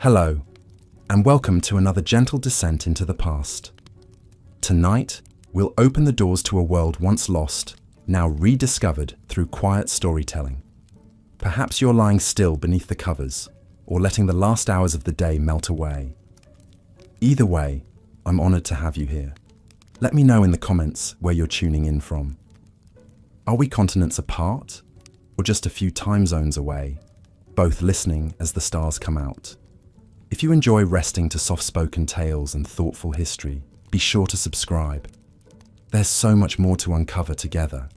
Hello, and welcome to another gentle descent into the past. Tonight, we'll open the doors to a world once lost, now rediscovered through quiet storytelling. Perhaps you're lying still beneath the covers, or letting the last hours of the day melt away. Either way, I'm honored to have you here. Let me know in the comments where you're tuning in from. Are we continents apart, or just a few time zones away, both listening as the stars come out? If you enjoy resting to soft-spoken tales and thoughtful history, be sure to subscribe. There's so much more to uncover together.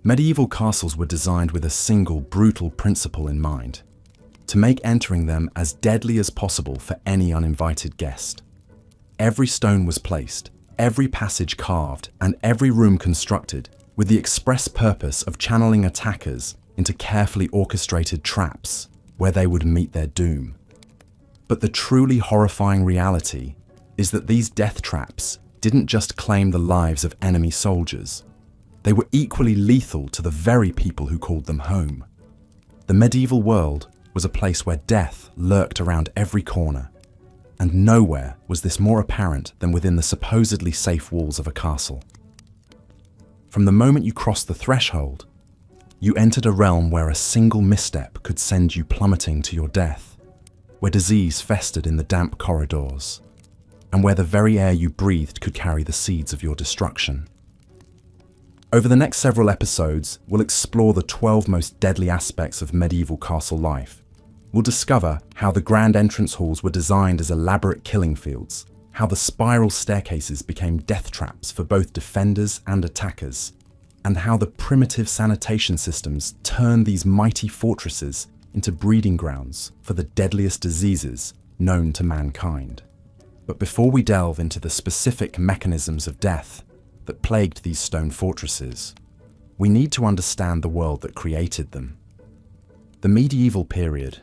Medieval castles were designed with a single brutal principle in mind: to make entering them as deadly as possible for any uninvited guest. Every stone was placed, every passage carved, and every room constructed with the express purpose of channeling attackers into carefully orchestrated traps where they would meet their doom. But the truly horrifying reality is that these death traps didn't just claim the lives of enemy soldiers. They were equally lethal to the very people who called them home. The medieval world was a place where death lurked around every corner, and nowhere was this more apparent than within the supposedly safe walls of a castle. From the moment you crossed the threshold, you entered a realm where a single misstep could send you plummeting to your death, where disease festered in the damp corridors, and where the very air you breathed could carry the seeds of your destruction. Over the next several episodes, we'll explore the 12 most deadly aspects of medieval castle life. We'll discover how the grand entrance halls were designed as elaborate killing fields, how the spiral staircases became death traps for both defenders and attackers, and how the primitive sanitation systems turned these mighty fortresses into breeding grounds for the deadliest diseases known to mankind. But before we delve into the specific mechanisms of death that plagued these stone fortresses, we need to understand the world that created them. The medieval period,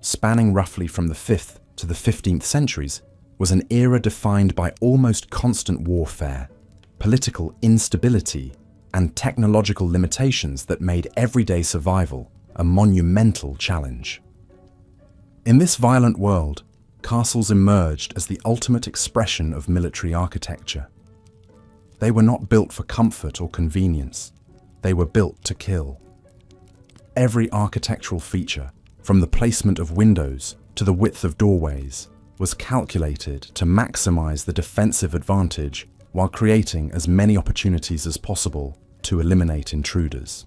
spanning roughly from the 5th to the 15th centuries, was an era defined by almost constant warfare, political instability, and technological limitations that made everyday survival a monumental challenge. In this violent world, castles emerged as the ultimate expression of military architecture. They were not built for comfort or convenience. They were built to kill. Every architectural feature, from the placement of windows to the width of doorways, was calculated to maximize the defensive advantage while creating as many opportunities as possible to eliminate intruders.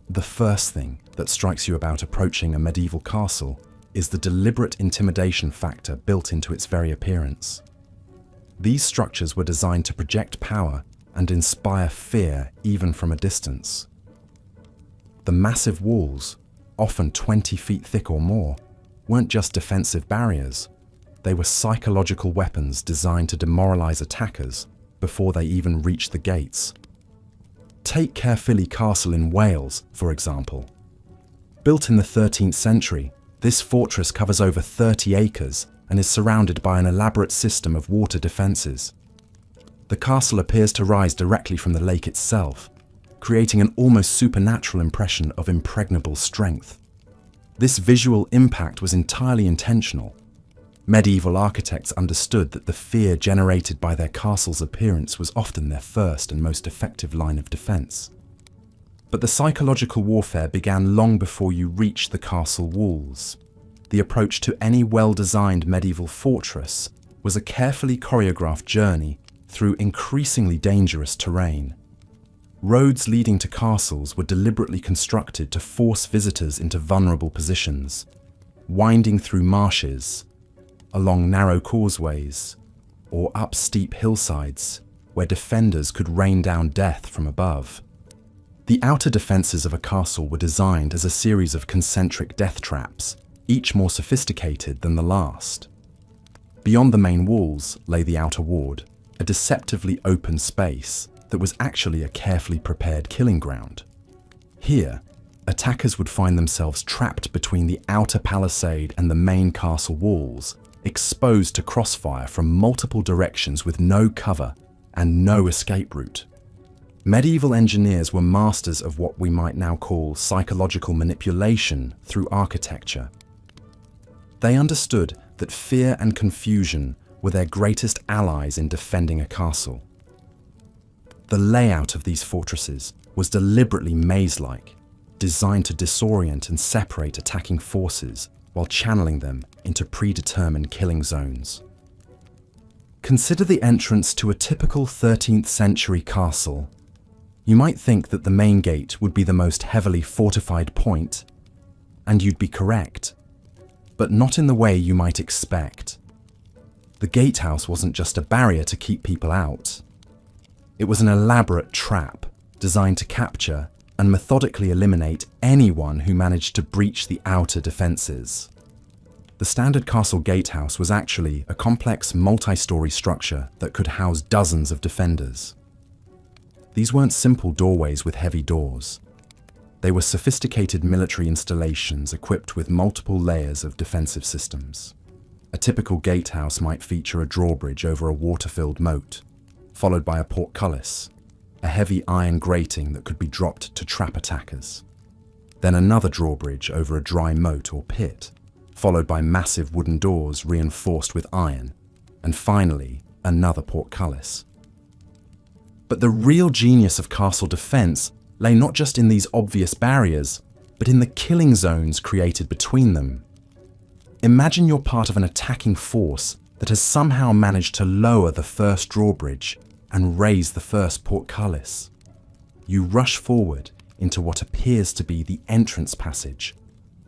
The first thing that strikes you about approaching a medieval castle is the deliberate intimidation factor built into its very appearance. These structures were designed to project power and inspire fear even from a distance. The massive walls, often 20 feet thick or more, weren't just defensive barriers. They were psychological weapons designed to demoralize attackers before they even reached the gates. Take Caerphilly Castle in Wales, for example. Built in the 13th century, this fortress covers over 30 acres and is surrounded by an elaborate system of water defences. The castle appears to rise directly from the lake itself, creating an almost supernatural impression of impregnable strength. This visual impact was entirely intentional. Medieval architects understood that the fear generated by their castle's appearance was often their first and most effective line of defense. But the psychological warfare began long before you reached the castle walls. The approach to any well-designed medieval fortress was a carefully choreographed journey through increasingly dangerous terrain. Roads leading to castles were deliberately constructed to force visitors into vulnerable positions, winding through marshes, along narrow causeways, or up steep hillsides where defenders could rain down death from above. The outer defences of a castle were designed as a series of concentric death traps, each more sophisticated than the last. Beyond the main walls lay the outer ward, a deceptively open space that was actually a carefully prepared killing ground. Here, attackers would find themselves trapped between the outer palisade and the main castle walls, exposed to crossfire from multiple directions with no cover and no escape route. Medieval engineers were masters of what we might now call psychological manipulation through architecture. They understood that fear and confusion were their greatest allies in defending a castle. The layout of these fortresses was deliberately maze-like, designed to disorient and separate attacking forces while channeling them into predetermined killing zones. Consider the entrance to a typical 13th century castle. You might think that the main gate would be the most heavily fortified point, and you'd be correct, but not in the way you might expect. The gatehouse wasn't just a barrier to keep people out. It was an elaborate trap designed to capture and methodically eliminate anyone who managed to breach the outer defenses. The standard castle gatehouse was actually a complex multi-story structure that could house dozens of defenders. These weren't simple doorways with heavy doors. They were sophisticated military installations equipped with multiple layers of defensive systems. A typical gatehouse might feature a drawbridge over a water-filled moat, followed by a portcullis, a heavy iron grating that could be dropped to trap attackers. Then another drawbridge over a dry moat or pit, followed by massive wooden doors reinforced with iron, and finally, another portcullis. But the real genius of castle defense lay not just in these obvious barriers, but in the killing zones created between them. Imagine you're part of an attacking force that has somehow managed to lower the first drawbridge and raise the first portcullis. You rush forward into what appears to be the entrance passage,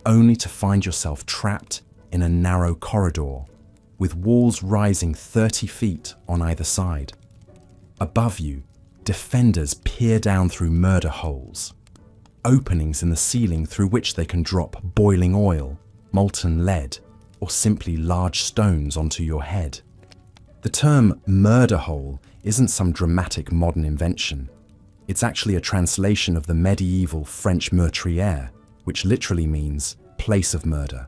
only to find yourself trapped in a narrow corridor, with walls rising 30 feet on either side. Above you, defenders peer down through murder holes, openings in the ceiling through which they can drop boiling oil, molten lead, or simply large stones onto your head. The term murder hole isn't some dramatic modern invention. It's actually a translation of the medieval French meurtrière, which literally means place of murder.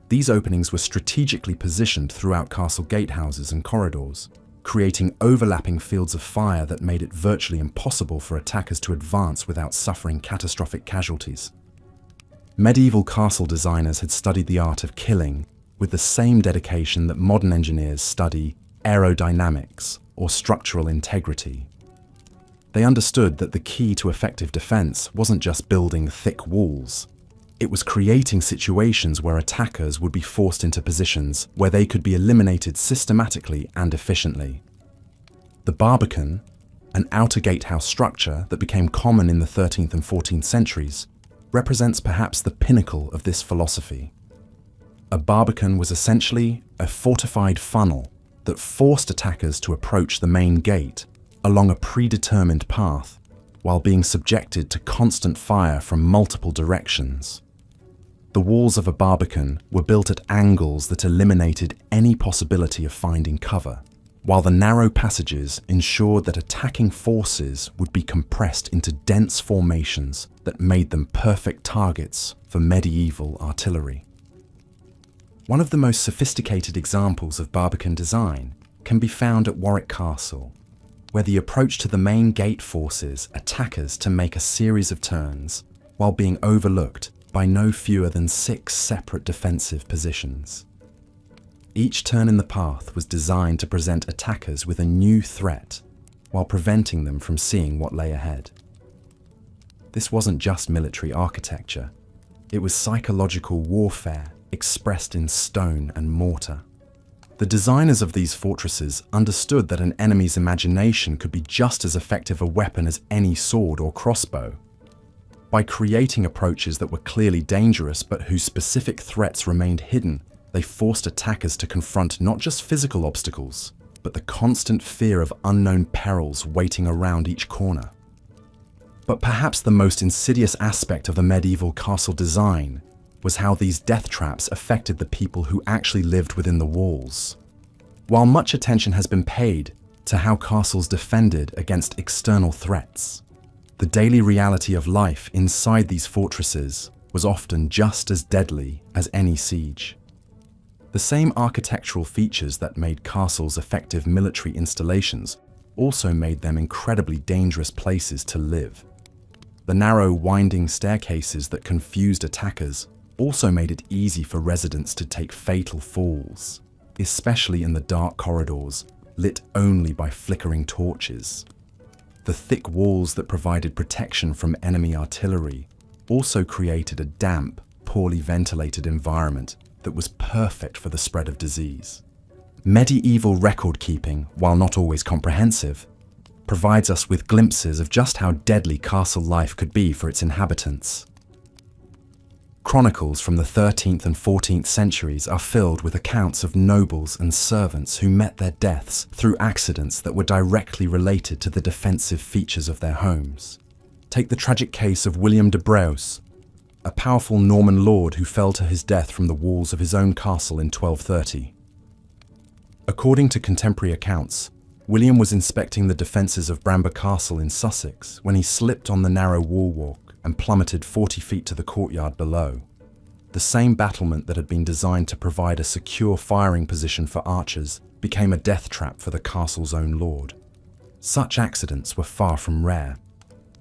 These openings were strategically positioned throughout castle gatehouses and corridors, creating overlapping fields of fire that made it virtually impossible for attackers to advance without suffering catastrophic casualties. Medieval castle designers had studied the art of killing with the same dedication that modern engineers study aerodynamics or structural integrity. They understood that the key to effective defense wasn't just building thick walls. It was creating situations where attackers would be forced into positions where they could be eliminated systematically and efficiently. The barbican, an outer gatehouse structure that became common in the 13th and 14th centuries, represents perhaps the pinnacle of this philosophy. A barbican was essentially a fortified funnel that forced attackers to approach the main gate along a predetermined path while being subjected to constant fire from multiple directions. The walls of a barbican were built at angles that eliminated any possibility of finding cover, while the narrow passages ensured that attacking forces would be compressed into dense formations that made them perfect targets for medieval artillery. One of the most sophisticated examples of barbican design can be found at Warwick Castle, where the approach to the main gate forces attackers to make a series of turns while being overlooked by no fewer than 6 separate defensive positions. Each turn in the path was designed to present attackers with a new threat while preventing them from seeing what lay ahead. This wasn't just military architecture, it was psychological warfare expressed in stone and mortar. The designers of these fortresses understood that an enemy's imagination could be just as effective a weapon as any sword or crossbow. By creating approaches that were clearly dangerous but whose specific threats remained hidden, they forced attackers to confront not just physical obstacles, but the constant fear of unknown perils waiting around each corner. But perhaps the most insidious aspect of the medieval castle design was how these death traps affected the people who actually lived within the walls. While much attention has been paid to how castles defended against external threats, the daily reality of life inside these fortresses was often just as deadly as any siege. The same architectural features that made castles effective military installations also made them incredibly dangerous places to live. The narrow, winding staircases that confused attackers also made it easy for residents to take fatal falls, especially in the dark corridors lit only by flickering torches. The thick walls that provided protection from enemy artillery also created a damp, poorly ventilated environment that was perfect for the spread of disease. Medieval record-keeping, while not always comprehensive, provides us with glimpses of just how deadly castle life could be for its inhabitants. Chronicles from the 13th and 14th centuries are filled with accounts of nobles and servants who met their deaths through accidents that were directly related to the defensive features of their homes. Take the tragic case of William de Braose, a powerful Norman lord who fell to his death from the walls of his own castle in 1230. According to contemporary accounts, William was inspecting the defences of Bramber Castle in Sussex when he slipped on the narrow wall walk and plummeted 40 feet to the courtyard below. The same battlement that had been designed to provide a secure firing position for archers became a death trap for the castle's own lord. Such accidents were far from rare.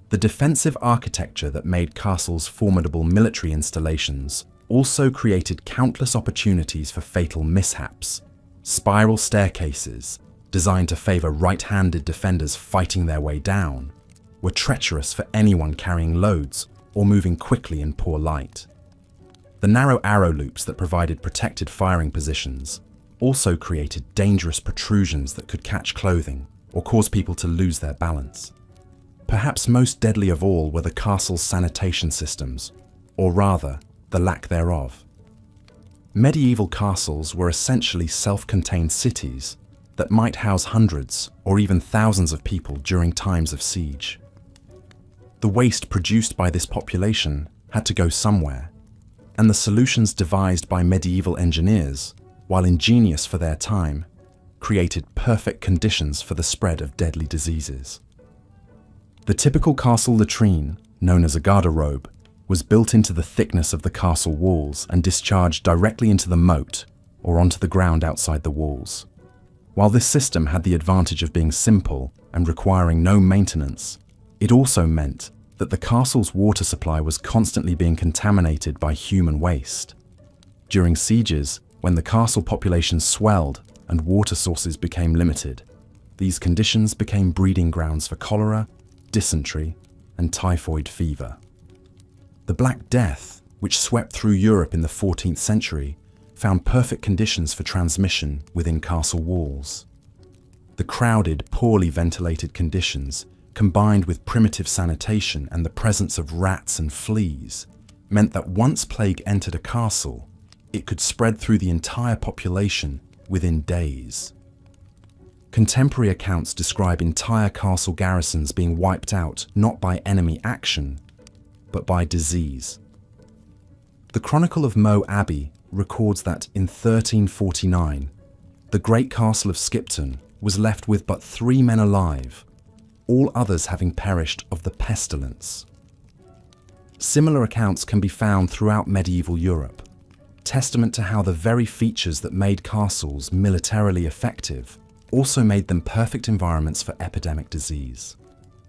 The defensive architecture that made castles formidable military installations also created countless opportunities for fatal mishaps. Spiral staircases, designed to favour right-handed defenders fighting their way down, were treacherous for anyone carrying loads or moving quickly in poor light. The narrow arrow loops that provided protected firing positions also created dangerous protrusions that could catch clothing or cause people to lose their balance. Perhaps most deadly of all were the castle's sanitation systems, or rather, the lack thereof. Medieval castles were essentially self-contained cities that might house hundreds or even thousands of people during times of siege. The waste produced by this population had to go somewhere, and the solutions devised by medieval engineers, while ingenious for their time, created perfect conditions for the spread of deadly diseases. The typical castle latrine, known as a garderobe, was built into the thickness of the castle walls and discharged directly into the moat or onto the ground outside the walls. While this system had the advantage of being simple and requiring no maintenance, it also meant that the castle's water supply was constantly being contaminated by human waste. During sieges, when the castle population swelled and water sources became limited, these conditions became breeding grounds for cholera, dysentery, and typhoid fever. The Black Death, which swept through Europe in the 14th century, found perfect conditions for transmission within castle walls. The crowded, poorly ventilated conditions, combined with primitive sanitation and the presence of rats and fleas, meant that once plague entered a castle, it could spread through the entire population within days. Contemporary accounts describe entire castle garrisons being wiped out not by enemy action, but by disease. The Chronicle of Moe Abbey records that in 1349, the great castle of Skipton was left with but 3 men alive, all others having perished of the pestilence. Similar accounts can be found throughout medieval Europe, testament to how the very features that made castles militarily effective also made them perfect environments for epidemic disease.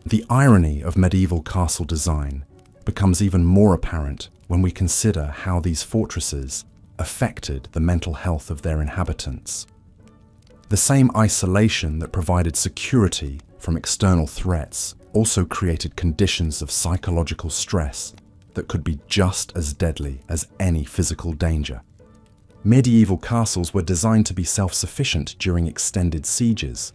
The irony of medieval castle design becomes even more apparent when we consider how these fortresses affected the mental health of their inhabitants. The same isolation that provided security from external threats also created conditions of psychological stress that could be just as deadly as any physical danger. Medieval castles were designed to be self-sufficient during extended sieges,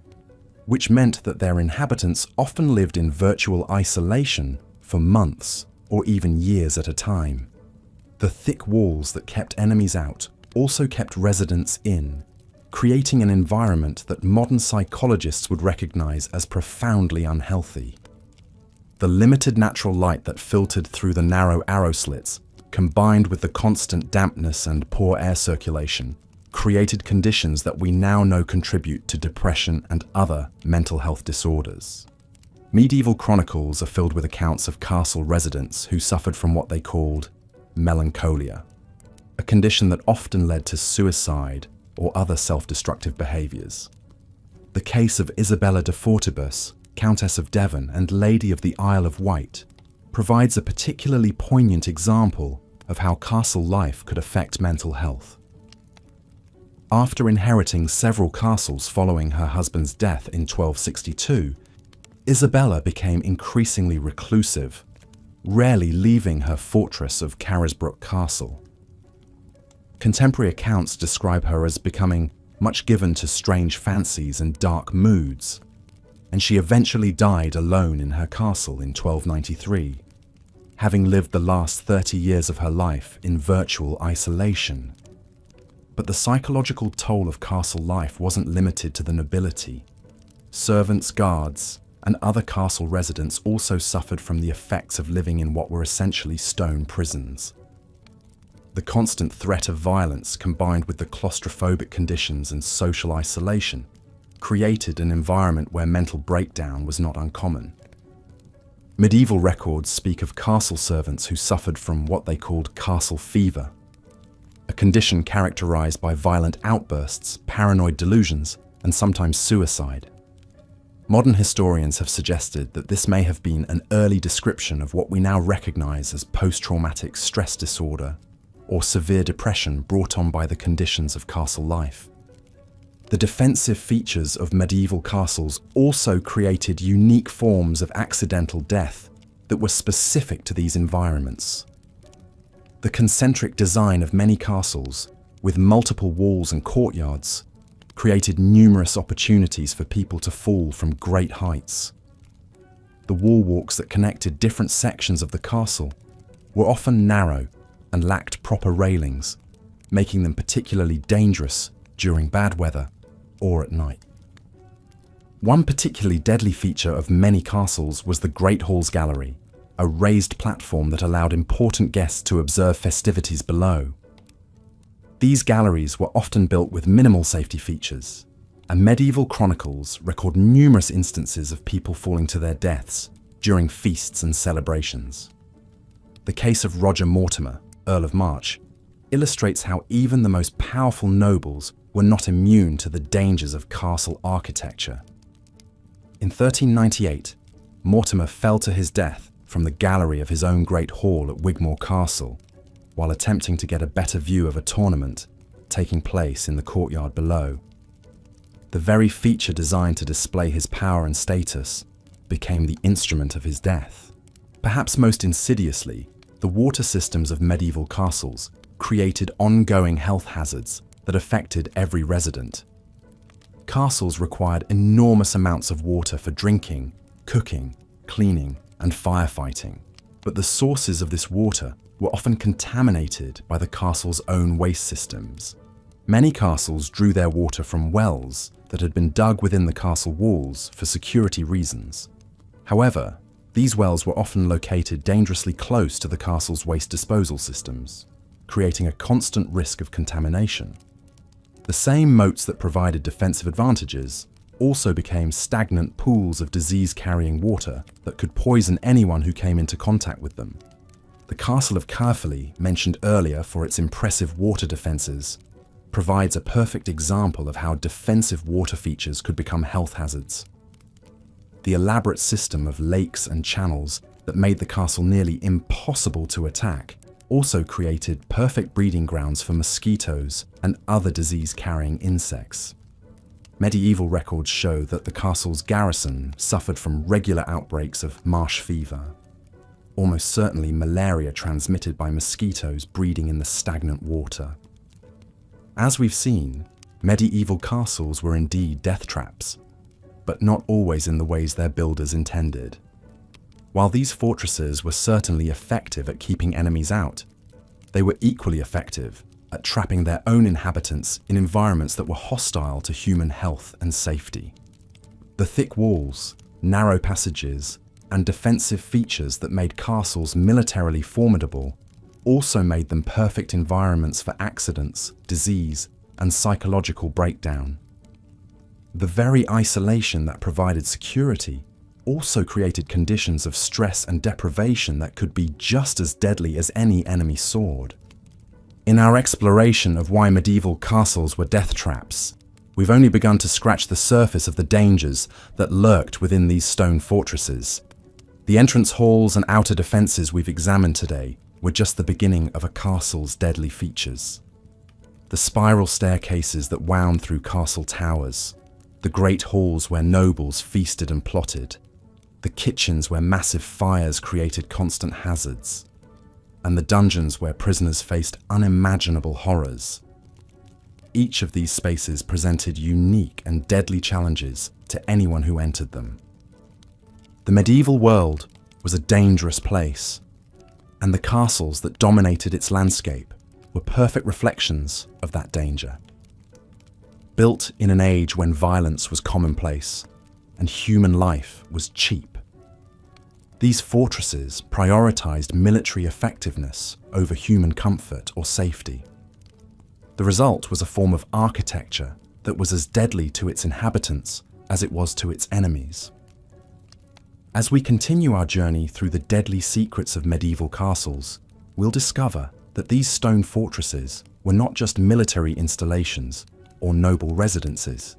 which meant that their inhabitants often lived in virtual isolation for months or even years at a time. The thick walls that kept enemies out also kept residents in, creating an environment that modern psychologists would recognize as profoundly unhealthy. The limited natural light that filtered through the narrow arrow slits, combined with the constant dampness and poor air circulation, created conditions that we now know contribute to depression and other mental health disorders. Medieval chronicles are filled with accounts of castle residents who suffered from what they called melancholia, a condition that often led to suicide or other self-destructive behaviours. The case of Isabella de Fortibus, Countess of Devon and Lady of the Isle of Wight, provides a particularly poignant example of how castle life could affect mental health. After inheriting several castles following her husband's death in 1262, Isabella became increasingly reclusive, rarely leaving her fortress of Carisbrooke Castle. Contemporary accounts describe her as becoming much given to strange fancies and dark moods, and she eventually died alone in her castle in 1293, having lived the last 30 years of her life in virtual isolation. But the psychological toll of castle life wasn't limited to the nobility. Servants, guards, and other castle residents also suffered from the effects of living in what were essentially stone prisons. The constant threat of violence, combined with the claustrophobic conditions and social isolation, created an environment where mental breakdown was not uncommon. Medieval records speak of castle servants who suffered from what they called castle fever, a condition characterized by violent outbursts, paranoid delusions, and sometimes suicide. Modern historians have suggested that this may have been an early description of what we now recognize as post-traumatic stress disorder or severe depression brought on by the conditions of castle life. The defensive features of medieval castles also created unique forms of accidental death that were specific to these environments. The concentric design of many castles, with multiple walls and courtyards, created numerous opportunities for people to fall from great heights. The wall walks that connected different sections of the castle were often narrow and lacked proper railings, making them particularly dangerous during bad weather or at night. One particularly deadly feature of many castles was the Great Hall's Gallery, a raised platform that allowed important guests to observe festivities below. These galleries were often built with minimal safety features, and medieval chronicles record numerous instances of people falling to their deaths during feasts and celebrations. The case of Roger Mortimer, Earl of March, illustrates how even the most powerful nobles were not immune to the dangers of castle architecture. In 1398, Mortimer fell to his death from the gallery of his own great hall at Wigmore Castle, while attempting to get a better view of a tournament taking place in the courtyard below. The very feature designed to display his power and status became the instrument of his death. Perhaps most insidiously, the water systems of medieval castles created ongoing health hazards that affected every resident. Castles required enormous amounts of water for drinking, cooking, cleaning, and firefighting, but the sources of this water were often contaminated by the castle's own waste systems. Many castles drew their water from wells that had been dug within the castle walls for security reasons. However, these wells were often located dangerously close to the castle's waste disposal systems, creating a constant risk of contamination. The same moats that provided defensive advantages also became stagnant pools of disease-carrying water that could poison anyone who came into contact with them. The castle of Caerphilly, mentioned earlier for its impressive water defenses, provides a perfect example of how defensive water features could become health hazards. The elaborate system of lakes and channels that made the castle nearly impossible to attack also created perfect breeding grounds for mosquitoes and other disease-carrying insects. Medieval records show that the castle's garrison suffered from regular outbreaks of marsh fever, almost certainly malaria transmitted by mosquitoes breeding in the stagnant water. As we've seen, medieval castles were indeed death traps, but not always in the ways their builders intended. While these fortresses were certainly effective at keeping enemies out, they were equally effective at trapping their own inhabitants in environments that were hostile to human health and safety. The thick walls, narrow passages, and defensive features that made castles militarily formidable also made them perfect environments for accidents, disease, and psychological breakdown. The very isolation that provided security also created conditions of stress and deprivation that could be just as deadly as any enemy sword. In our exploration of why medieval castles were death traps, we've only begun to scratch the surface of the dangers that lurked within these stone fortresses. The entrance halls and outer defenses we've examined today were were just the beginning of a castle's deadly features. The spiral staircases that wound through castle towers, the great halls where nobles feasted and plotted, the kitchens where massive fires created constant hazards, and the dungeons where prisoners faced unimaginable horrors. Each of these spaces presented unique and deadly challenges to anyone who entered them. The medieval world was a dangerous place, and the castles that dominated its landscape were perfect reflections of that danger. Built in an age when violence was commonplace and human life was cheap, these fortresses prioritized military effectiveness over human comfort or safety. The result was a form of architecture that was as deadly to its inhabitants as it was to its enemies. As we continue our journey through the deadly secrets of medieval castles, we'll discover that these stone fortresses were not just military installations or noble residences.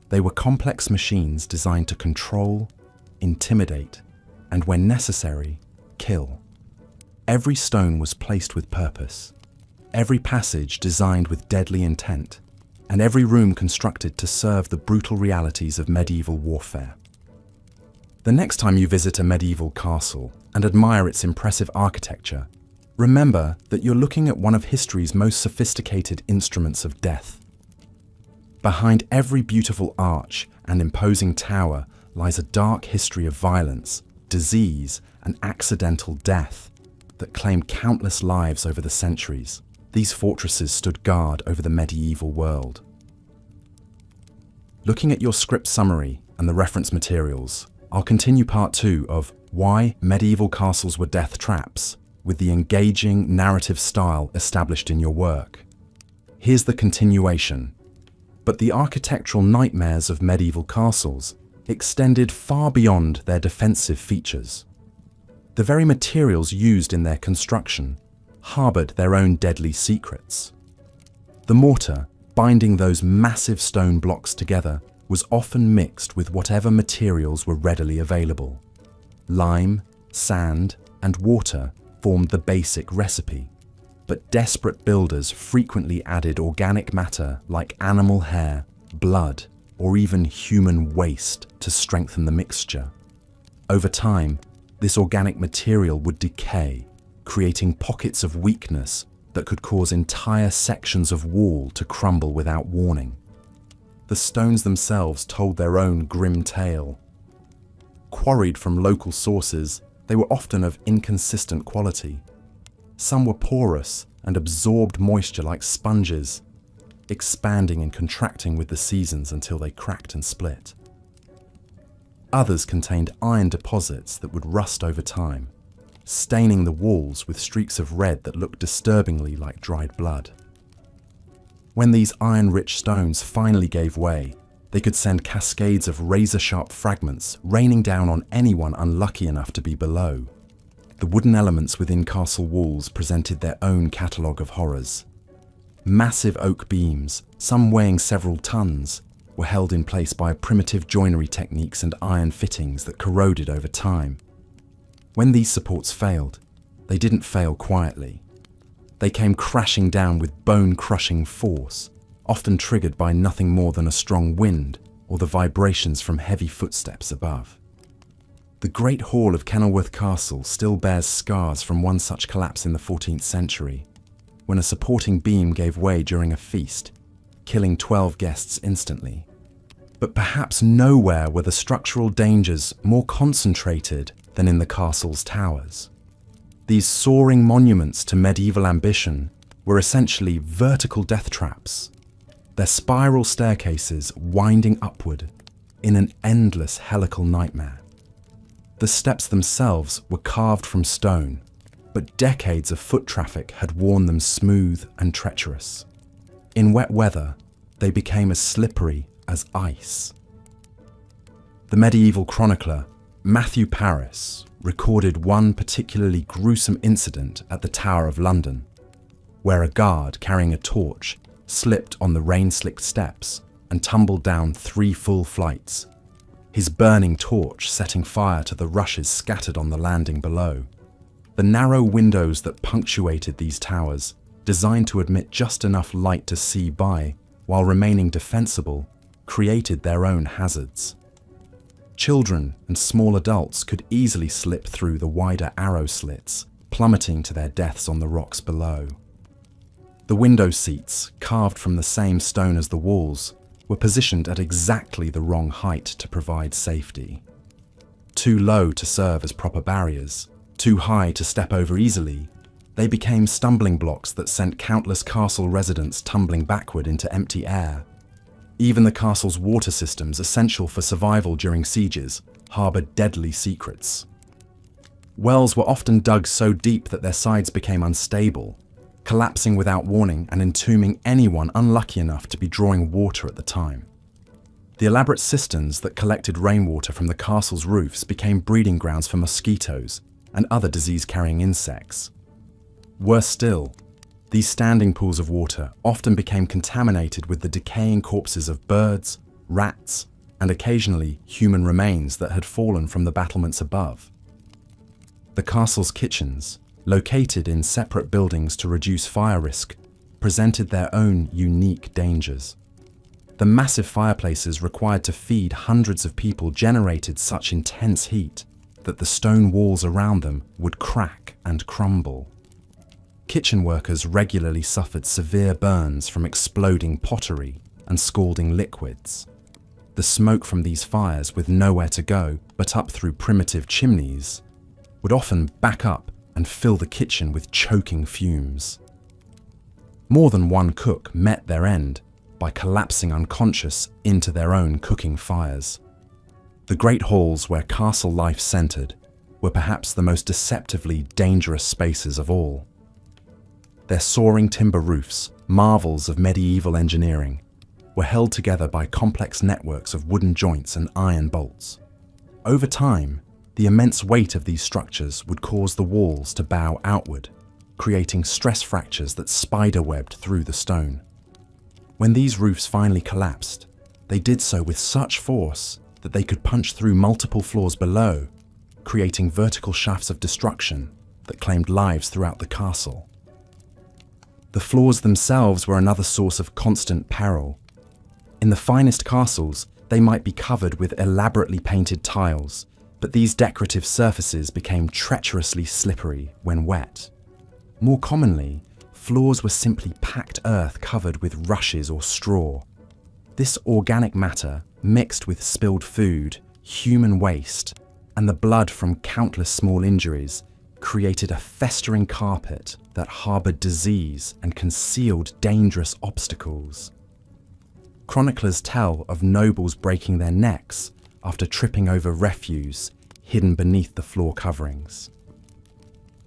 They were complex machines designed to control, intimidate, and when necessary, kill. Every stone was placed with purpose, every passage designed with deadly intent, and every room constructed to serve the brutal realities of medieval warfare. The next time you visit a medieval castle and admire its impressive architecture, remember that you're looking at one of history's most sophisticated instruments of death. Behind every beautiful arch and imposing tower lies a dark history of violence, disease, and accidental death that claimed countless lives over the centuries. These fortresses stood guard over the medieval world. Looking at your script summary and the reference materials, I'll continue part 2 of Why Medieval Castles Were Death Traps with the engaging narrative style established in your work. Here's the continuation. But the architectural nightmares of medieval castles extended far beyond their defensive features. The very materials used in their construction harbored their own deadly secrets. The mortar binding those massive stone blocks together was often mixed with whatever materials were readily available. Lime, sand, and water formed the basic recipe, but desperate builders frequently added organic matter like animal hair, blood, or even human waste to strengthen the mixture. Over time, this organic material would decay, creating pockets of weakness that could cause entire sections of wall to crumble without warning. The stones themselves told their own grim tale. Quarried from local sources, they were often of inconsistent quality. Some were porous and absorbed moisture like sponges, expanding and contracting with the seasons until they cracked and split. Others contained iron deposits that would rust over time, staining the walls with streaks of red that looked disturbingly like dried blood. When these iron-rich stones finally gave way, they could send cascades of razor-sharp fragments raining down on anyone unlucky enough to be below. The wooden elements within castle walls presented their own catalogue of horrors. Massive oak beams, some weighing several tons, were held in place by primitive joinery techniques and iron fittings that corroded over time. When these supports failed, they didn't fail quietly. They came crashing down with bone-crushing force, often triggered by nothing more than a strong wind or the vibrations from heavy footsteps above. The Great Hall of Kenilworth Castle still bears scars from one such collapse in the 14th century, when a supporting beam gave way during a feast, killing 12 guests instantly. But perhaps nowhere were the structural dangers more concentrated than in the castle's towers. These soaring monuments to medieval ambition were essentially vertical death traps, their spiral staircases winding upward in an endless helical nightmare. The steps themselves were carved from stone, but decades of foot traffic had worn them smooth and treacherous. In wet weather, they became as slippery as ice. The medieval chronicler Matthew Paris recorded one particularly gruesome incident at the Tower of London, where a guard carrying a torch slipped on the rain-slicked steps and tumbled down 3 full flights, his burning torch setting fire to the rushes scattered on the landing below. The narrow windows that punctuated these towers, designed to admit just enough light to see by while remaining defensible, created their own hazards. Children and small adults could easily slip through the wider arrow slits, plummeting to their deaths on the rocks below. The window seats, carved from the same stone as the walls, were positioned at exactly the wrong height to provide safety. Too low to serve as proper barriers, too high to step over easily, they became stumbling blocks that sent countless castle residents tumbling backward into empty air. Even the castle's water systems, essential for survival during sieges, harboured deadly secrets. Wells were often dug so deep that their sides became unstable, collapsing without warning and entombing anyone unlucky enough to be drawing water at the time. The elaborate cisterns that collected rainwater from the castle's roofs became breeding grounds for mosquitoes and other disease-carrying insects. Worse still, these standing pools of water often became contaminated with the decaying corpses of birds, rats, and occasionally human remains that had fallen from the battlements above. The castle's kitchens, located in separate buildings to reduce fire risk, presented their own unique dangers. The massive fireplaces required to feed hundreds of people generated such intense heat that the stone walls around them would crack and crumble. Kitchen workers regularly suffered severe burns from exploding pottery and scalding liquids. The smoke from these fires, with nowhere to go but up through primitive chimneys, would often back up and fill the kitchen with choking fumes. More than one cook met their end by collapsing unconscious into their own cooking fires. The great halls where castle life centered were perhaps the most deceptively dangerous spaces of all. Their soaring timber roofs, marvels of medieval engineering, were held together by complex networks of wooden joints and iron bolts. Over time, the immense weight of these structures would cause the walls to bow outward, creating stress fractures that spiderwebbed through the stone. When these roofs finally collapsed, they did so with such force that they could punch through multiple floors below, creating vertical shafts of destruction that claimed lives throughout the castle. The floors themselves were another source of constant peril. In the finest castles, they might be covered with elaborately painted tiles, but these decorative surfaces became treacherously slippery when wet. More commonly, floors were simply packed earth covered with rushes or straw. This organic matter, mixed with spilled food, human waste, and the blood from countless small injuries, created a festering carpet that harboured disease and concealed dangerous obstacles. Chroniclers tell of nobles breaking their necks after tripping over refuse hidden beneath the floor coverings.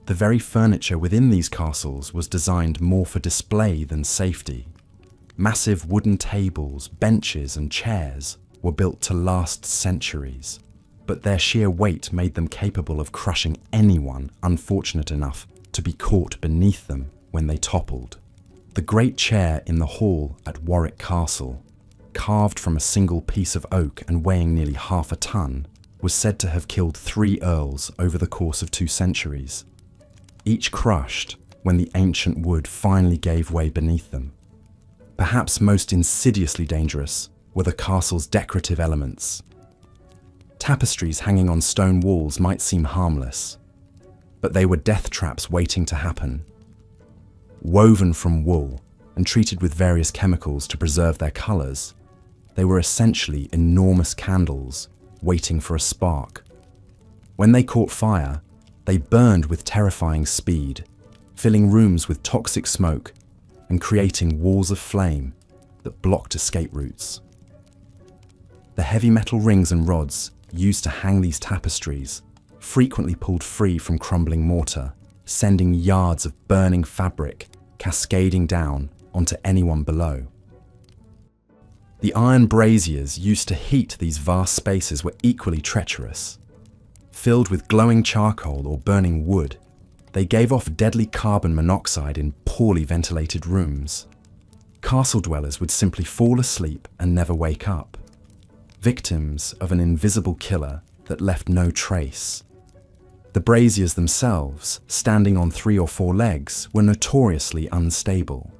The very furniture within these castles was designed more for display than safety. Massive wooden tables, benches, and chairs were built to last centuries, but their sheer weight made them capable of crushing anyone unfortunate enough to be caught beneath them when they toppled. The great chair in the hall at Warwick Castle, carved from a single piece of oak and weighing nearly half a ton, was said to have killed 3 earls over the course of 2 centuries, each crushed when the ancient wood finally gave way beneath them. Perhaps most insidiously dangerous were the castle's decorative elements. Tapestries hanging on stone walls might seem harmless, but they were death traps waiting to happen. Woven from wool and treated with various chemicals to preserve their colours, they were essentially enormous candles waiting for a spark. When they caught fire, they burned with terrifying speed, filling rooms with toxic smoke and creating walls of flame that blocked escape routes. The heavy metal rings and rods used to hang these tapestries frequently pulled free from crumbling mortar, sending yards of burning fabric cascading down onto anyone below. The iron braziers used to heat these vast spaces were equally treacherous. Filled with glowing charcoal or burning wood, they gave off deadly carbon monoxide in poorly ventilated rooms. Castle dwellers would simply fall asleep and never wake up, victims of an invisible killer that left no trace. The braziers themselves, standing on 3 or 4 legs, were notoriously unstable.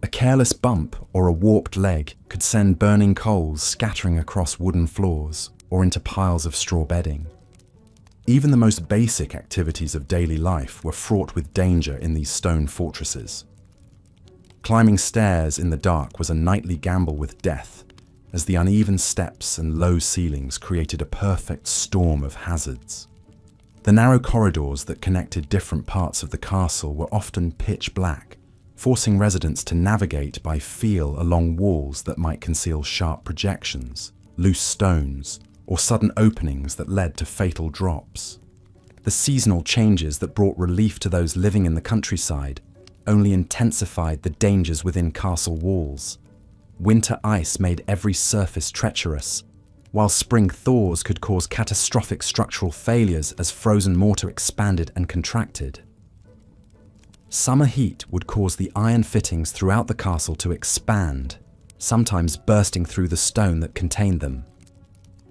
A careless bump or a warped leg could send burning coals scattering across wooden floors or into piles of straw bedding. Even the most basic activities of daily life were fraught with danger in these stone fortresses. Climbing stairs in the dark was a nightly gamble with death, as the uneven steps and low ceilings created a perfect storm of hazards. The narrow corridors that connected different parts of the castle were often pitch black, forcing residents to navigate by feel along walls that might conceal sharp projections, loose stones, or sudden openings that led to fatal drops. The seasonal changes that brought relief to those living in the countryside only intensified the dangers within castle walls. Winter ice made every surface treacherous, while spring thaws could cause catastrophic structural failures as frozen mortar expanded and contracted. Summer heat would cause the iron fittings throughout the castle to expand, sometimes bursting through the stone that contained them.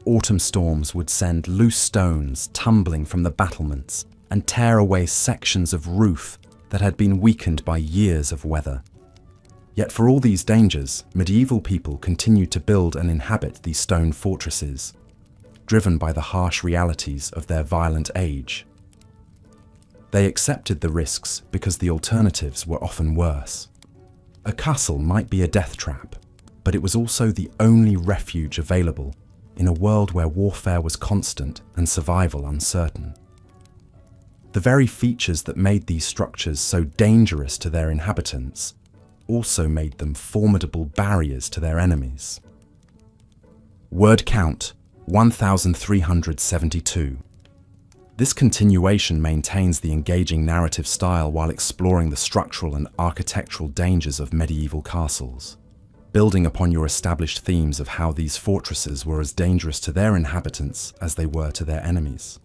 Autumn storms would send loose stones tumbling from the battlements and tear away sections of roof that had been weakened by years of weather. Yet for all these dangers, medieval people continued to build and inhabit these stone fortresses, driven by the harsh realities of their violent age. They accepted the risks because the alternatives were often worse. A castle might be a death trap, but it was also the only refuge available in a world where warfare was constant and survival uncertain. The very features that made these structures so dangerous to their inhabitants also made them formidable barriers to their enemies. Word count 1372. This continuation maintains the engaging narrative style while exploring the structural and architectural dangers of medieval castles, building upon your established themes of how these fortresses were as dangerous to their inhabitants as they were to their enemies.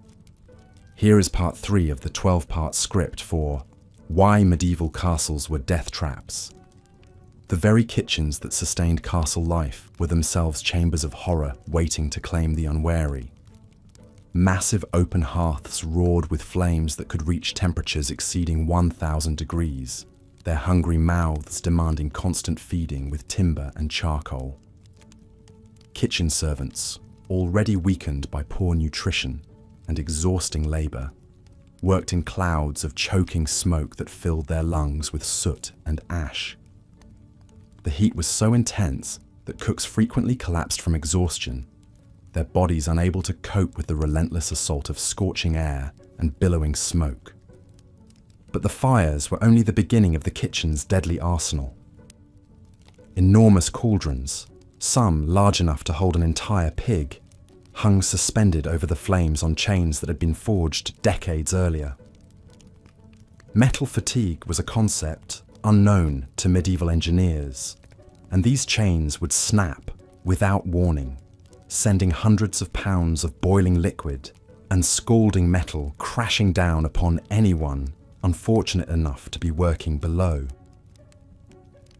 Here is part 3 of the 12-part script for Why Medieval Castles Were Death Traps. The very kitchens that sustained castle life were themselves chambers of horror waiting to claim the unwary. Massive open hearths roared with flames that could reach temperatures exceeding 1,000 degrees, their hungry mouths demanding constant feeding with timber and charcoal. Kitchen servants, already weakened by poor nutrition and exhausting labor, worked in clouds of choking smoke that filled their lungs with soot and ash. The heat was so intense that cooks frequently collapsed from exhaustion, their bodies unable to cope with the relentless assault of scorching air and billowing smoke. But the fires were only the beginning of the kitchen's deadly arsenal. Enormous cauldrons, some large enough to hold an entire pig, hung suspended over the flames on chains that had been forged decades earlier. Metal fatigue was a concept unknown to medieval engineers, and these chains would snap without warning, sending hundreds of pounds of boiling liquid and scalding metal crashing down upon anyone unfortunate enough to be working below.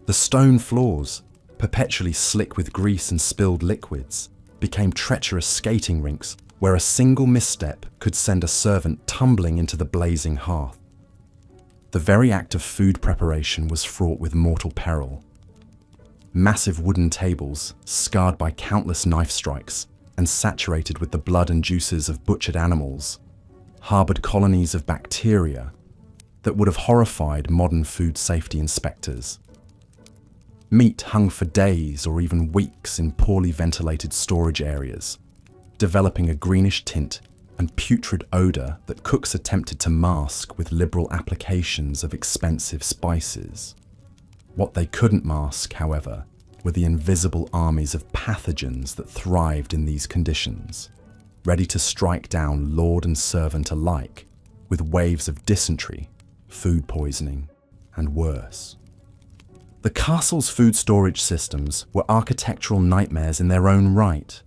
The stone floors, perpetually slick with grease and spilled liquids, became treacherous skating rinks where a single misstep could send a servant tumbling into the blazing hearth. The very act of food preparation was fraught with mortal peril. Massive wooden tables, scarred by countless knife strikes and saturated with the blood and juices of butchered animals, harbored colonies of bacteria that would have horrified modern food safety inspectors. Meat hung for days or even weeks in poorly ventilated storage areas, developing a greenish tint and putrid odor that cooks attempted to mask with liberal applications of expensive spices. What they couldn't mask, however, were the invisible armies of pathogens that thrived in these conditions, ready to strike down lord and servant alike with waves of dysentery, food poisoning, and worse. The castle's food storage systems were architectural nightmares in their own right.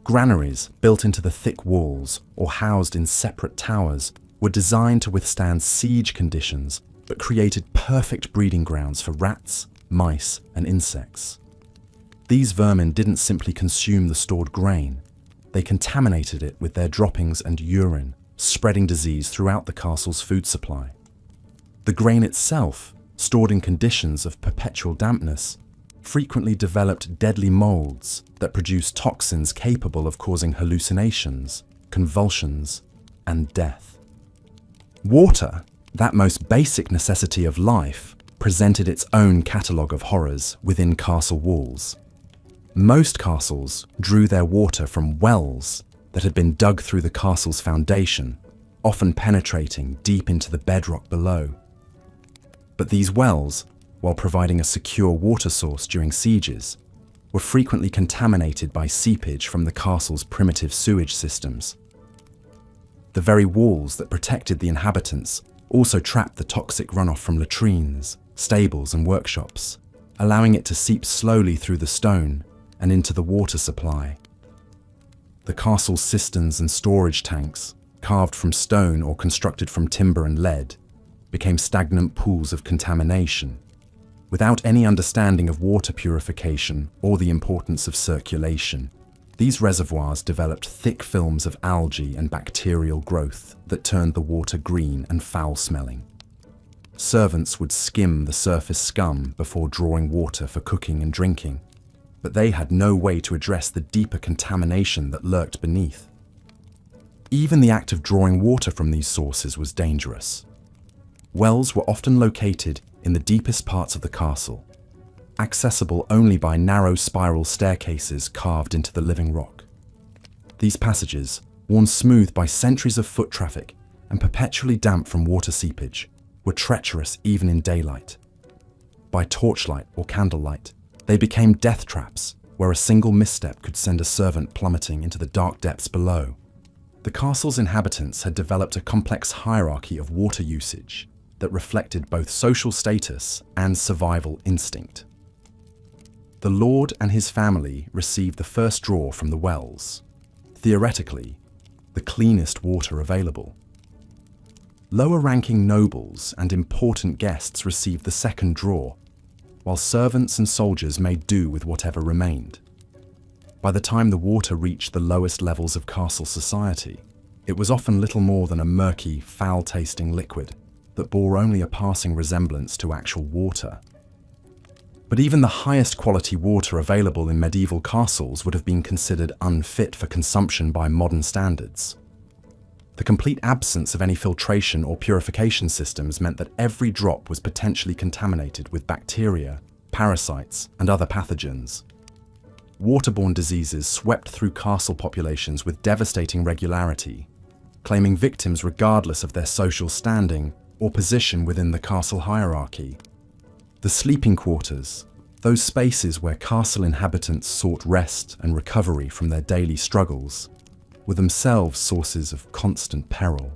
Granaries built into the thick walls or housed in separate towers were designed to withstand siege conditions but created perfect breeding grounds for rats, mice, and insects. These vermin didn't simply consume the stored grain, they contaminated it with their droppings and urine, spreading disease throughout the castle's food supply. The grain itself, stored in conditions of perpetual dampness, frequently developed deadly molds that produced toxins capable of causing hallucinations, convulsions, and death. Water, that most basic necessity of life, presented its own catalogue of horrors within castle walls. Most castles drew their water from wells that had been dug through the castle's foundation, often penetrating deep into the bedrock below. But these wells, while providing a secure water source during sieges, were frequently contaminated by seepage from the castle's primitive sewage systems. The very walls that protected the inhabitants also trapped the toxic runoff from latrines, stables, and workshops, allowing it to seep slowly through the stone and into the water supply. The castle's cisterns and storage tanks, carved from stone or constructed from timber and lead, became stagnant pools of contamination. Without any understanding of water purification or the importance of circulation, these reservoirs developed thick films of algae and bacterial growth that turned the water green and foul-smelling. Servants would skim the surface scum before drawing water for cooking and drinking, but they had no way to address the deeper contamination that lurked beneath. Even the act of drawing water from these sources was dangerous. Wells were often located in the deepest parts of the castle, accessible only by narrow spiral staircases carved into the living rock. These passages, worn smooth by centuries of foot traffic and perpetually damp from water seepage, were treacherous even in daylight. By torchlight or candlelight, they became death traps where a single misstep could send a servant plummeting into the dark depths below. The castle's inhabitants had developed a complex hierarchy of water usage that reflected both social status and survival instinct. The lord and his family received the first draw from the wells, theoretically, the cleanest water available. Lower-ranking nobles and important guests received the second draw, while servants and soldiers made do with whatever remained. By the time the water reached the lowest levels of castle society, it was often little more than a murky, foul-tasting liquid that bore only a passing resemblance to actual water. But even the highest quality water available in medieval castles would have been considered unfit for consumption by modern standards. The complete absence of any filtration or purification systems meant that every drop was potentially contaminated with bacteria, parasites, and other pathogens. Waterborne diseases swept through castle populations with devastating regularity, claiming victims regardless of their social standing or position within the castle hierarchy. The sleeping quarters, those spaces where castle inhabitants sought rest and recovery from their daily struggles, were themselves sources of constant peril.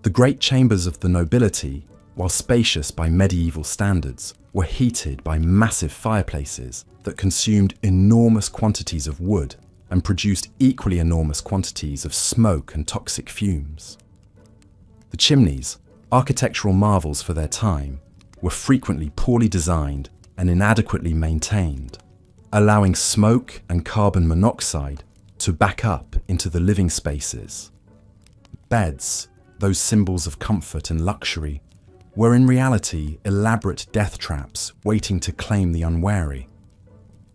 The great chambers of the nobility, while spacious by medieval standards, were heated by massive fireplaces that consumed enormous quantities of wood and produced equally enormous quantities of smoke and toxic fumes. The chimneys, architectural marvels for their time, were frequently poorly designed and inadequately maintained, allowing smoke and carbon monoxide to back up into the living spaces. Beds, those symbols of comfort and luxury, were in reality elaborate death traps waiting to claim the unwary.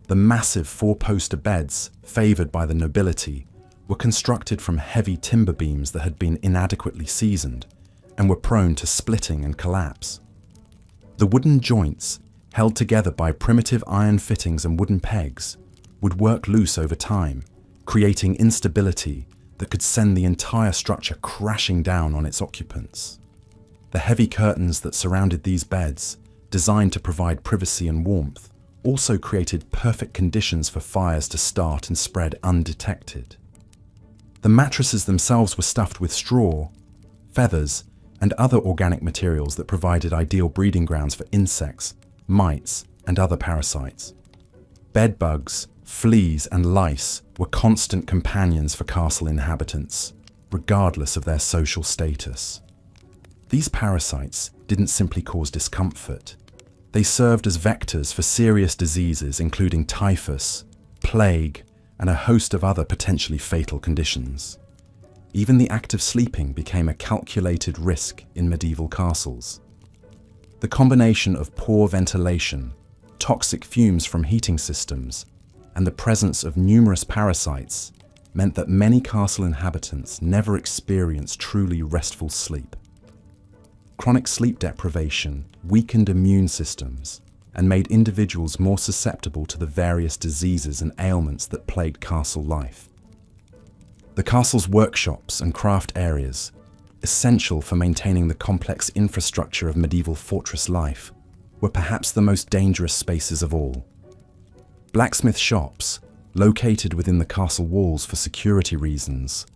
The massive four-poster beds, favoured by the nobility, were constructed from heavy timber beams that had been inadequately seasoned and were prone to splitting and collapse. The wooden joints, held together by primitive iron fittings and wooden pegs, would work loose over time, creating instability that could send the entire structure crashing down on its occupants. The heavy curtains that surrounded these beds, designed to provide privacy and warmth, also created perfect conditions for fires to start and spread undetected. The mattresses themselves were stuffed with straw, feathers, and other organic materials that provided ideal breeding grounds for insects, mites, and other parasites. Bed bugs, fleas, and lice were constant companions for castle inhabitants, regardless of their social status. These parasites didn't simply cause discomfort. They served as vectors for serious diseases including typhus, plague, and a host of other potentially fatal conditions. Even the act of sleeping became a calculated risk in medieval castles. The combination of poor ventilation, toxic fumes from heating systems, and the presence of numerous parasites meant that many castle inhabitants never experienced truly restful sleep. Chronic sleep deprivation weakened immune systems and made individuals more susceptible to the various diseases and ailments that plagued castle life. The castle's workshops and craft areas, essential for maintaining the complex infrastructure of medieval fortress life, were perhaps the most dangerous spaces of all. Blacksmith shops, located within the castle walls for security reasons,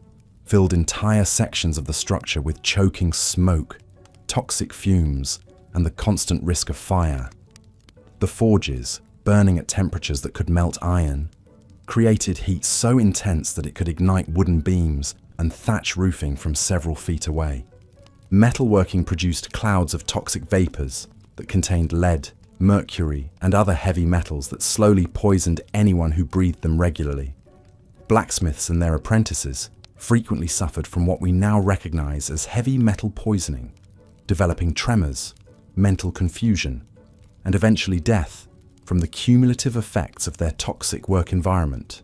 filled entire sections of the structure with choking smoke, toxic fumes, and the constant risk of fire. The forges, burning at temperatures that could melt iron, created heat so intense that it could ignite wooden beams and thatch roofing from several feet away. Metalworking produced clouds of toxic vapors that contained lead, mercury, and other heavy metals that slowly poisoned anyone who breathed them regularly. Blacksmiths and their apprentices frequently suffered from what we now recognize as heavy metal poisoning, developing tremors, mental confusion, and eventually death from the cumulative effects of their toxic work environment.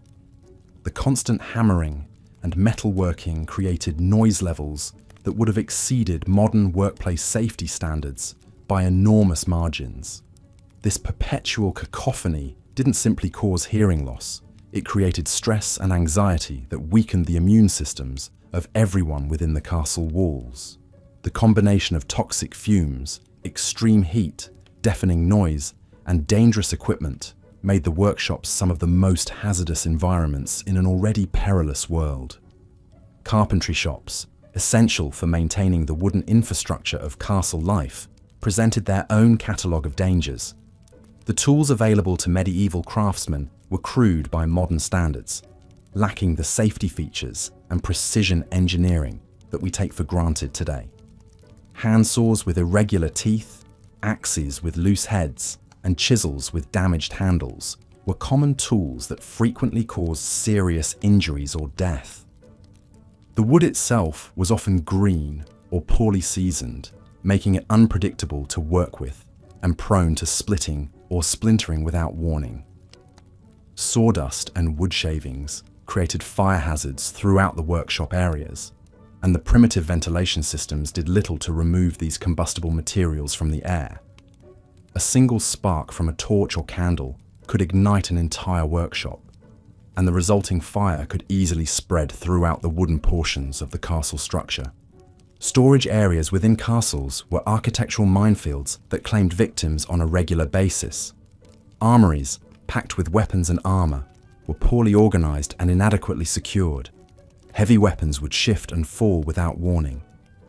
The constant hammering and metalworking created noise levels that would have exceeded modern workplace safety standards by enormous margins. This perpetual cacophony didn't simply cause hearing loss, it created stress and anxiety that weakened the immune systems of everyone within the castle walls. The combination of toxic fumes, extreme heat, deafening noise, and dangerous equipment made the workshops some of the most hazardous environments in an already perilous world. Carpentry shops, essential for maintaining the wooden infrastructure of castle life, presented their own catalogue of dangers. The tools available to medieval craftsmen were crude by modern standards, lacking the safety features and precision engineering that we take for granted today. Handsaws with irregular teeth, axes with loose heads, and chisels with damaged handles were common tools that frequently caused serious injuries or death. The wood itself was often green or poorly seasoned, making it unpredictable to work with and prone to splitting or splintering without warning. Sawdust and wood shavings created fire hazards throughout the workshop areas, and the primitive ventilation systems did little to remove these combustible materials from the air. A single spark from a torch or candle could ignite an entire workshop, and the resulting fire could easily spread throughout the wooden portions of the castle structure. Storage areas within castles were architectural minefields that claimed victims on a regular basis. Armories, packed with weapons and armor, were poorly organized and inadequately secured. Heavy weapons would shift and fall without warning,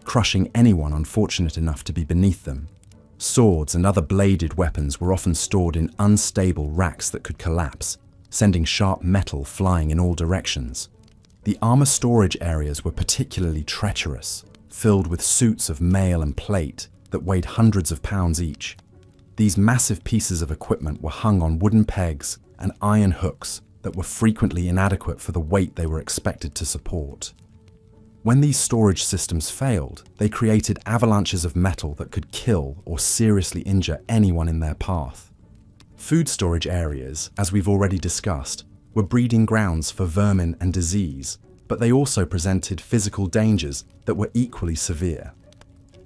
crushing anyone unfortunate enough to be beneath them. Swords and other bladed weapons were often stored in unstable racks that could collapse, sending sharp metal flying in all directions. The armor storage areas were particularly treacherous, filled with suits of mail and plate that weighed hundreds of pounds each. These massive pieces of equipment were hung on wooden pegs and iron hooks that were frequently inadequate for the weight they were expected to support. When these storage systems failed, they created avalanches of metal that could kill or seriously injure anyone in their path. Food storage areas, as we've already discussed, were breeding grounds for vermin and disease, but they also presented physical dangers that were equally severe.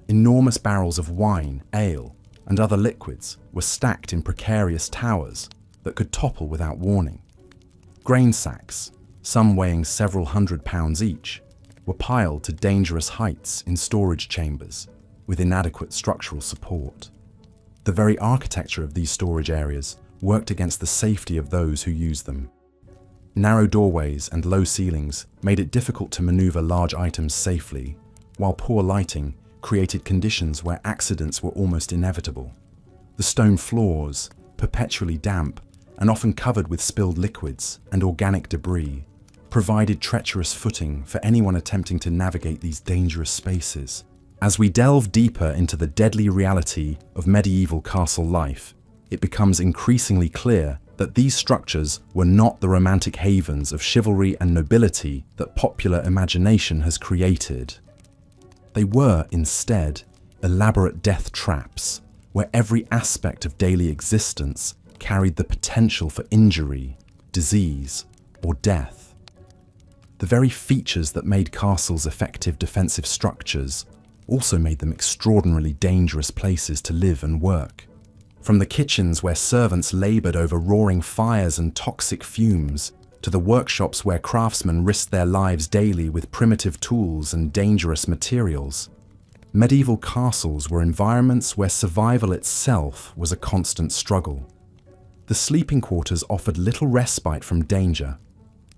Enormous barrels of wine, ale, and other liquids were stacked in precarious towers that could topple without warning. Grain sacks, some weighing several hundred pounds each, were piled to dangerous heights in storage chambers with inadequate structural support. The very architecture of these storage areas worked against the safety of those who used them. Narrow doorways and low ceilings made it difficult to maneuver large items safely, while poor lighting created conditions where accidents were almost inevitable. The stone floors, perpetually damp and often covered with spilled liquids and organic debris, provided treacherous footing for anyone attempting to navigate these dangerous spaces. As we delve deeper into the deadly reality of medieval castle life, it becomes increasingly clear that these structures were not the romantic havens of chivalry and nobility that popular imagination has created. They were, instead, elaborate death traps, where every aspect of daily existence carried the potential for injury, disease, or death. The very features that made castles effective defensive structures also made them extraordinarily dangerous places to live and work. From the kitchens where servants laboured over roaring fires and toxic fumes, to the workshops where craftsmen risked their lives daily with primitive tools and dangerous materials, medieval castles were environments where survival itself was a constant struggle. The sleeping quarters offered little respite from danger,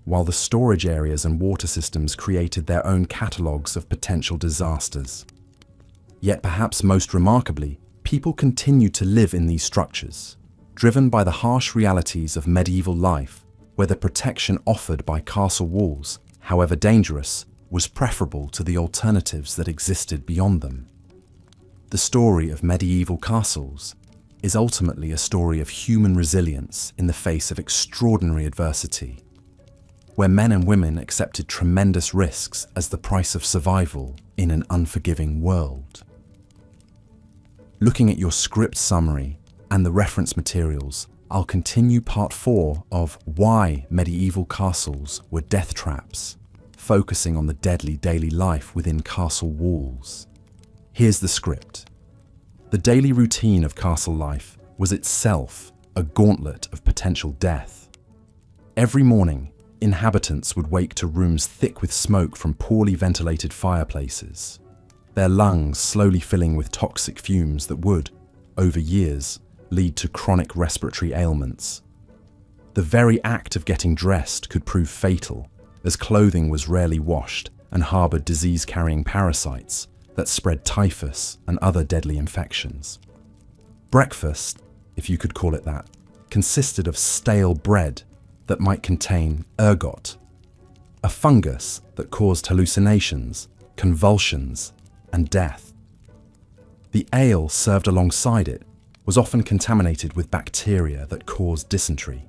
while the storage areas and water systems created their own catalogues of potential disasters. Yet perhaps most remarkably, people continued to live in these structures, driven by the harsh realities of medieval life, where the protection offered by castle walls, however dangerous, was preferable to the alternatives that existed beyond them. The story of medieval castles is ultimately a story of human resilience in the face of extraordinary adversity, where men and women accepted tremendous risks as the price of survival in an unforgiving world. Looking at your script summary and the reference materials, I'll continue part 4 of Why Medieval Castles Were Death Traps, focusing on the deadly daily life within castle walls. Here's the script. The daily routine of castle life was itself a gauntlet of potential death. Every morning, inhabitants would wake to rooms thick with smoke from poorly ventilated fireplaces, their lungs slowly filling with toxic fumes that would, over years, lead to chronic respiratory ailments. The very act of getting dressed could prove fatal, as clothing was rarely washed and harboured disease-carrying parasites that spread typhus and other deadly infections. Breakfast, if you could call it that, consisted of stale bread that might contain ergot, a fungus that caused hallucinations, convulsions, and death. The ale served alongside it was often contaminated with bacteria that caused dysentery,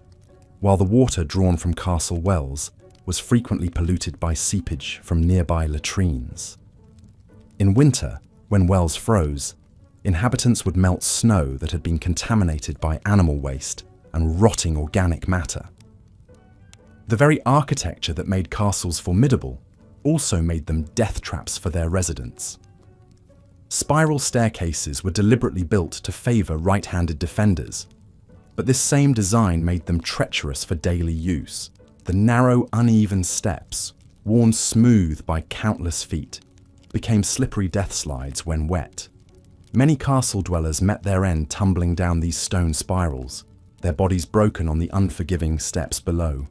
while the water drawn from castle wells was frequently polluted by seepage from nearby latrines. In winter, when wells froze, inhabitants would melt snow that had been contaminated by animal waste and rotting organic matter. The very architecture that made castles formidable also made them death traps for their residents. Spiral staircases were deliberately built to favour right-handed defenders, but this same design made them treacherous for daily use. The narrow, uneven steps, worn smooth by countless feet, became slippery death slides when wet. Many castle dwellers met their end tumbling down these stone spirals, their bodies broken on the unforgiving steps below.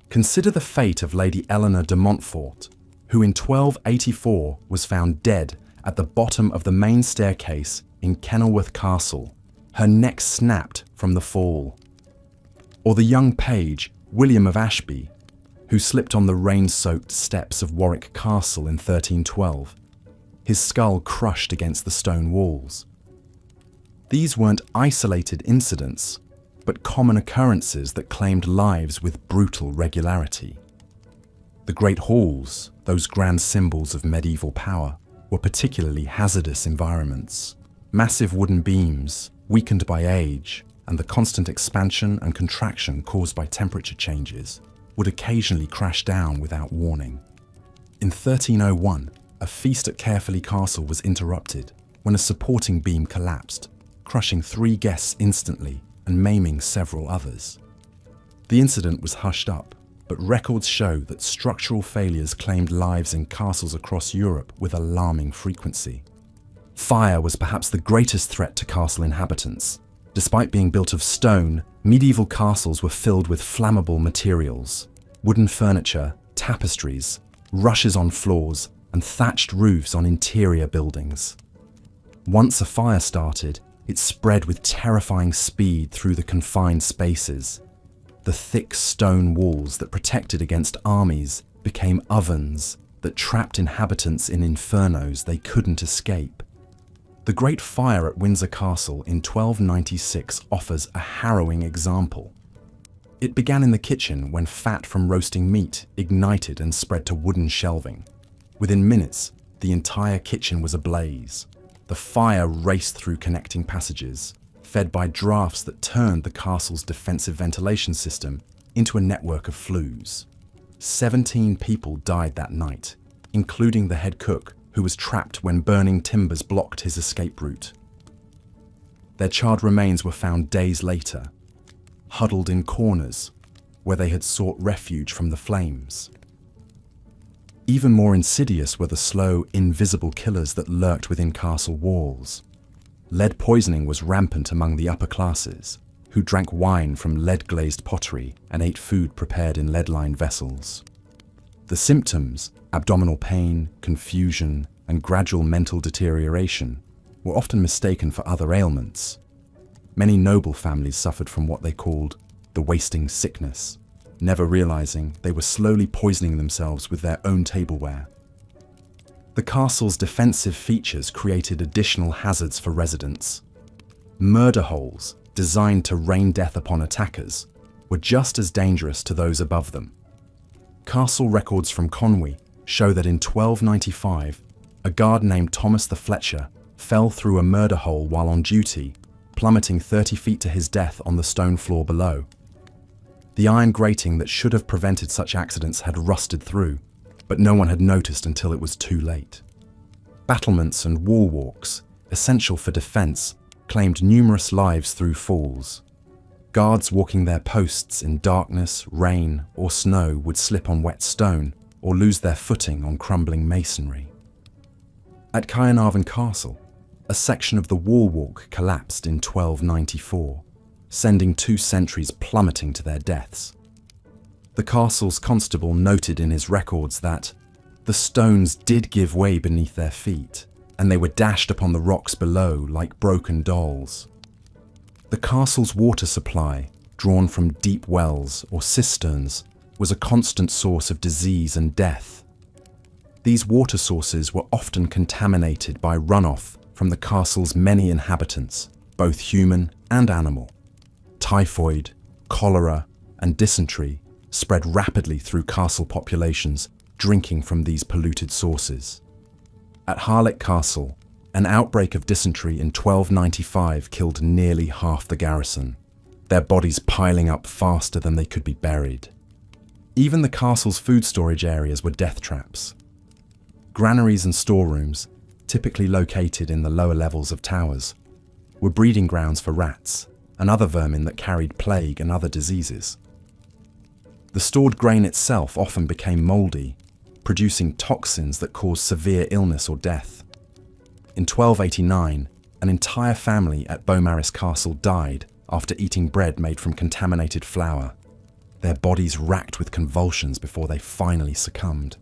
Consider the fate of Lady Eleanor de Montfort, who in 1284 was found dead at the bottom of the main staircase in Kenilworth Castle, her neck snapped from the fall. Or the young page, William of Ashby, who slipped on the rain-soaked steps of Warwick Castle in 1312, his skull crushed against the stone walls. These weren't isolated incidents, but common occurrences that claimed lives with brutal regularity. The great halls, those grand symbols of medieval power, were particularly hazardous environments. Massive wooden beams, weakened by age, and the constant expansion and contraction caused by temperature changes, would occasionally crash down without warning. In 1301, a feast at Carefully Castle was interrupted when a supporting beam collapsed, crushing 3 guests instantly and maiming several others. The incident was hushed up, but records show that structural failures claimed lives in castles across Europe with alarming frequency. Fire was perhaps the greatest threat to castle inhabitants. Despite being built of stone, medieval castles were filled with flammable materials, wooden furniture, tapestries, rushes on floors, and thatched roofs on interior buildings. Once a fire started, it spread with terrifying speed through the confined spaces. The thick stone walls that protected against armies became ovens that trapped inhabitants in infernos they couldn't escape. The Great Fire at Windsor Castle in 1296 offers a harrowing example. It began in the kitchen when fat from roasting meat ignited and spread to wooden shelving. Within minutes, the entire kitchen was ablaze. The fire raced through connecting passages, fed by drafts that turned the castle's defensive ventilation system into a network of flues. 17 people died that night, including the head cook, who was trapped when burning timbers blocked his escape route. Their charred remains were found days later, huddled in corners where they had sought refuge from the flames. Even more insidious were the slow, invisible killers that lurked within castle walls. Lead poisoning was rampant among the upper classes, who drank wine from lead-glazed pottery and ate food prepared in lead-lined vessels. The symptoms, abdominal pain, confusion, and gradual mental deterioration, were often mistaken for other ailments. Many noble families suffered from what they called the wasting sickness, never realizing they were slowly poisoning themselves with their own tableware. The castle's defensive features created additional hazards for residents. Murder holes, designed to rain death upon attackers, were just as dangerous to those above them. Castle records from Conwy show that in 1295, a guard named Thomas the Fletcher fell through a murder hole while on duty, plummeting 30 feet to his death on the stone floor below. The iron grating that should have prevented such accidents had rusted through, but no one had noticed until it was too late. Battlements and wall walks, essential for defense, claimed numerous lives through falls. Guards walking their posts in darkness, rain, or snow would slip on wet stone or lose their footing on crumbling masonry. At Caernarvon Castle, a section of the wall walk collapsed in 1294, sending 2 sentries plummeting to their deaths. The castle's constable noted in his records that the stones did give way beneath their feet, and they were dashed upon the rocks below like broken dolls. The castle's water supply, drawn from deep wells or cisterns, was a constant source of disease and death. These water sources were often contaminated by runoff from the castle's many inhabitants, both human and animal. Typhoid, cholera, and dysentery spread rapidly through castle populations drinking from these polluted sources. At Harlech Castle, an outbreak of dysentery in 1295 killed nearly half the garrison, their bodies piling up faster than they could be buried. Even the castle's food storage areas were death traps. Granaries and storerooms, typically located in the lower levels of towers, were breeding grounds for rats and other vermin that carried plague and other diseases. The stored grain itself often became mouldy, producing toxins that caused severe illness or death. In 1289, an entire family at Beaumaris Castle died after eating bread made from contaminated flour, their bodies racked with convulsions before they finally succumbed.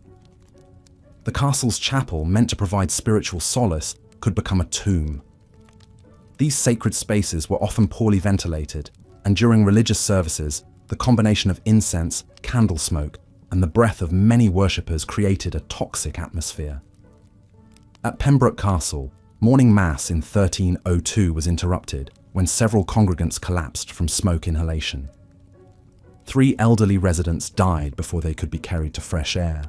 The castle's chapel, meant to provide spiritual solace, could become a tomb. These sacred spaces were often poorly ventilated, and during religious services, the combination of incense, candle smoke, and the breath of many worshippers created a toxic atmosphere. At Pembroke Castle, morning mass in 1302 was interrupted when several congregants collapsed from smoke inhalation. 3 elderly residents died before they could be carried to fresh air.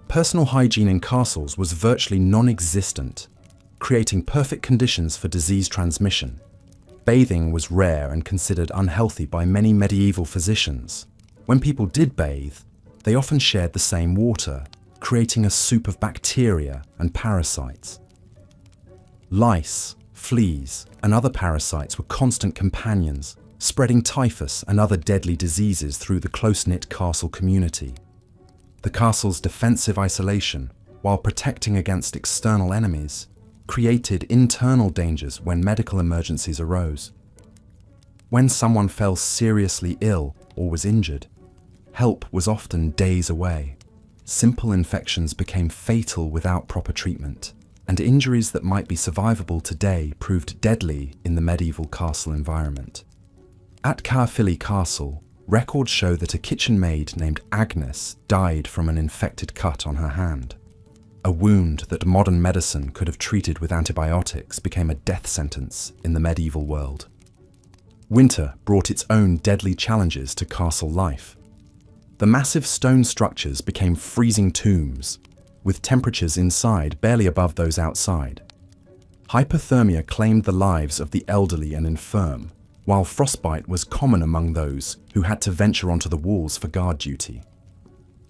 Personal hygiene in castles was virtually non-existent, creating perfect conditions for disease transmission. Bathing was rare and considered unhealthy by many medieval physicians. When people did bathe, they often shared the same water, creating a soup of bacteria and parasites. Lice, fleas, and other parasites were constant companions, spreading typhus and other deadly diseases through the close-knit castle community. The castle's defensive isolation, while protecting against external enemies, created internal dangers when medical emergencies arose. When someone fell seriously ill or was injured, help was often days away. Simple infections became fatal without proper treatment, and injuries that might be survivable today proved deadly in the medieval castle environment. At Caerphilly Castle, records show that a kitchen maid named Agnes died from an infected cut on her hand. A wound that modern medicine could have treated with antibiotics became a death sentence in the medieval world. Winter brought its own deadly challenges to castle life. The massive stone structures became freezing tombs, with temperatures inside barely above those outside. Hypothermia claimed the lives of the elderly and infirm, while frostbite was common among those who had to venture onto the walls for guard duty.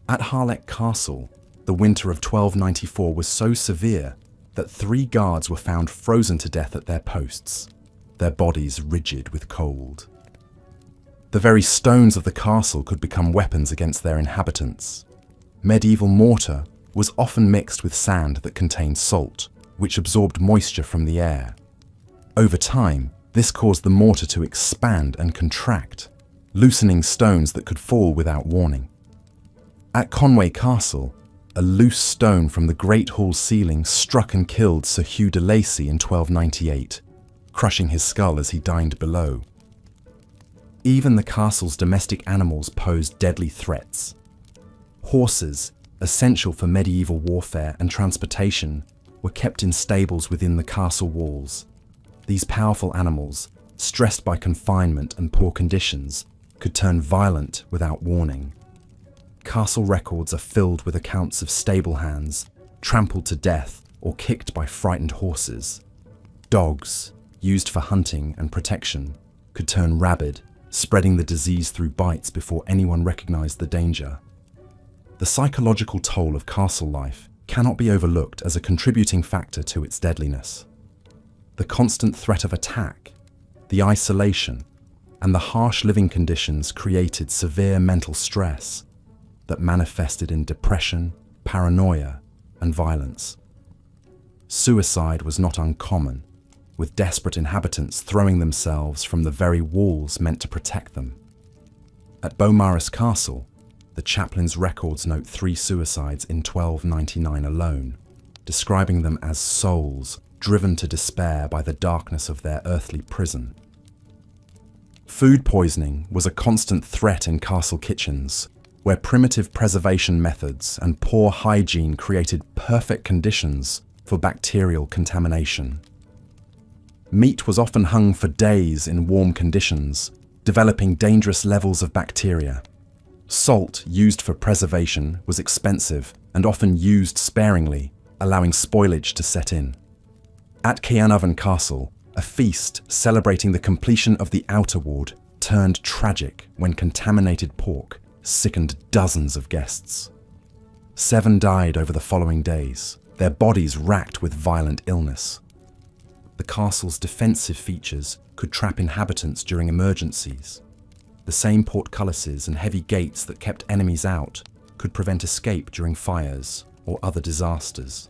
At Harlech Castle, the winter of 1294 was so severe that 3 guards were found frozen to death at their posts, their bodies rigid with cold. The very stones of the castle could become weapons against their inhabitants. Medieval mortar was often mixed with sand that contained salt, which absorbed moisture from the air. Over time, this caused the mortar to expand and contract, loosening stones that could fall without warning. At Conway Castle, a loose stone from the Great Hall ceiling struck and killed Sir Hugh de Lacy in 1298, crushing his skull as he dined below. Even the castle's domestic animals posed deadly threats. Horses, essential for medieval warfare and transportation, were kept in stables within the castle walls. These powerful animals, stressed by confinement and poor conditions, could turn violent without warning. Castle records are filled with accounts of stable hands, trampled to death or kicked by frightened horses. Dogs, used for hunting and protection, could turn rabid, spreading the disease through bites before anyone recognized the danger. The psychological toll of castle life cannot be overlooked as a contributing factor to its deadliness. The constant threat of attack, the isolation, and the harsh living conditions created severe mental stress that manifested in depression, paranoia, and violence. Suicide was not uncommon, with desperate inhabitants throwing themselves from the very walls meant to protect them. At Beaumaris Castle, the chaplain's records note 3 suicides in 1299 alone, describing them as souls driven to despair by the darkness of their earthly prison. Food poisoning was a constant threat in castle kitchens, where primitive preservation methods and poor hygiene created perfect conditions for bacterial contamination. Meat was often hung for days in warm conditions, developing dangerous levels of bacteria. Salt used for preservation was expensive and often used sparingly, allowing spoilage to set in. At Cianovan Castle, a feast celebrating the completion of the Outer Ward turned tragic when contaminated pork sickened dozens of guests. 7 died over the following days, their bodies racked with violent illness. The castle's defensive features could trap inhabitants during emergencies. The same portcullises and heavy gates that kept enemies out could prevent escape during fires or other disasters.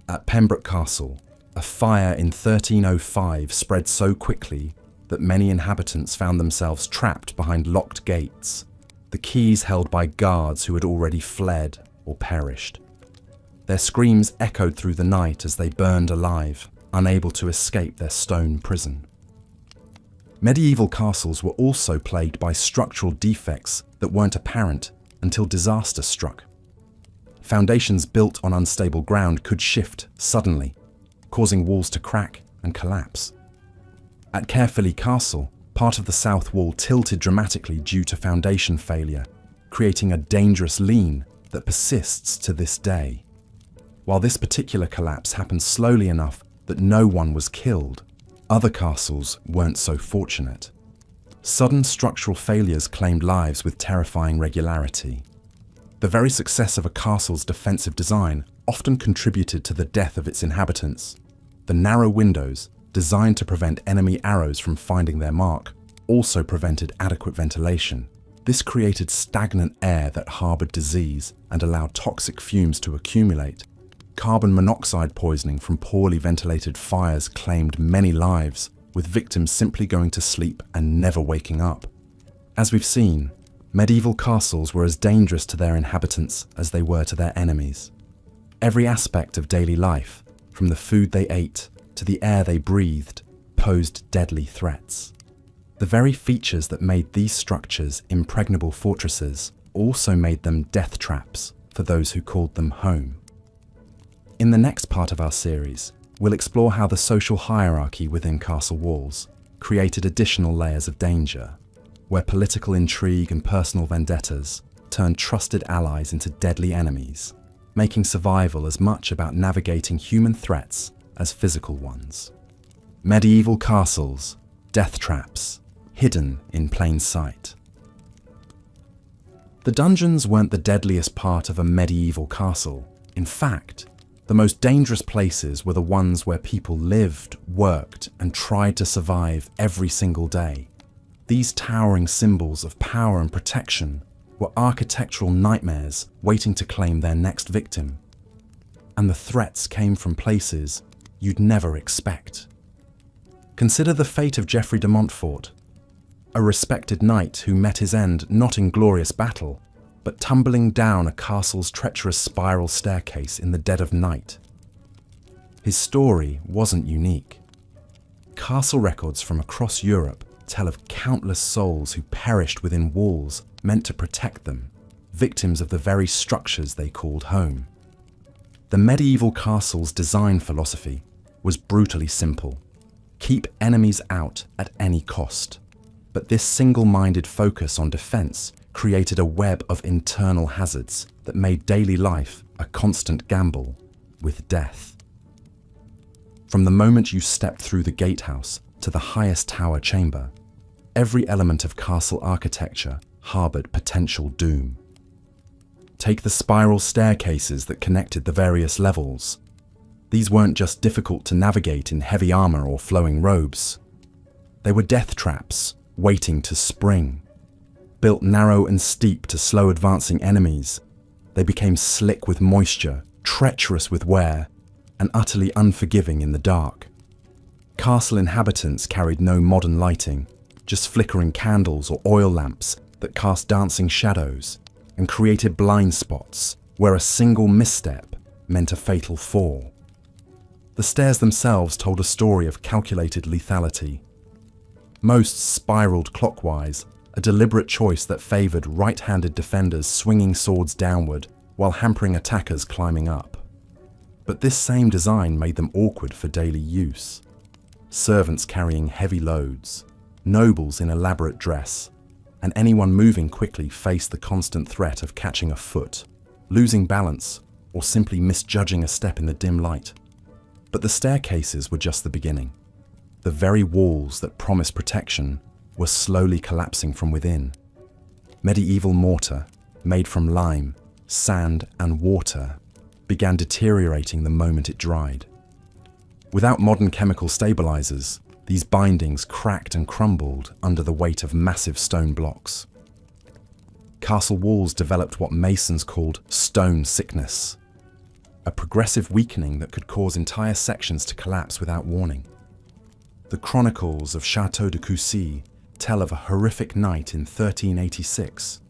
At Pembroke Castle, a fire in 1305 spread so quickly that many inhabitants found themselves trapped behind locked gates, the keys held by guards who had already fled or perished. Their screams echoed through the night as they burned alive, unable to escape their stone prison. Medieval castles were also plagued by structural defects that weren't apparent until disaster struck. Foundations built on unstable ground could shift suddenly, causing walls to crack and collapse. At Caerphilly Castle, part of the south wall tilted dramatically due to foundation failure, creating a dangerous lean that persists to this day. While this particular collapse happened slowly enough that no one was killed, other castles weren't so fortunate. Sudden structural failures claimed lives with terrifying regularity. The very success of a castle's defensive design often contributed to the death of its inhabitants. The narrow windows, designed to prevent enemy arrows from finding their mark, also prevented adequate ventilation. This created stagnant air that harbored disease and allowed toxic fumes to accumulate. Carbon monoxide poisoning from poorly ventilated fires claimed many lives, with victims simply going to sleep and never waking up. As we've seen, medieval castles were as dangerous to their inhabitants as they were to their enemies. Every aspect of daily life, from the food they ate to the air they breathed, posed deadly threats. The very features that made these structures impregnable fortresses also made them death traps for those who called them home. In the next part of our series, we'll explore how the social hierarchy within castle walls, created additional layers of danger, where political intrigue and personal vendettas turned trusted allies into deadly enemies, making survival as much about navigating human threats as physical ones. Medieval castles, death traps, hidden in plain sight. The dungeons weren't the deadliest part of a medieval castle. In fact, the most dangerous places were the ones where people lived, worked, and tried to survive every single day. These towering symbols of power and protection were architectural nightmares waiting to claim their next victim. And the threats came from places you'd never expect. Consider the fate of Geoffrey de Montfort, a respected knight who met his end not in glorious battle, but tumbling down a castle's treacherous spiral staircase in the dead of night. His story wasn't unique. Castle records from across Europe tell of countless souls who perished within walls meant to protect them, victims of the very structures they called home. The medieval castle's design philosophy was brutally simple: keep enemies out at any cost. But this single-minded focus on defense created a web of internal hazards that made daily life a constant gamble with death. From the moment you stepped through the gatehouse to the highest tower chamber, every element of castle architecture harbored potential doom. Take the spiral staircases that connected the various levels. These weren't just difficult to navigate in heavy armor or flowing robes. They were death traps waiting to spring. Built narrow and steep to slow advancing enemies, they became slick with moisture, treacherous with wear, and utterly unforgiving in the dark. Castle inhabitants carried no modern lighting, just flickering candles or oil lamps that cast dancing shadows and created blind spots where a single misstep meant a fatal fall. The stairs themselves told a story of calculated lethality. Most spiraled clockwise, a deliberate choice that favored right-handed defenders swinging swords downward while hampering attackers climbing up. But this same design made them awkward for daily use. Servants carrying heavy loads, nobles in elaborate dress, and anyone moving quickly faced the constant threat of catching a foot, losing balance, or simply misjudging a step in the dim light. But the staircases were just the beginning. The very walls that promised protection were slowly collapsing from within. Medieval mortar, made from lime, sand, and water, began deteriorating the moment it dried. Without modern chemical stabilizers, these bindings cracked and crumbled under the weight of massive stone blocks. Castle walls developed what masons called stone sickness, a progressive weakening that could cause entire sections to collapse without warning. The chronicles of Château de Coucy tell of a horrific night in 1386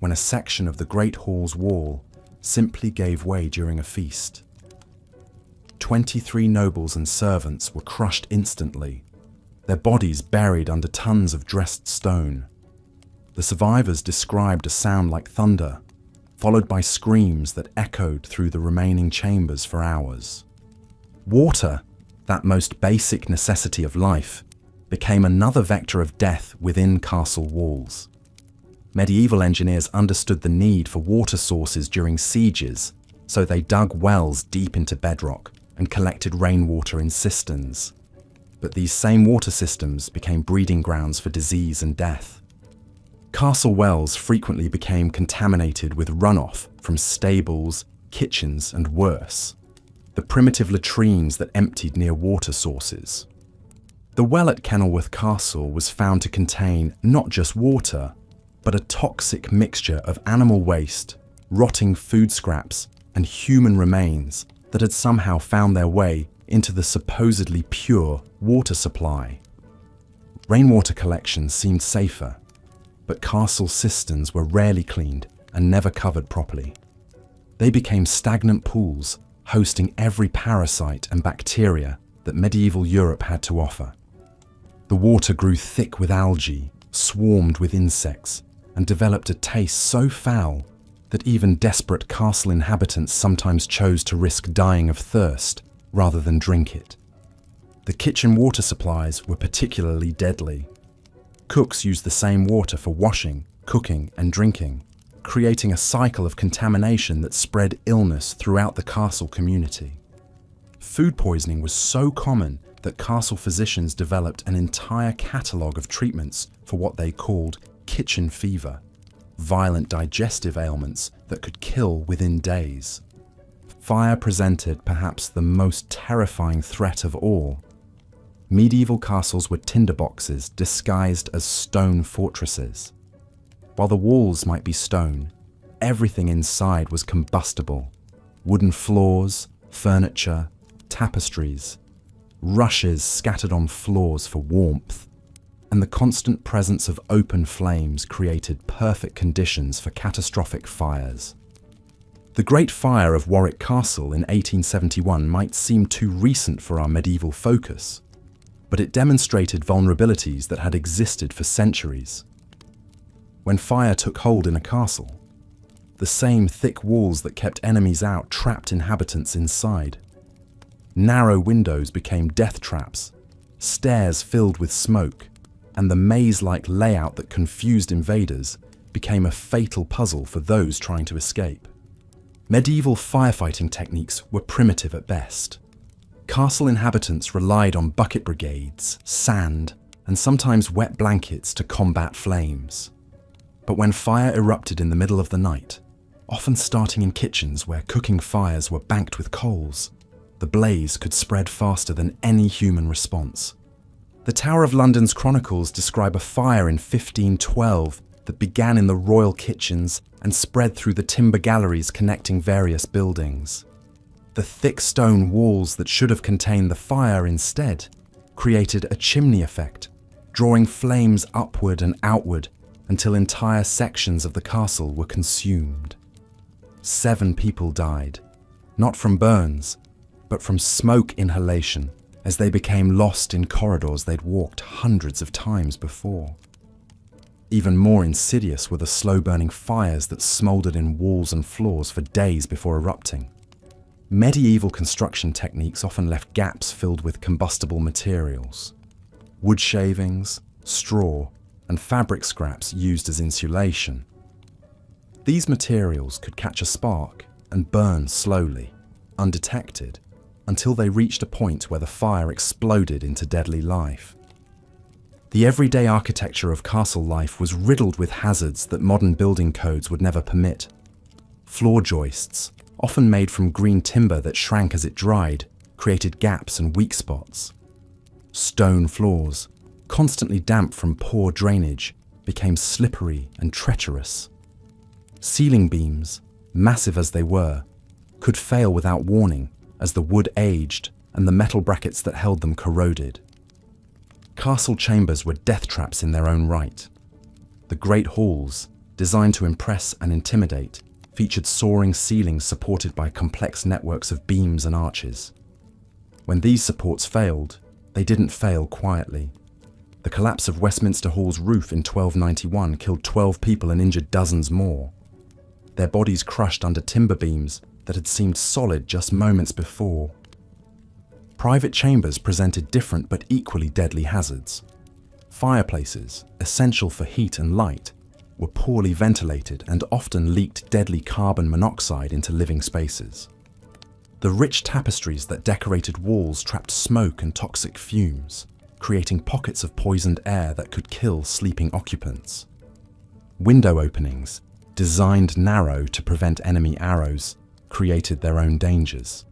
when a section of the Great Hall's wall simply gave way during a feast. 23 nobles and servants were crushed instantly, their bodies buried under tons of dressed stone. The survivors described a sound like thunder, followed by screams that echoed through the remaining chambers for hours. Water, that most basic necessity of life, became another vector of death within castle walls. Medieval engineers understood the need for water sources during sieges, so they dug wells deep into bedrock and collected rainwater in cisterns. But these same water systems became breeding grounds for disease and death. Castle wells frequently became contaminated with runoff from stables, kitchens, and worse, the primitive latrines that emptied near water sources. The well at Kenilworth Castle was found to contain not just water, but a toxic mixture of animal waste, rotting food scraps, and human remains that had somehow found their way into the supposedly pure water supply. Rainwater collection seemed safer, but castle cisterns were rarely cleaned and never covered properly. They became stagnant pools, hosting every parasite and bacteria that medieval Europe had to offer. The water grew thick with algae, swarmed with insects, and developed a taste so foul that even desperate castle inhabitants sometimes chose to risk dying of thirst rather than drink it. The kitchen water supplies were particularly deadly. Cooks used the same water for washing, cooking, and drinking, creating a cycle of contamination that spread illness throughout the castle community. Food poisoning was so common that castle physicians developed an entire catalogue of treatments for what they called kitchen fever, violent digestive ailments that could kill within days. Fire presented perhaps the most terrifying threat of all. Medieval castles were tinderboxes disguised as stone fortresses. While the walls might be stone, everything inside was combustible. Wooden floors, furniture, tapestries, rushes scattered on floors for warmth, and the constant presence of open flames created perfect conditions for catastrophic fires. The Great Fire of Warwick Castle in 1871 might seem too recent for our medieval focus, but it demonstrated vulnerabilities that had existed for centuries. When fire took hold in a castle, the same thick walls that kept enemies out trapped inhabitants inside. Narrow windows became death traps, stairs filled with smoke, and the maze-like layout that confused invaders became a fatal puzzle for those trying to escape. Medieval firefighting techniques were primitive at best. Castle inhabitants relied on bucket brigades, sand, and sometimes wet blankets to combat flames. But when fire erupted in the middle of the night, often starting in kitchens where cooking fires were banked with coals, the blaze could spread faster than any human response. The Tower of London's chronicles describe a fire in 1512 that began in the royal kitchens and spread through the timber galleries connecting various buildings. The thick stone walls that should have contained the fire instead created a chimney effect, drawing flames upward and outward until entire sections of the castle were consumed. 7 people died, not from burns, but from smoke inhalation as they became lost in corridors they'd walked hundreds of times before. Even more insidious were the slow-burning fires that smouldered in walls and floors for days before erupting. Medieval construction techniques often left gaps filled with combustible materials. Wood shavings, straw, and fabric scraps used as insulation. These materials could catch a spark and burn slowly, undetected, until they reached a point where the fire exploded into deadly life. The everyday architecture of castle life was riddled with hazards that modern building codes would never permit. Floor joists, often made from green timber that shrank as it dried, created gaps and weak spots. Stone floors, constantly damp from poor drainage, became slippery and treacherous. Ceiling beams, massive as they were, could fail without warning as the wood aged and the metal brackets that held them corroded. Castle chambers were death traps in their own right. The great halls, designed to impress and intimidate, featured soaring ceilings supported by complex networks of beams and arches. When these supports failed, they didn't fail quietly. The collapse of Westminster Hall's roof in 1291 killed 12 people and injured dozens more. Their bodies crushed under timber beams that had seemed solid just moments before. Private chambers presented different but equally deadly hazards. Fireplaces, essential for heat and light, were poorly ventilated and often leaked deadly carbon monoxide into living spaces. The rich tapestries that decorated walls trapped smoke and toxic fumes, creating pockets of poisoned air that could kill sleeping occupants. Window openings, designed narrow to prevent enemy arrows, created their own dangers.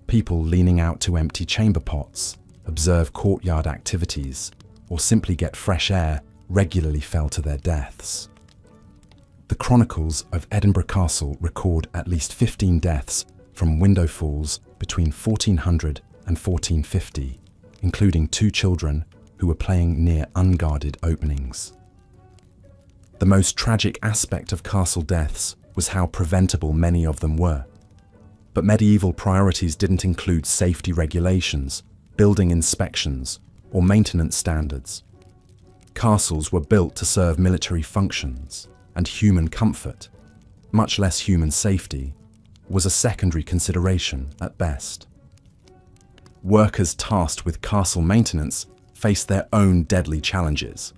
People leaning out to empty chamber pots, observe courtyard activities, or simply get fresh air regularly fell to their deaths. The chronicles of Edinburgh Castle record at least 15 deaths from window falls between 1400 and 1450, including 2 children who were playing near unguarded openings. The most tragic aspect of castle deaths was how preventable many of them were. But medieval priorities didn't include safety regulations, building inspections, or maintenance standards. Castles were built to serve military functions, and human comfort, much less human safety, was a secondary consideration at best. workers tasked with castle maintenance faced their own deadly challenges.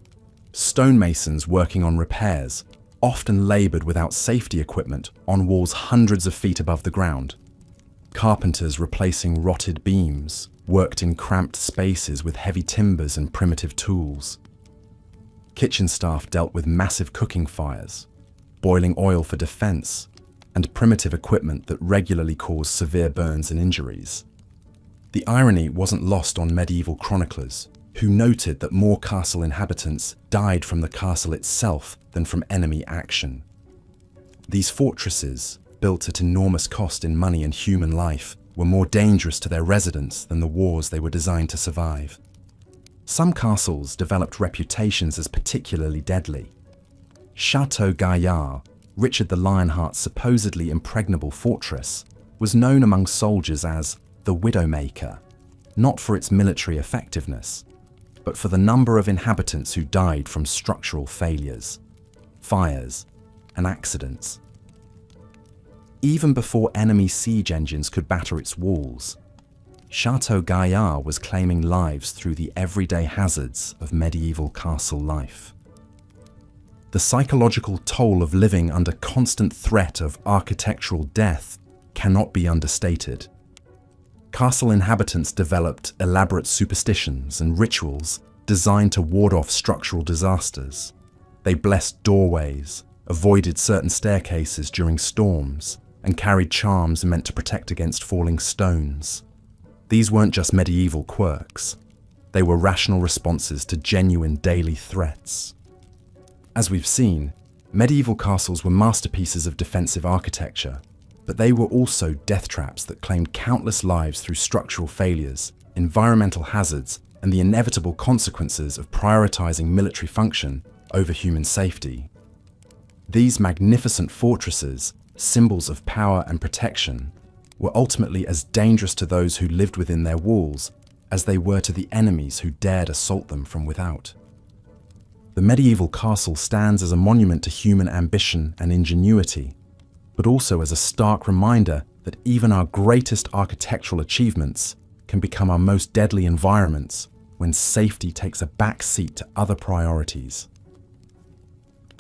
Stonemasons working on repairs often laboured without safety equipment on walls hundreds of feet above the ground. Carpenters replacing rotted beams worked in cramped spaces with heavy timbers and primitive tools. Kitchen staff dealt with massive cooking fires, boiling oil for defence, and primitive equipment that regularly caused severe burns and injuries. The irony wasn't lost on medieval chroniclers, who noted that more castle inhabitants died from the castle itself than from enemy action. These fortresses, built at enormous cost in money and human life, were more dangerous to their residents than the wars they were designed to survive. Some castles developed reputations as particularly deadly. Château Gaillard, Richard the Lionheart's supposedly impregnable fortress, was known among soldiers as the Widowmaker, not for its military effectiveness, but for the number of inhabitants who died from structural failures, fires, and accidents. Even before enemy siege engines could batter its walls, Château Gaillard was claiming lives through the everyday hazards of medieval castle life. The psychological toll of living under constant threat of architectural death cannot be understated. Castle inhabitants developed elaborate superstitions and rituals designed to ward off structural disasters. They blessed doorways, avoided certain staircases during storms, and carried charms meant to protect against falling stones. These weren't just medieval quirks. They were rational responses to genuine daily threats. As we've seen, medieval castles were masterpieces of defensive architecture, but they were also death traps that claimed countless lives through structural failures, environmental hazards, and the inevitable consequences of prioritizing military function over human safety. These magnificent fortresses, symbols of power and protection, were ultimately as dangerous to those who lived within their walls as they were to the enemies who dared assault them from without. The medieval castle stands as a monument to human ambition and ingenuity, but also as a stark reminder that even our greatest architectural achievements can become our most deadly environments when safety takes a back seat to other priorities.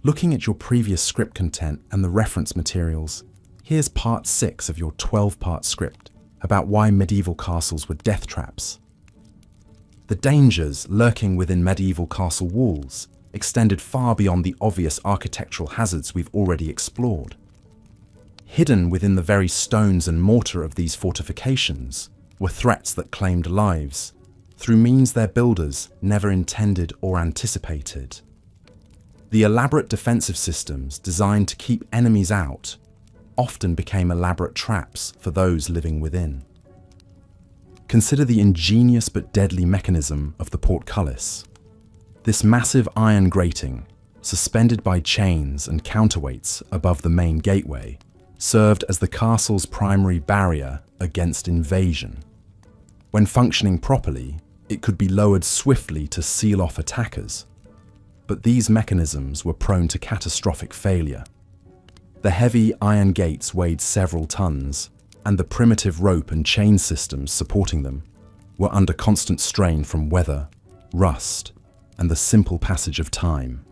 Looking at your previous script content and the reference materials, here's part 6 of your 12-part script about why medieval castles were death traps. The dangers lurking within medieval castle walls extended far beyond the obvious architectural hazards we've already explored. Hidden within the very stones and mortar of these fortifications were threats that claimed lives, through means their builders never intended or anticipated. The elaborate defensive systems designed to keep enemies out often became elaborate traps for those living within. Consider the ingenious but deadly mechanism of the portcullis. This massive iron grating, suspended by chains and counterweights above the main gateway, served as the castle's primary barrier against invasion. When functioning properly, it could be lowered swiftly to seal off attackers. But these mechanisms were prone to catastrophic failure. The heavy iron gates weighed several tons, and the primitive rope and chain systems supporting them were under constant strain from weather, rust, and the simple passage of time.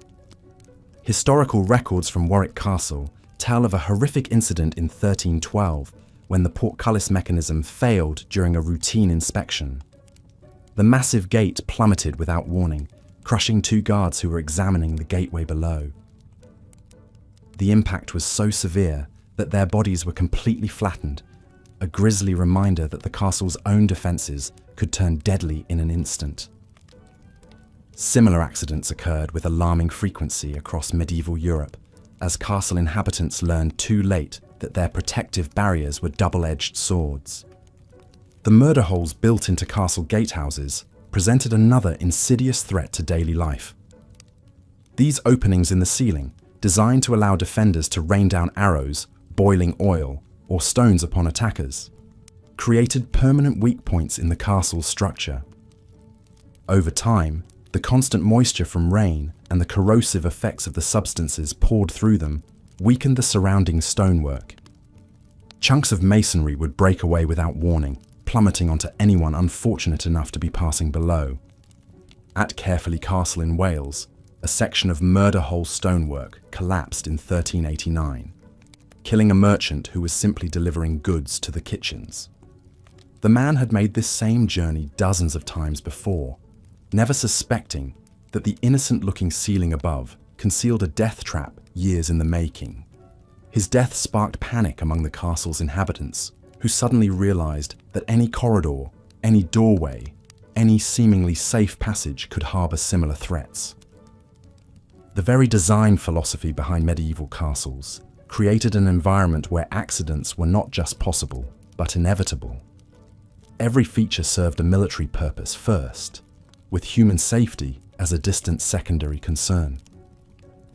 Historical records from Warwick Castle tell of a horrific incident in 1312 when the portcullis mechanism failed during a routine inspection. The massive gate plummeted without warning, crushing 2 guards who were examining the gateway below. The impact was so severe that their bodies were completely flattened, a grisly reminder that the castle's own defences could turn deadly in an instant. Similar accidents occurred with alarming frequency across medieval Europe, as castle inhabitants learned too late that their protective barriers were double-edged swords. The murder holes built into castle gatehouses presented another insidious threat to daily life. These openings in the ceiling, designed to allow defenders to rain down arrows, boiling oil, or stones upon attackers, created permanent weak points in the castle's structure. Over time, the constant moisture from rain and the corrosive effects of the substances poured through them weakened the surrounding stonework. Chunks of masonry would break away without warning, plummeting onto anyone unfortunate enough to be passing below. At Carefully Castle in Wales, a section of murder-hole stonework collapsed in 1389, killing a merchant who was simply delivering goods to the kitchens. The man had made this same journey dozens of times before, never suspecting that the innocent-looking ceiling above concealed a death trap years in the making. His death sparked panic among the castle's inhabitants, who suddenly realized that any corridor, any doorway, any seemingly safe passage could harbor similar threats. The very design philosophy behind medieval castles created an environment where accidents were not just possible, but inevitable. Every feature served a military purpose first, with human safety as a distant secondary concern.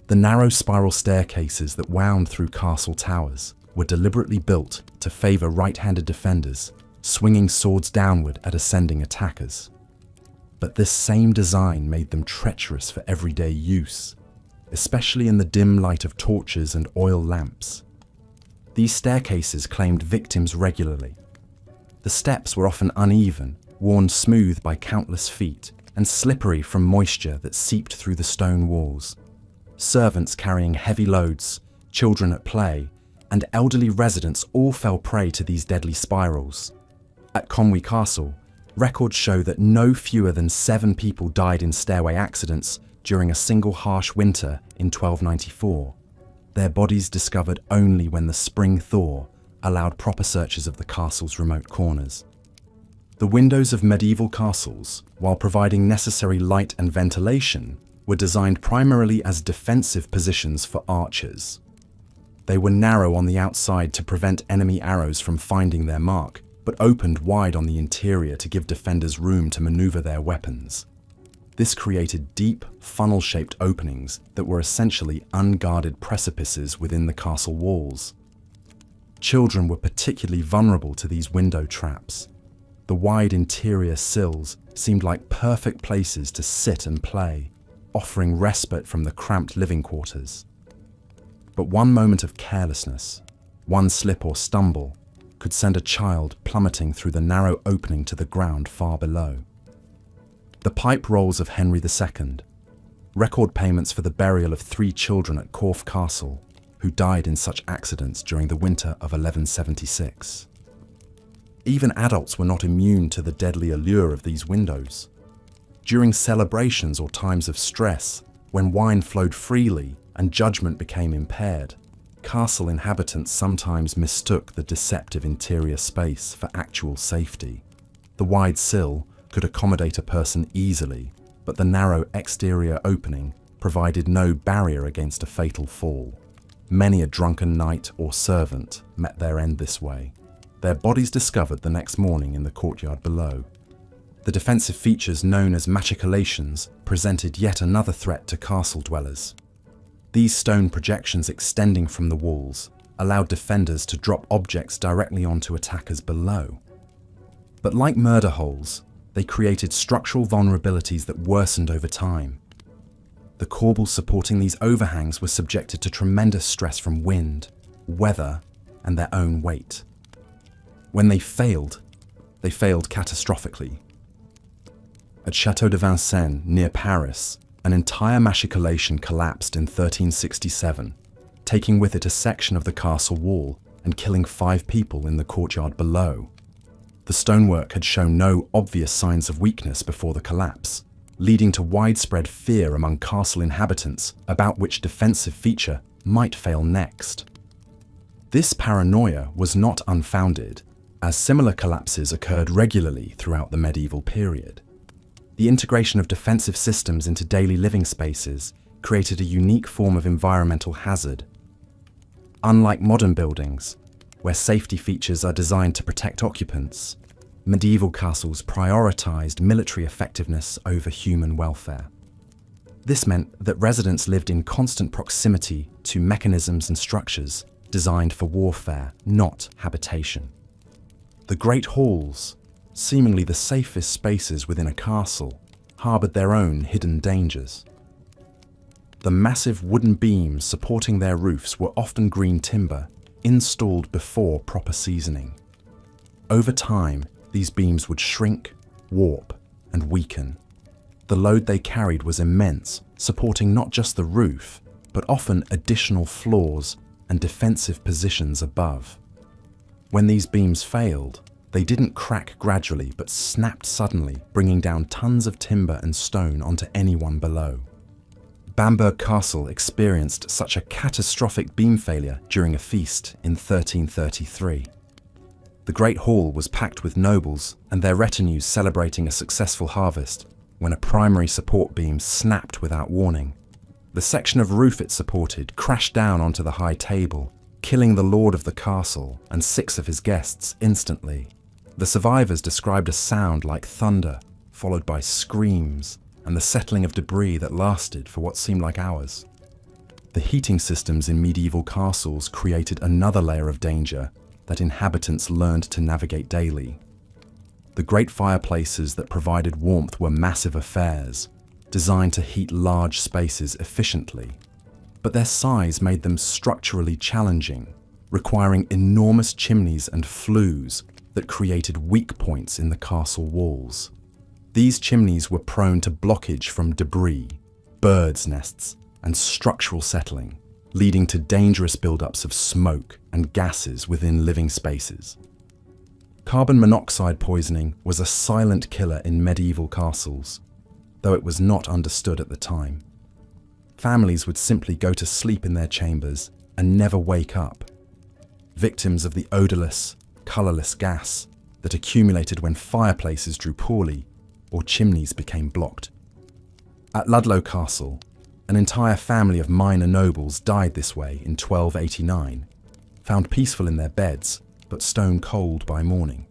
The narrow spiral staircases that wound through castle towers were deliberately built to favor right-handed defenders, swinging swords downward at ascending attackers. But this same design made them treacherous for everyday use, especially in the dim light of torches and oil lamps. These staircases claimed victims regularly. The steps were often uneven, worn smooth by countless feet, and slippery from moisture that seeped through the stone walls. Servants carrying heavy loads, children at play, and elderly residents all fell prey to these deadly spirals. At Conwy Castle, records show that no fewer than 7 people died in stairway accidents during a single harsh winter in 1294, their bodies discovered only when the spring thaw allowed proper searches of the castle's remote corners. The windows of medieval castles, while providing necessary light and ventilation, were designed primarily as defensive positions for archers. They were narrow on the outside to prevent enemy arrows from finding their mark, but opened wide on the interior to give defenders room to maneuver their weapons. This created deep, funnel-shaped openings that were essentially unguarded precipices within the castle walls. Children were particularly vulnerable to these window traps. The wide interior sills seemed like perfect places to sit and play, offering respite from the cramped living quarters. But one moment of carelessness, one slip or stumble, could send a child plummeting through the narrow opening to the ground far below. The pipe rolls of Henry II, record payments for the burial of 3 children at Corfe Castle, who died in such accidents during the winter of 1176. Even adults were not immune to the deadly allure of these windows. During celebrations or times of stress, when wine flowed freely and judgment became impaired, castle inhabitants sometimes mistook the deceptive interior space for actual safety. The wide sill could accommodate a person easily, but the narrow exterior opening provided no barrier against a fatal fall. Many a drunken knight or servant met their end this way, their bodies discovered the next morning in the courtyard below. The defensive features known as machicolations presented yet another threat to castle dwellers. These stone projections extending from the walls allowed defenders to drop objects directly onto attackers below. But like murder holes, they created structural vulnerabilities that worsened over time. The corbels supporting these overhangs were subjected to tremendous stress from wind, weather, and their own weight. When they failed catastrophically. At Château de Vincennes, near Paris, an entire machicolation collapsed in 1367, taking with it a section of the castle wall and killing 5 people in the courtyard below. The stonework had shown no obvious signs of weakness before the collapse, leading to widespread fear among castle inhabitants about which defensive feature might fail next. This paranoia was not unfounded, as similar collapses occurred regularly throughout the medieval period. The integration of defensive systems into daily living spaces created a unique form of environmental hazard. Unlike modern buildings, where safety features are designed to protect occupants, medieval castles prioritized military effectiveness over human welfare. This meant that residents lived in constant proximity to mechanisms and structures designed for warfare, not habitation. The great halls, seemingly the safest spaces within a castle, harbored their own hidden dangers. The massive wooden beams supporting their roofs were often green timber, installed before proper seasoning. Over time, these beams would shrink, warp, and weaken. The load they carried was immense, supporting not just the roof, but often additional floors and defensive positions above. When these beams failed, they didn't crack gradually but snapped suddenly, bringing down tons of timber and stone onto anyone below. Bamberg Castle experienced such a catastrophic beam failure during a feast in 1333. The Great Hall was packed with nobles and their retinues celebrating a successful harvest when a primary support beam snapped without warning. The section of roof it supported crashed down onto the high table, killing the lord of the castle and 6 of his guests instantly. The survivors described a sound like thunder, followed by screams and the settling of debris that lasted for what seemed like hours. The heating systems in medieval castles created another layer of danger that inhabitants learned to navigate daily. The great fireplaces that provided warmth were massive affairs, designed to heat large spaces efficiently, but their size made them structurally challenging, requiring enormous chimneys and flues that created weak points in the castle walls. These chimneys were prone to blockage from debris, birds' nests, and structural settling, leading to dangerous buildups of smoke and gases within living spaces. Carbon monoxide poisoning was a silent killer in medieval castles, though it was not understood at the time. Families would simply go to sleep in their chambers and never wake up, victims of the odorless, colourless gas that accumulated when fireplaces drew poorly or chimneys became blocked. At Ludlow Castle, an entire family of minor nobles died this way in 1289, found peaceful in their beds but stone cold by morning.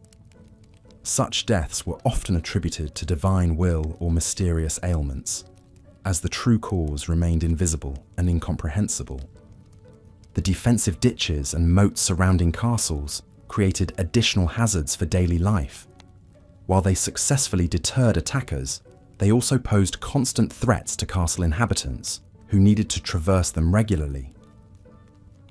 Such deaths were often attributed to divine will or mysterious ailments, as the true cause remained invisible and incomprehensible. The defensive ditches and moats surrounding castles created additional hazards for daily life. While they successfully deterred attackers, they also posed constant threats to castle inhabitants, who needed to traverse them regularly.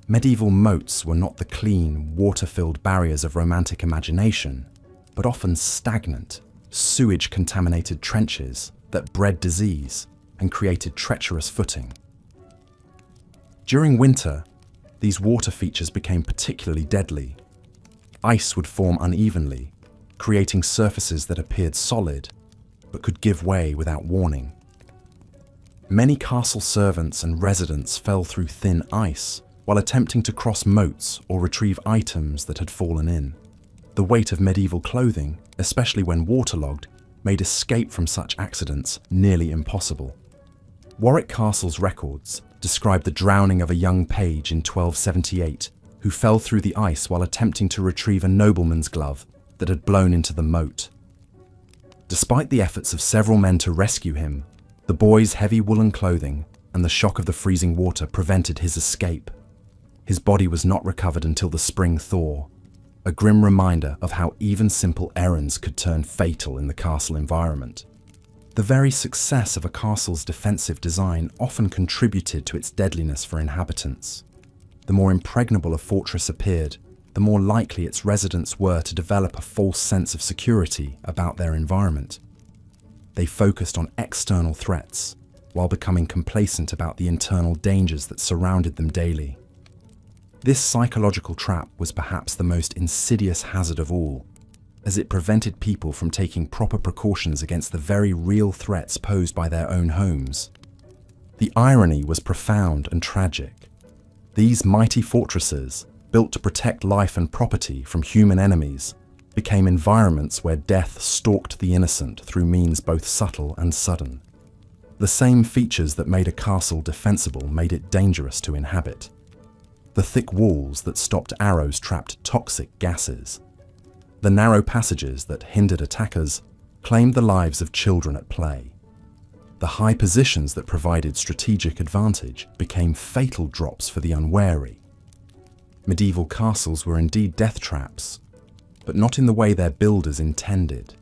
Medieval moats were not the clean, water-filled barriers of romantic imagination, but often stagnant, sewage-contaminated trenches that bred disease and created treacherous footing. During winter, these water features became particularly deadly. Ice would form unevenly, creating surfaces that appeared solid, but could give way without warning. Many castle servants and residents fell through thin ice while attempting to cross moats or retrieve items that had fallen in. The weight of medieval clothing, especially when waterlogged, made escape from such accidents nearly impossible. Warwick Castle's records describe the drowning of a young page in 1278 who fell through the ice while attempting to retrieve a nobleman's glove that had blown into the moat. Despite the efforts of several men to rescue him, the boy's heavy woolen clothing and the shock of the freezing water prevented his escape. His body was not recovered until the spring thaw, a grim reminder of how even simple errands could turn fatal in the castle environment. The very success of a castle's defensive design often contributed to its deadliness for inhabitants. The more impregnable a fortress appeared, the more likely its residents were to develop a false sense of security about their environment. They focused on external threats, while becoming complacent about the internal dangers that surrounded them daily. This psychological trap was perhaps the most insidious hazard of all, as it prevented people from taking proper precautions against the very real threats posed by their own homes. The irony was profound and tragic. These mighty fortresses, built to protect life and property from human enemies, became environments where death stalked the innocent through means both subtle and sudden. The same features that made a castle defensible made it dangerous to inhabit. The thick walls that stopped arrows trapped toxic gases. The narrow passages that hindered attackers claimed the lives of children at play. The high positions that provided strategic advantage became fatal drops for the unwary. Medieval castles were indeed death traps, but not in the way their builders intended.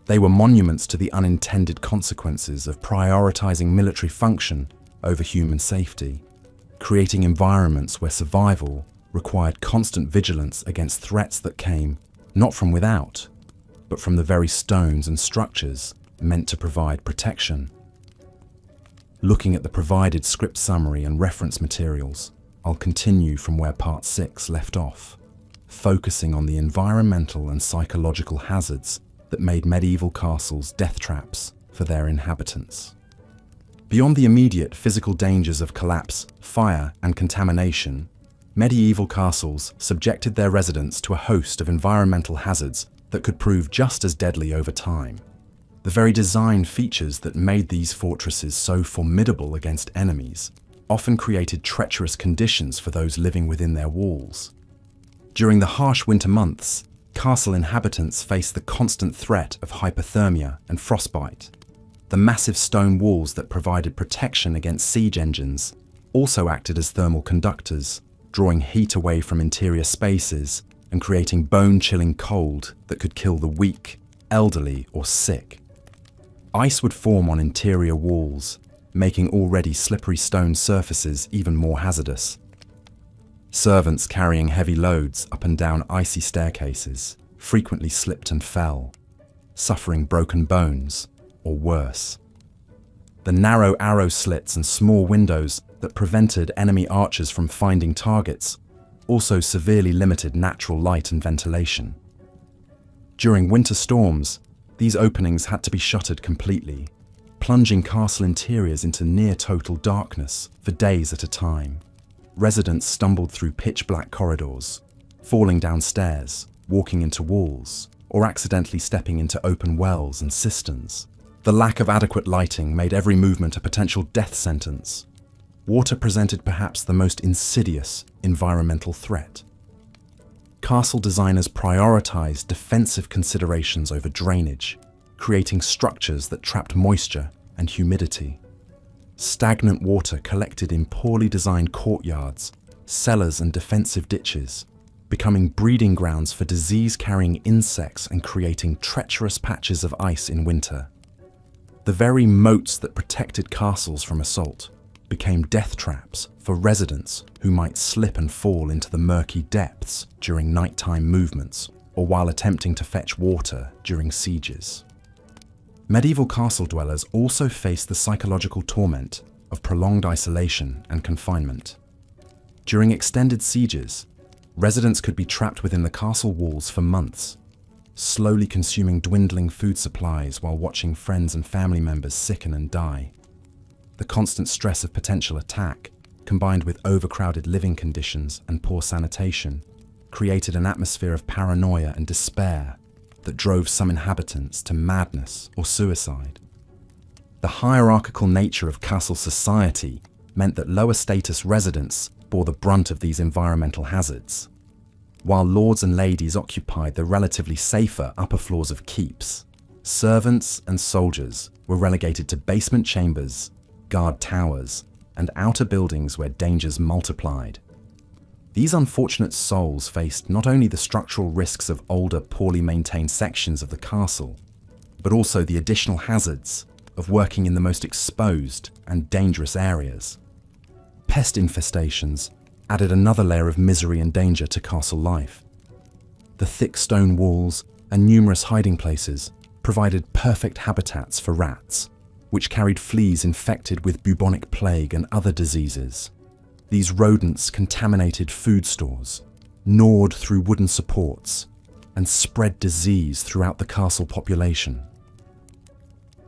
They were monuments to the unintended consequences of prioritizing military function over human safety, creating environments where survival required constant vigilance against threats that came not from without, but from the very stones and structures meant to provide protection. Looking at the provided script summary and reference materials, I'll continue from where Part 6 left off, focusing on the environmental and psychological hazards that made medieval castles death traps for their inhabitants. Beyond the immediate physical dangers of collapse, fire, and contamination, medieval castles subjected their residents to a host of environmental hazards that could prove just as deadly over time. The very design features that made these fortresses so formidable against enemies often created treacherous conditions for those living within their walls. During the harsh winter months, castle inhabitants faced the constant threat of hypothermia and frostbite. The massive stone walls that provided protection against siege engines also acted as thermal conductors, drawing heat away from interior spaces and creating bone-chilling cold that could kill the weak, elderly, or sick. Ice would form on interior walls, making already slippery stone surfaces even more hazardous. Servants carrying heavy loads up and down icy staircases frequently slipped and fell, suffering broken bones or worse. The narrow arrow slits and small windows that prevented enemy archers from finding targets also severely limited natural light and ventilation. During winter storms, these openings had to be shuttered completely, plunging castle interiors into near-total darkness for days at a time. Residents stumbled through pitch-black corridors, falling down stairs, walking into walls, or accidentally stepping into open wells and cisterns. The lack of adequate lighting made every movement a potential death sentence. Water presented perhaps the most insidious environmental threat. Castle designers prioritized defensive considerations over drainage, creating structures that trapped moisture and humidity. Stagnant water collected in poorly designed courtyards, cellars, and defensive ditches, becoming breeding grounds for disease-carrying insects and creating treacherous patches of ice in winter. The very moats that protected castles from assault became death traps for residents who might slip and fall into the murky depths during nighttime movements or while attempting to fetch water during sieges. Medieval castle dwellers also faced the psychological torment of prolonged isolation and confinement. During extended sieges, residents could be trapped within the castle walls for months, slowly consuming dwindling food supplies while watching friends and family members sicken and die. The constant stress of potential attack, combined with overcrowded living conditions and poor sanitation, created an atmosphere of paranoia and despair that drove some inhabitants to madness or suicide. The hierarchical nature of castle society meant that lower status residents bore the brunt of these environmental hazards, while lords and ladies occupied the relatively safer upper floors of keeps. Servants and soldiers were relegated to basement chambers, guard towers, and outer buildings where dangers multiplied. These unfortunate souls faced not only the structural risks of older, poorly maintained sections of the castle, but also the additional hazards of working in the most exposed and dangerous areas. Pest infestations added another layer of misery and danger to castle life. The thick stone walls and numerous hiding places provided perfect habitats for rats, which carried fleas infected with bubonic plague and other diseases. These rodents contaminated food stores, gnawed through wooden supports, and spread disease throughout the castle population.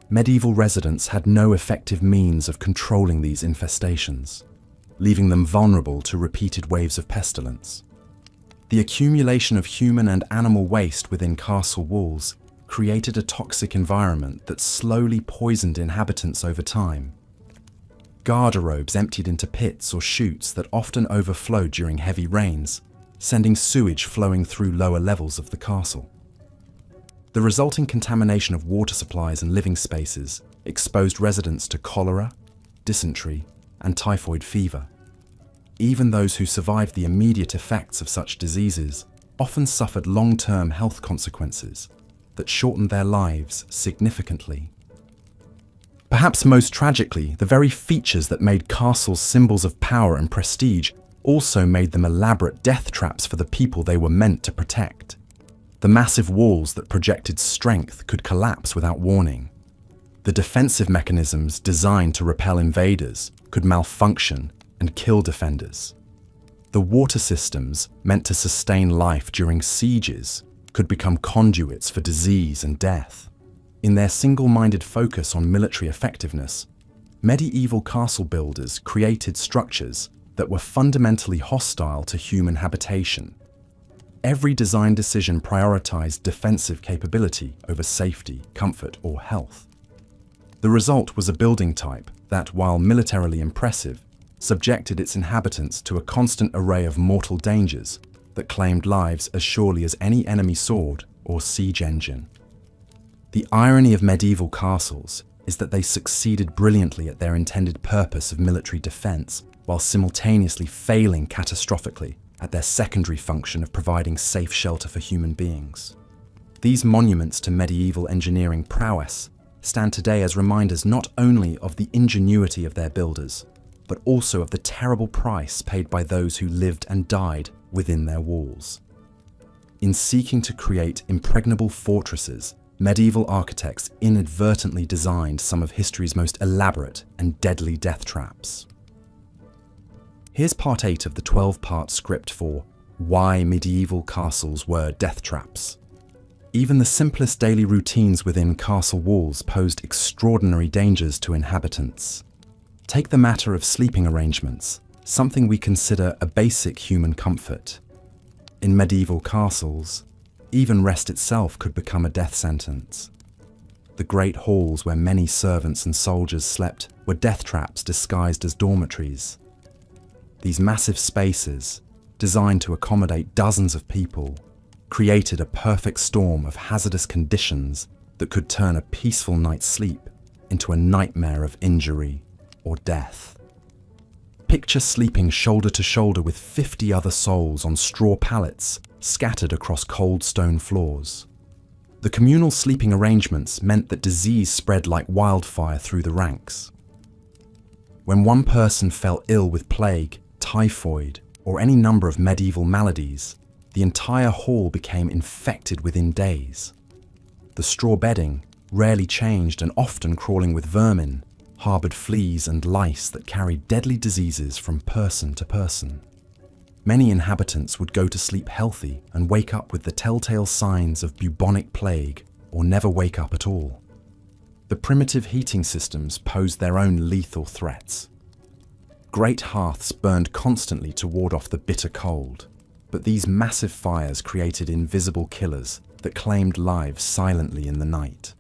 Medieval residents had no effective means of controlling these infestations, leaving them vulnerable to repeated waves of pestilence. The accumulation of human and animal waste within castle walls created a toxic environment that slowly poisoned inhabitants over time. Garderobes emptied into pits or chutes that often overflowed during heavy rains, sending sewage flowing through lower levels of the castle. The resulting contamination of water supplies and living spaces exposed residents to cholera, dysentery, and typhoid fever. Even those who survived the immediate effects of such diseases often suffered long-term health consequences that shortened their lives significantly. Perhaps most tragically, the very features that made castles symbols of power and prestige also made them elaborate death traps for the people they were meant to protect. The massive walls that projected strength could collapse without warning. The defensive mechanisms designed to repel invaders could malfunction and kill defenders. The water systems meant to sustain life during sieges could become conduits for disease and death. In their single-minded focus on military effectiveness, medieval castle builders created structures that were fundamentally hostile to human habitation. Every design decision prioritized defensive capability over safety, comfort, or health. The result was a building type that, while militarily impressive, subjected its inhabitants to a constant array of mortal dangers that claimed lives as surely as any enemy sword or siege engine. The irony of medieval castles is that they succeeded brilliantly at their intended purpose of military defense while simultaneously failing catastrophically at their secondary function of providing safe shelter for human beings. These monuments to medieval engineering prowess stand today as reminders not only of the ingenuity of their builders, but also of the terrible price paid by those who lived and died within their walls. In seeking to create impregnable fortresses, medieval architects inadvertently designed some of history's most elaborate and deadly death traps. Here's part 8 of the 12-part script for Why Medieval Castles Were Death Traps. Even the simplest daily routines within castle walls posed extraordinary dangers to inhabitants. Take the matter of sleeping arrangements, something we consider a basic human comfort. In medieval castles, even rest itself could become a death sentence. The great halls where many servants and soldiers slept were death traps disguised as dormitories. These massive spaces, designed to accommodate dozens of people, created a perfect storm of hazardous conditions that could turn a peaceful night's sleep into a nightmare of injury or death. Picture sleeping shoulder to shoulder with 50 other souls on straw pallets scattered across cold stone floors. The communal sleeping arrangements meant that disease spread like wildfire through the ranks. When one person fell ill with plague, typhoid, or any number of medieval maladies, the entire hall became infected within days. The straw bedding, rarely changed and often crawling with vermin, harbored fleas and lice that carried deadly diseases from person to person. Many inhabitants would go to sleep healthy and wake up with the telltale signs of bubonic plague, or never wake up at all. The primitive heating systems posed their own lethal threats. Great hearths burned constantly to ward off the bitter cold, but these massive fires created invisible killers that claimed lives silently in the night.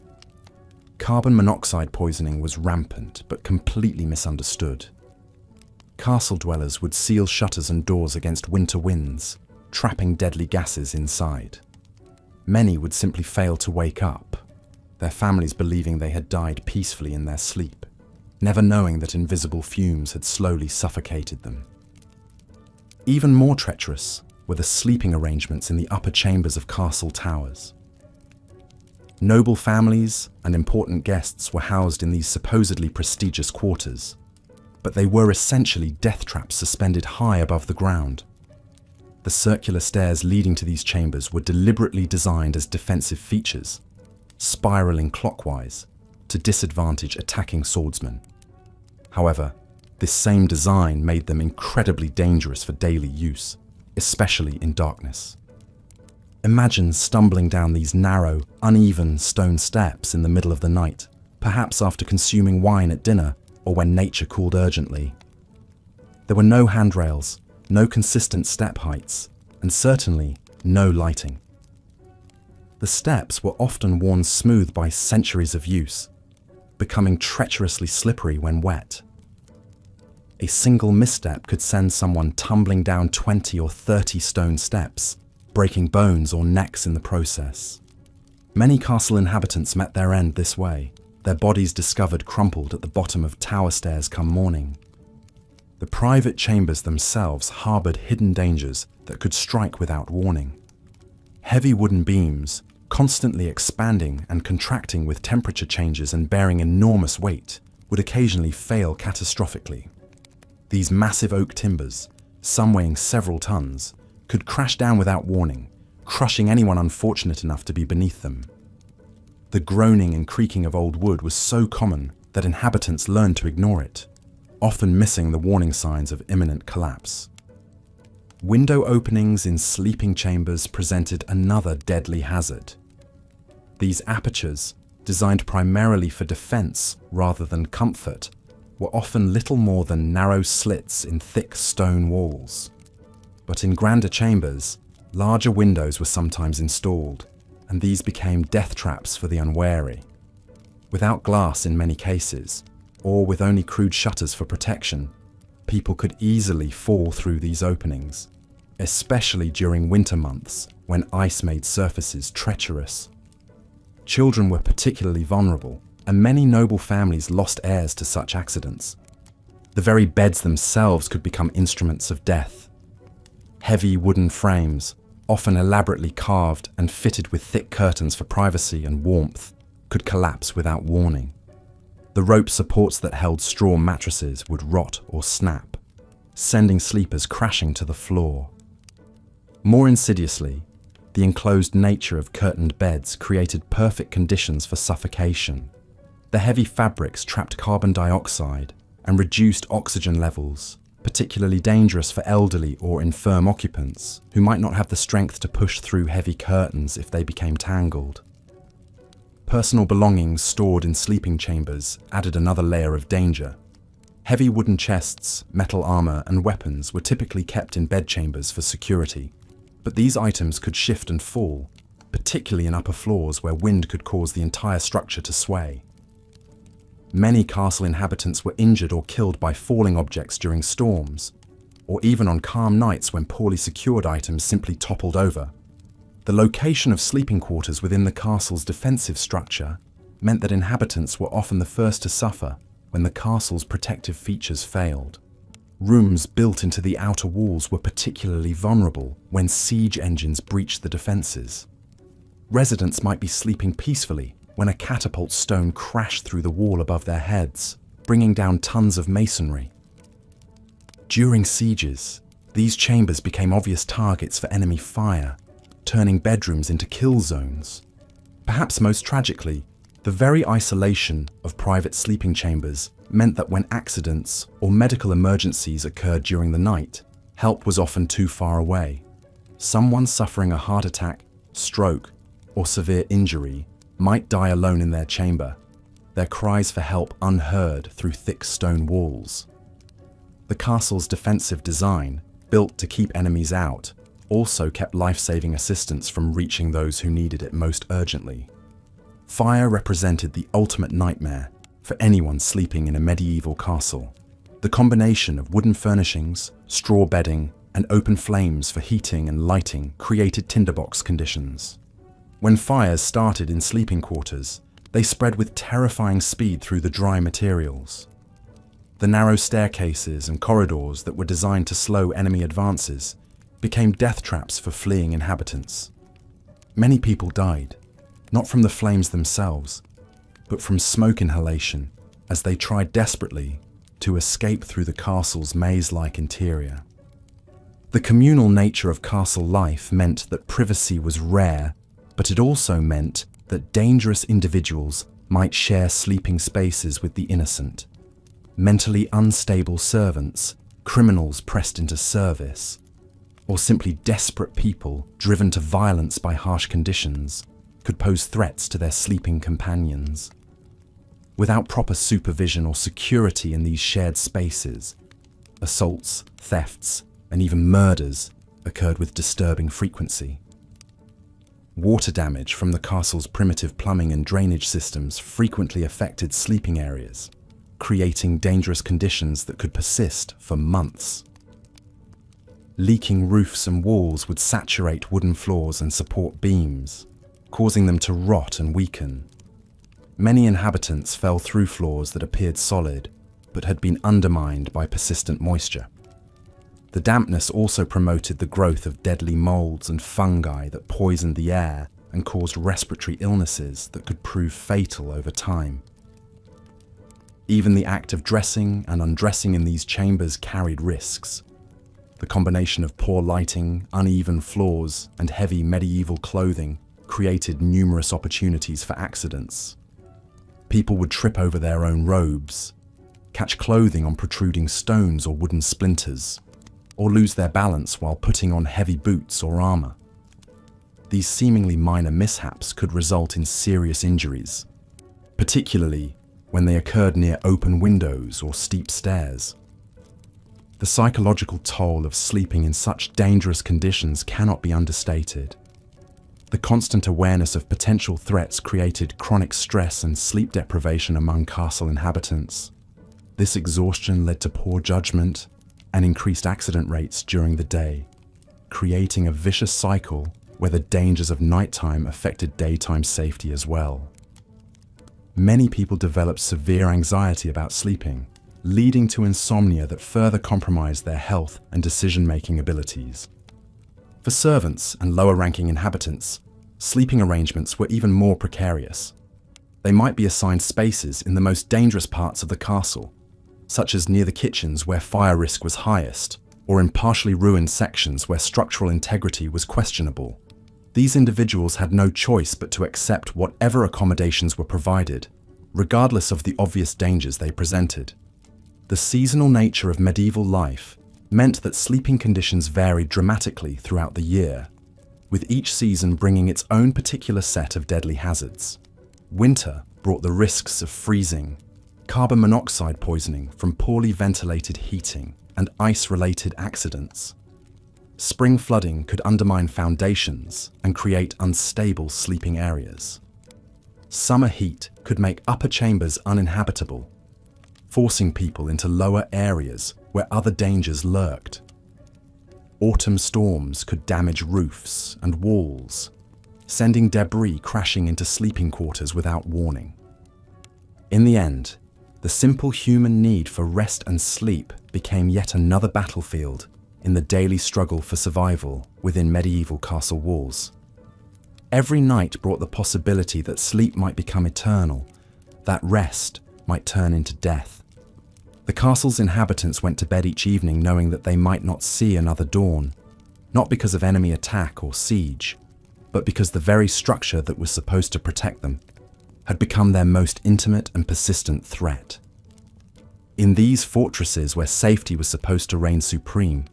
Carbon monoxide poisoning was rampant but completely misunderstood. Castle dwellers would seal shutters and doors against winter winds, trapping deadly gases inside. Many would simply fail to wake up, their families believing they had died peacefully in their sleep, never knowing that invisible fumes had slowly suffocated them. Even more treacherous were the sleeping arrangements in the upper chambers of castle towers. Noble families and important guests were housed in these supposedly prestigious quarters, but they were essentially death traps suspended high above the ground. The circular stairs leading to these chambers were deliberately designed as defensive features, spiraling clockwise to disadvantage attacking swordsmen. However, this same design made them incredibly dangerous for daily use, especially in darkness. Imagine stumbling down these narrow, uneven stone steps in the middle of the night, perhaps after consuming wine at dinner or when nature called urgently. There were no handrails, no consistent step heights, and certainly no lighting. The steps were often worn smooth by centuries of use, becoming treacherously slippery when wet. A single misstep could send someone tumbling down 20 or 30 stone steps, breaking bones or necks in the process. Many castle inhabitants met their end this way, their bodies discovered crumpled at the bottom of tower stairs come morning. The private chambers themselves harbored hidden dangers that could strike without warning. Heavy wooden beams, constantly expanding and contracting with temperature changes and bearing enormous weight, would occasionally fail catastrophically. These massive oak timbers, some weighing several tons, could crash down without warning, crushing anyone unfortunate enough to be beneath them. The groaning and creaking of old wood was so common that inhabitants learned to ignore it, often missing the warning signs of imminent collapse. Window openings in sleeping chambers presented another deadly hazard. These apertures, designed primarily for defense rather than comfort, were often little more than narrow slits in thick stone walls. But in grander chambers, larger windows were sometimes installed, and these became death traps for the unwary. Without glass in many cases, or with only crude shutters for protection, people could easily fall through these openings, especially during winter months when ice made surfaces treacherous. Children were particularly vulnerable, and many noble families lost heirs to such accidents. The very beds themselves could become instruments of death. Heavy wooden frames, often elaborately carved and fitted with thick curtains for privacy and warmth, could collapse without warning. The rope supports that held straw mattresses would rot or snap, sending sleepers crashing to the floor. More insidiously, the enclosed nature of curtained beds created perfect conditions for suffocation. The heavy fabrics trapped carbon dioxide and reduced oxygen levels, particularly dangerous for elderly or infirm occupants who might not have the strength to push through heavy curtains if they became tangled. Personal belongings stored in sleeping chambers added another layer of danger. Heavy wooden chests, metal armor, and weapons were typically kept in bedchambers for security, but these items could shift and fall, particularly in upper floors where wind could cause the entire structure to sway. Many castle inhabitants were injured or killed by falling objects during storms, or even on calm nights when poorly secured items simply toppled over. The location of sleeping quarters within the castle's defensive structure meant that inhabitants were often the first to suffer when the castle's protective features failed. Rooms built into the outer walls were particularly vulnerable when siege engines breached the defenses. Residents might be sleeping peacefully when a catapult stone crashed through the wall above their heads, bringing down tons of masonry. During sieges, these chambers became obvious targets for enemy fire, turning bedrooms into kill zones. Perhaps most tragically, the very isolation of private sleeping chambers meant that when accidents or medical emergencies occurred during the night, help was often too far away. Someone suffering a heart attack, stroke, or severe injury might die alone in their chamber, their cries for help unheard through thick stone walls. The castle's defensive design, built to keep enemies out, also kept life-saving assistance from reaching those who needed it most urgently. Fire represented the ultimate nightmare for anyone sleeping in a medieval castle. The combination of wooden furnishings, straw bedding, and open flames for heating and lighting created tinderbox conditions. When fires started in sleeping quarters, they spread with terrifying speed through the dry materials. The narrow staircases and corridors that were designed to slow enemy advances became death traps for fleeing inhabitants. Many people died, not from the flames themselves, but from smoke inhalation as they tried desperately to escape through the castle's maze-like interior. The communal nature of castle life meant that privacy was rare, but it also meant that dangerous individuals might share sleeping spaces with the innocent. Mentally unstable servants, criminals pressed into service, or simply desperate people driven to violence by harsh conditions could pose threats to their sleeping companions. Without proper supervision or security in these shared spaces, assaults, thefts, and even murders occurred with disturbing frequency. Water damage from the castle's primitive plumbing and drainage systems frequently affected sleeping areas, creating dangerous conditions that could persist for months. Leaking roofs and walls would saturate wooden floors and support beams, causing them to rot and weaken. Many inhabitants fell through floors that appeared solid, but had been undermined by persistent moisture. The dampness also promoted the growth of deadly molds and fungi that poisoned the air and caused respiratory illnesses that could prove fatal over time. Even the act of dressing and undressing in these chambers carried risks. The combination of poor lighting, uneven floors, and heavy medieval clothing created numerous opportunities for accidents. People would trip over their own robes, catch clothing on protruding stones or wooden splinters, or lose their balance while putting on heavy boots or armor. These seemingly minor mishaps could result in serious injuries, particularly when they occurred near open windows or steep stairs. The psychological toll of sleeping in such dangerous conditions cannot be understated. The constant awareness of potential threats created chronic stress and sleep deprivation among castle inhabitants. This exhaustion led to poor judgment and increased accident rates during the day, creating a vicious cycle where the dangers of nighttime affected daytime safety as well. Many people developed severe anxiety about sleeping, leading to insomnia that further compromised their health and decision-making abilities. For servants and lower-ranking inhabitants, sleeping arrangements were even more precarious. They might be assigned spaces in the most dangerous parts of the castle, such as near the kitchens where fire risk was highest, or in partially ruined sections where structural integrity was questionable. These individuals had no choice but to accept whatever accommodations were provided, regardless of the obvious dangers they presented. The seasonal nature of medieval life meant that sleeping conditions varied dramatically throughout the year, with each season bringing its own particular set of deadly hazards. Winter brought the risks of freezing, carbon monoxide poisoning from poorly ventilated heating, and ice-related accidents. Spring flooding could undermine foundations and create unstable sleeping areas. Summer heat could make upper chambers uninhabitable, forcing people into lower areas where other dangers lurked. Autumn storms could damage roofs and walls, sending debris crashing into sleeping quarters without warning. In the end, the simple human need for rest and sleep became yet another battlefield in the daily struggle for survival within medieval castle walls. Every night brought the possibility that sleep might become eternal, that rest might turn into death. The castle's inhabitants went to bed each evening knowing that they might not see another dawn, not because of enemy attack or siege, but because the very structure that was supposed to protect them had become their most intimate and persistent threat. In these fortresses where safety was supposed to reign supreme,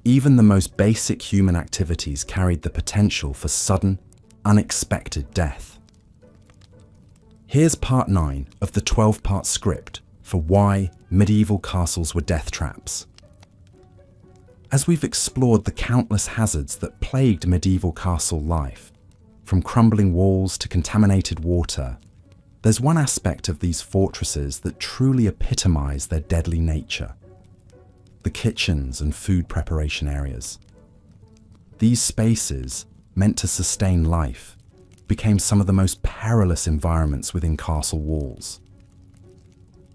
even the most basic human activities carried the potential for sudden, unexpected death. Here's part 9 of the 12-part script for why medieval castles were death traps. As we've explored the countless hazards that plagued medieval castle life, from crumbling walls to contaminated water, there's one aspect of these fortresses that truly epitomize their deadly nature: the kitchens and food preparation areas. These spaces, meant to sustain life, became some of the most perilous environments within castle walls.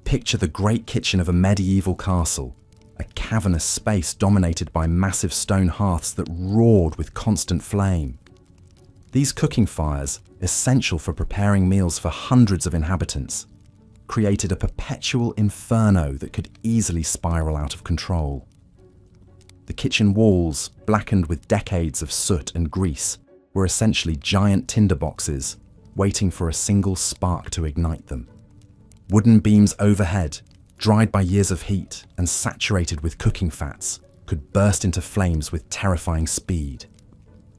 Picture the great kitchen of a medieval castle, a cavernous space dominated by massive stone hearths that roared with constant flame. These cooking fires, essential for preparing meals for hundreds of inhabitants, created a perpetual inferno that could easily spiral out of control. The kitchen walls, blackened with decades of soot and grease, were essentially giant tinderboxes, waiting for a single spark to ignite them. Wooden beams overhead, dried by years of heat and saturated with cooking fats, could burst into flames with terrifying speed.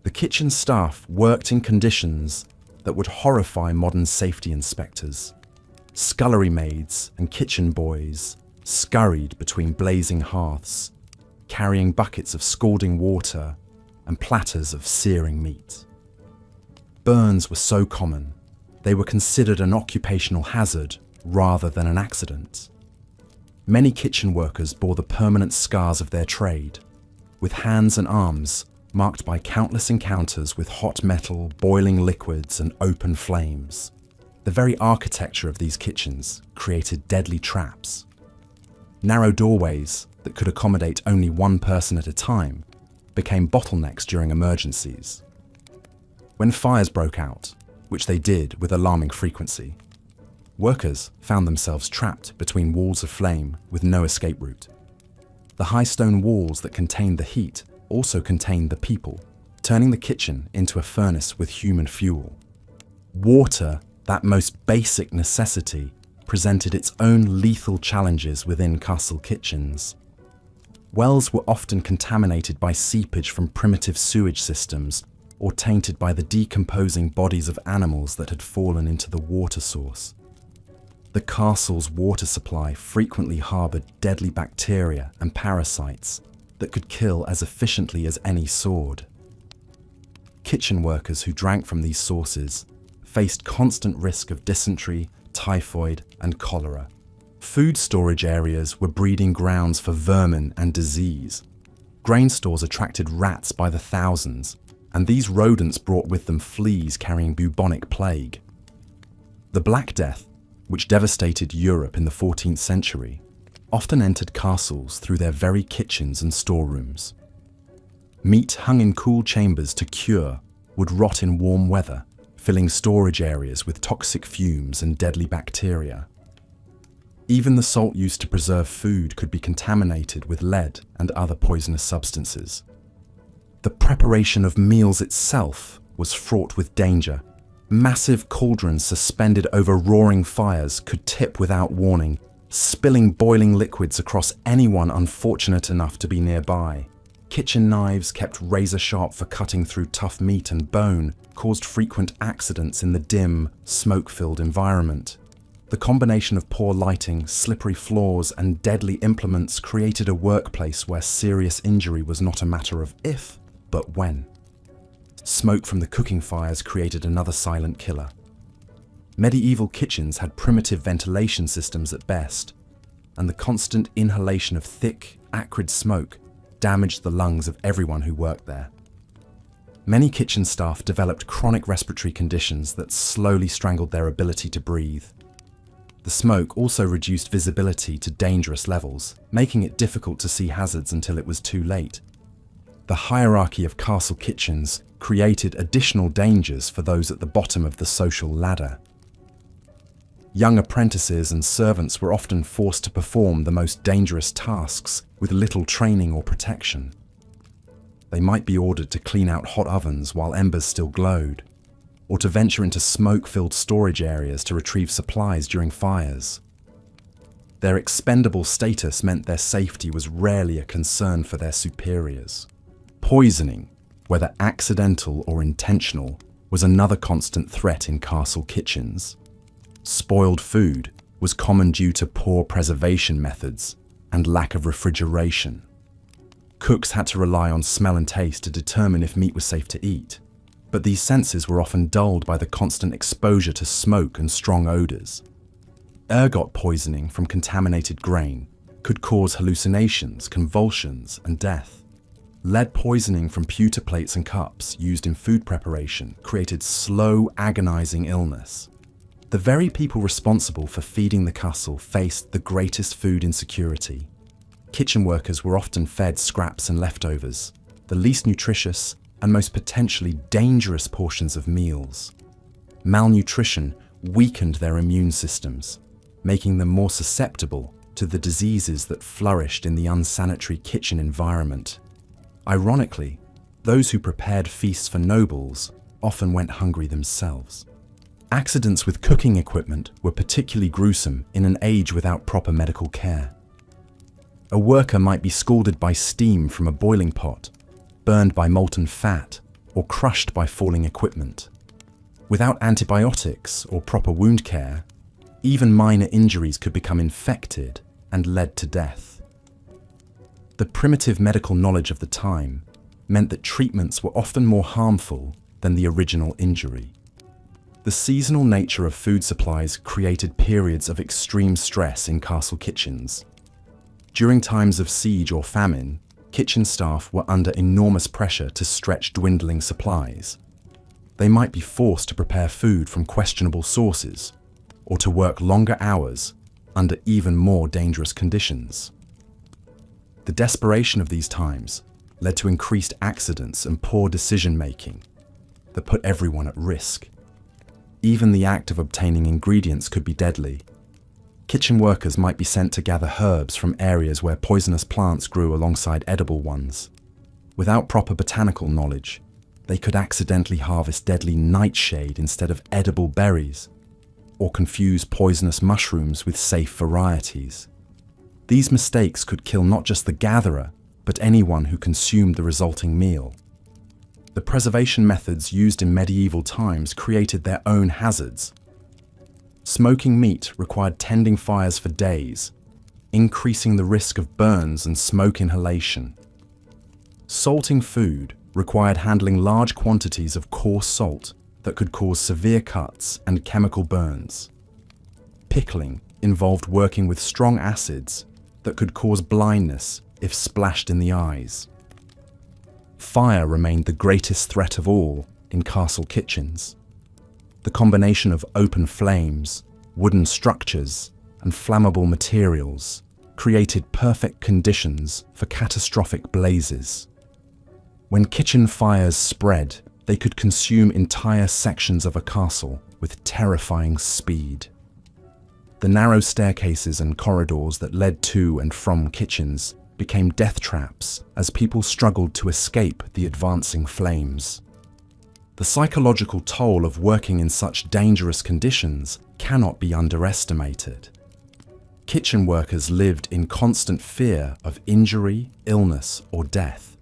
The kitchen staff worked in conditions that would horrify modern safety inspectors. Scullery maids and kitchen boys scurried between blazing hearths, carrying buckets of scalding water and platters of searing meat. Burns were so common, they were considered an occupational hazard rather than an accident. Many kitchen workers bore the permanent scars of their trade, with hands and arms marked by countless encounters with hot metal, boiling liquids, and open flames. The very architecture of these kitchens created deadly traps. Narrow doorways that could accommodate only one person at a time became bottlenecks during emergencies. When fires broke out, which they did with alarming frequency, workers found themselves trapped between walls of flame with no escape route. The The high stone walls that contained the heat also contained the people, turning the kitchen into a furnace with human fuel. Water, that most basic necessity, presented its own lethal challenges within castle kitchens. Wells were often contaminated by seepage from primitive sewage systems or tainted by the decomposing bodies of animals that had fallen into the water source. The castle's water supply frequently harbored deadly bacteria and parasites that could kill as efficiently as any sword. Kitchen workers who drank from these sources faced constant risk of dysentery, typhoid, and cholera. Food storage areas were breeding grounds for vermin and disease. Grain stores attracted rats by the thousands, and these rodents brought with them fleas carrying bubonic plague. The Black Death, which devastated Europe in the 14th century, often entered castles through their very kitchens and storerooms. Meat hung in cool chambers to cure would rot in warm weather, filling storage areas with toxic fumes and deadly bacteria. Even the salt used to preserve food could be contaminated with lead and other poisonous substances. The preparation of meals itself was fraught with danger. Massive cauldrons suspended over roaring fires could tip without warning, spilling boiling liquids across anyone unfortunate enough to be nearby. Kitchen knives, kept razor-sharp for cutting through tough meat and bone, caused frequent accidents in the dim, smoke-filled environment. The combination of poor lighting, slippery floors, and deadly implements created a workplace where serious injury was not a matter of if, but when. Smoke from the cooking fires created another silent killer. Medieval kitchens had primitive ventilation systems at best, and the constant inhalation of thick, acrid smoke damaged the lungs of everyone who worked there. Many kitchen staff developed chronic respiratory conditions that slowly strangled their ability to breathe. The smoke also reduced visibility to dangerous levels, making it difficult to see hazards until it was too late. The hierarchy of castle kitchens created additional dangers for those at the bottom of the social ladder. Young apprentices and servants were often forced to perform the most dangerous tasks with little training or protection. They might be ordered to clean out hot ovens while embers still glowed, or to venture into smoke-filled storage areas to retrieve supplies during fires. Their expendable status meant their safety was rarely a concern for their superiors. Poisoning, whether accidental or intentional, was another constant threat in castle kitchens. Spoiled food was common due to poor preservation methods and lack of refrigeration. Cooks had to rely on smell and taste to determine if meat was safe to eat, but these senses were often dulled by the constant exposure to smoke and strong odors. Ergot poisoning from contaminated grain could cause hallucinations, convulsions, and death. Lead poisoning from pewter plates and cups used in food preparation created slow, agonizing illness. The very people responsible for feeding the castle faced the greatest food insecurity. Kitchen workers were often fed scraps and leftovers, the least nutritious and most potentially dangerous portions of meals. Malnutrition weakened their immune systems, making them more susceptible to the diseases that flourished in the unsanitary kitchen environment. Ironically, those who prepared feasts for nobles often went hungry themselves. Accidents with cooking equipment were particularly gruesome in an age without proper medical care. A worker might be scalded by steam from a boiling pot, burned by molten fat, or crushed by falling equipment. Without antibiotics or proper wound care, even minor injuries could become infected and led to death. The primitive medical knowledge of the time meant that treatments were often more harmful than the original injury. The seasonal nature of food supplies created periods of extreme stress in castle kitchens. During times of siege or famine, kitchen staff were under enormous pressure to stretch dwindling supplies. They might be forced to prepare food from questionable sources, or to work longer hours under even more dangerous conditions. The desperation of these times led to increased accidents and poor decision-making that put everyone at risk. Even the act of obtaining ingredients could be deadly. Kitchen workers might be sent to gather herbs from areas where poisonous plants grew alongside edible ones. Without proper botanical knowledge, they could accidentally harvest deadly nightshade instead of edible berries, or confuse poisonous mushrooms with safe varieties. These mistakes could kill not just the gatherer, but anyone who consumed the resulting meal. The preservation methods used in medieval times created their own hazards. Smoking meat required tending fires for days, increasing the risk of burns and smoke inhalation. Salting food required handling large quantities of coarse salt that could cause severe cuts and chemical burns. Pickling involved working with strong acids that could cause blindness if splashed in the eyes. Fire remained the greatest threat of all in castle kitchens. The combination of open flames, wooden structures, and flammable materials created perfect conditions for catastrophic blazes. When kitchen fires spread, they could consume entire sections of a castle with terrifying speed. The narrow staircases and corridors that led to and from kitchens became death traps as people struggled to escape the advancing flames. The psychological toll of working in such dangerous conditions cannot be underestimated. Kitchen workers lived in constant fear of injury, illness, or death.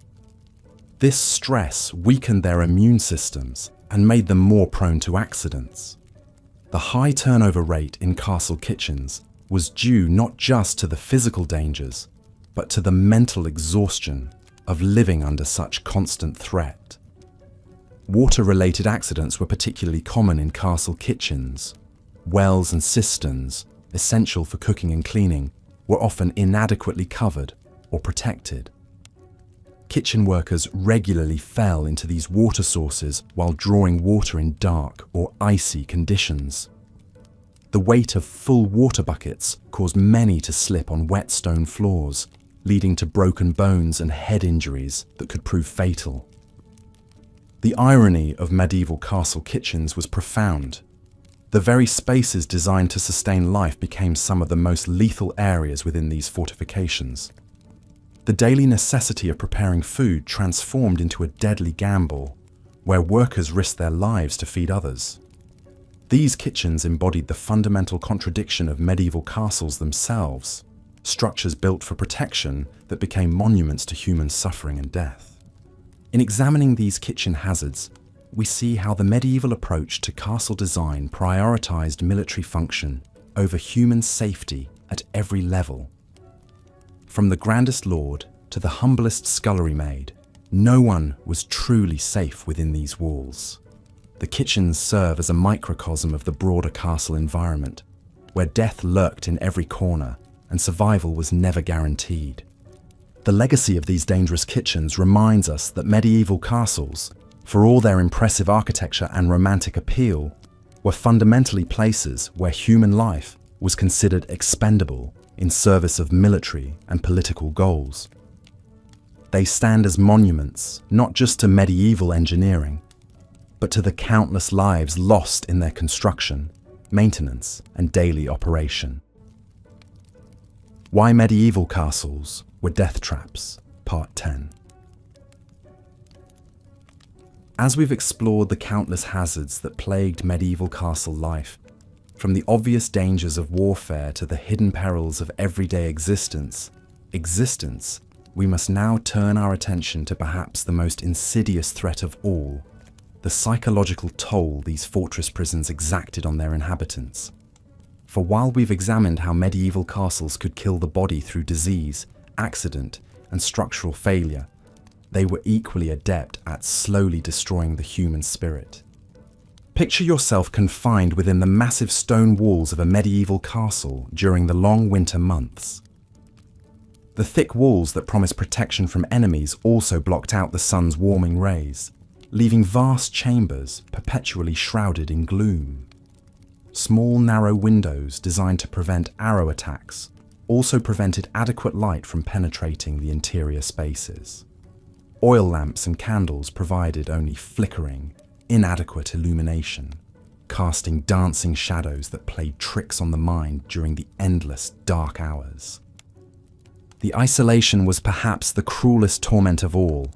This stress weakened their immune systems and made them more prone to accidents. The high turnover rate in castle kitchens was due not just to the physical dangers, but to the mental exhaustion of living under such constant threat. Water-related accidents were particularly common in castle kitchens. Wells and cisterns, essential for cooking and cleaning, were often inadequately covered or protected. Kitchen workers regularly fell into these water sources while drawing water in dark or icy conditions. The weight of full water buckets caused many to slip on wet stone floors, leading to broken bones and head injuries that could prove fatal. The irony of medieval castle kitchens was profound. The very spaces designed to sustain life became some of the most lethal areas within these fortifications. The daily necessity of preparing food transformed into a deadly gamble, where workers risked their lives to feed others. These kitchens embodied the fundamental contradiction of medieval castles themselves, structures built for protection that became monuments to human suffering and death. In examining these kitchen hazards, we see how the medieval approach to castle design prioritized military function over human safety at every level. From the grandest lord to the humblest scullery maid, no one was truly safe within these walls. The kitchens serve as a microcosm of the broader castle environment, where death lurked in every corner and survival was never guaranteed. The legacy of these dangerous kitchens reminds us that medieval castles, for all their impressive architecture and romantic appeal, were fundamentally places where human life was considered expendable in service of military and political goals. They stand as monuments not just to medieval engineering, but to the countless lives lost in their construction, maintenance, and daily operation. Why medieval castles were death traps, Part 10. As we've explored the countless hazards that plagued medieval castle life, from the obvious dangers of warfare to the hidden perils of everyday existence, we must now turn our attention to perhaps the most insidious threat of all, the psychological toll these fortress prisons exacted on their inhabitants. For while we've examined how medieval castles could kill the body through disease, accident, and structural failure, they were equally adept at slowly destroying the human spirit. Picture yourself confined within the massive stone walls of a medieval castle during the long winter months. The thick walls that promised protection from enemies also blocked out the sun's warming rays, leaving vast chambers perpetually shrouded in gloom. Small, narrow windows designed to prevent arrow attacks also prevented adequate light from penetrating the interior spaces. Oil lamps and candles provided only flickering, inadequate illumination. casting dancing shadows that played tricks on the mind during the endless dark hours. The isolation was perhaps the cruelest torment of all.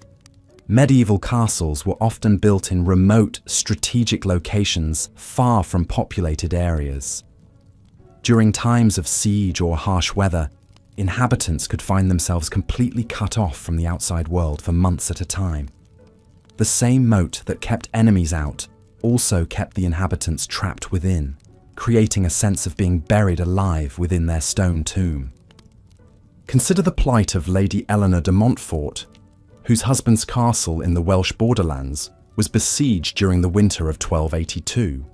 Medieval castles were often built in remote, strategic locations far from populated areas. During times of siege or harsh weather, inhabitants could find themselves completely cut off from the outside world for months at a time. The same moat that kept enemies out also kept the inhabitants trapped within, creating a sense of being buried alive within their stone tomb. Consider the plight of Lady Eleanor de Montfort, whose husband's castle in the Welsh borderlands was besieged during the winter of 1282.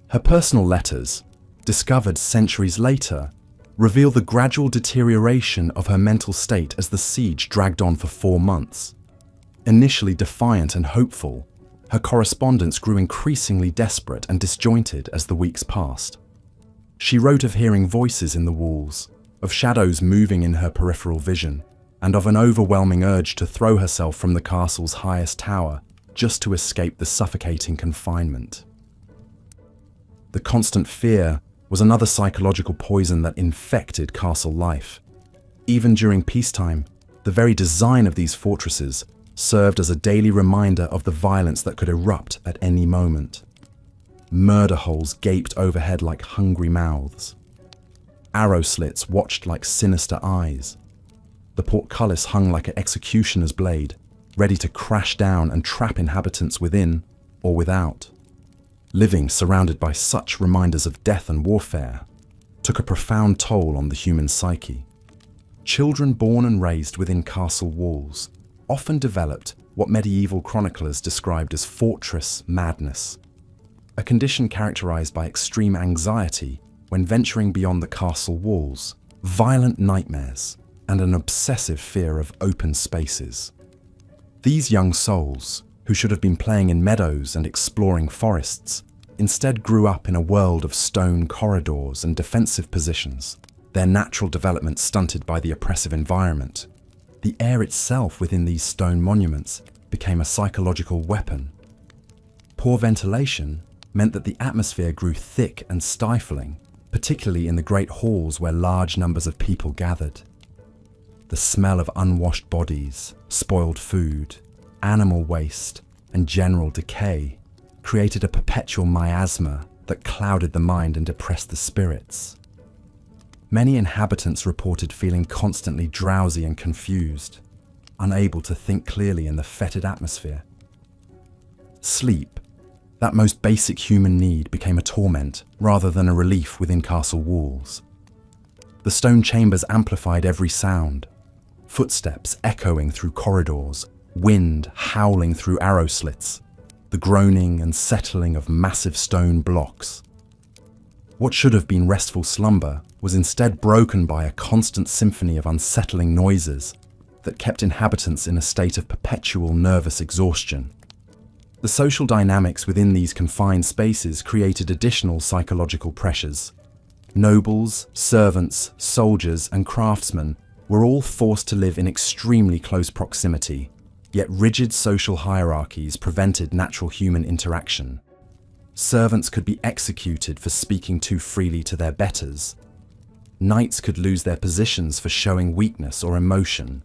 Her personal letters, discovered centuries later, reveal the gradual deterioration of her mental state as the siege dragged on for 4 months. Initially defiant and hopeful, her correspondence grew increasingly desperate and disjointed as the weeks passed. She wrote of hearing voices in the walls, of shadows moving in her peripheral vision, and of an overwhelming urge to throw herself from the castle's highest tower just to escape the suffocating confinement. The constant fear was another psychological poison that infected castle life. Even during peacetime, the very design of these fortresses served as a daily reminder of the violence that could erupt at any moment. Murder holes gaped overhead like hungry mouths. Arrow slits watched like sinister eyes. The portcullis hung like an executioner's blade, ready to crash down and trap inhabitants within or without. Living surrounded by such reminders of death and warfare took a profound toll on the human psyche. Children born and raised within castle walls often developed what medieval chroniclers described as fortress madness, a condition characterized by extreme anxiety when venturing beyond the castle walls, violent nightmares, and an obsessive fear of open spaces. These young souls, who should have been playing in meadows and exploring forests, instead grew up in a world of stone corridors and defensive positions, their natural development stunted by the oppressive environment. The air itself within these stone monuments became a psychological weapon. Poor ventilation meant that the atmosphere grew thick and stifling, particularly in the great halls where large numbers of people gathered. The smell of unwashed bodies, spoiled food, animal waste, and general decay created a perpetual miasma that clouded the mind and depressed the spirits. Many inhabitants reported feeling constantly drowsy and confused, unable to think clearly in the fetid atmosphere. Sleep, that most basic human need, became a torment rather than a relief within castle walls. The stone chambers amplified every sound, footsteps echoing through corridors, wind howling through arrow slits, the groaning and settling of massive stone blocks. What should have been restful slumber was instead broken by a constant symphony of unsettling noises that kept inhabitants in a state of perpetual nervous exhaustion. The social dynamics within these confined spaces created additional psychological pressures. Nobles, servants, soldiers, and craftsmen were all forced to live in extremely close proximity, yet rigid social hierarchies prevented natural human interaction. Servants could be executed for speaking too freely to their betters. Knights could lose their positions for showing weakness or emotion.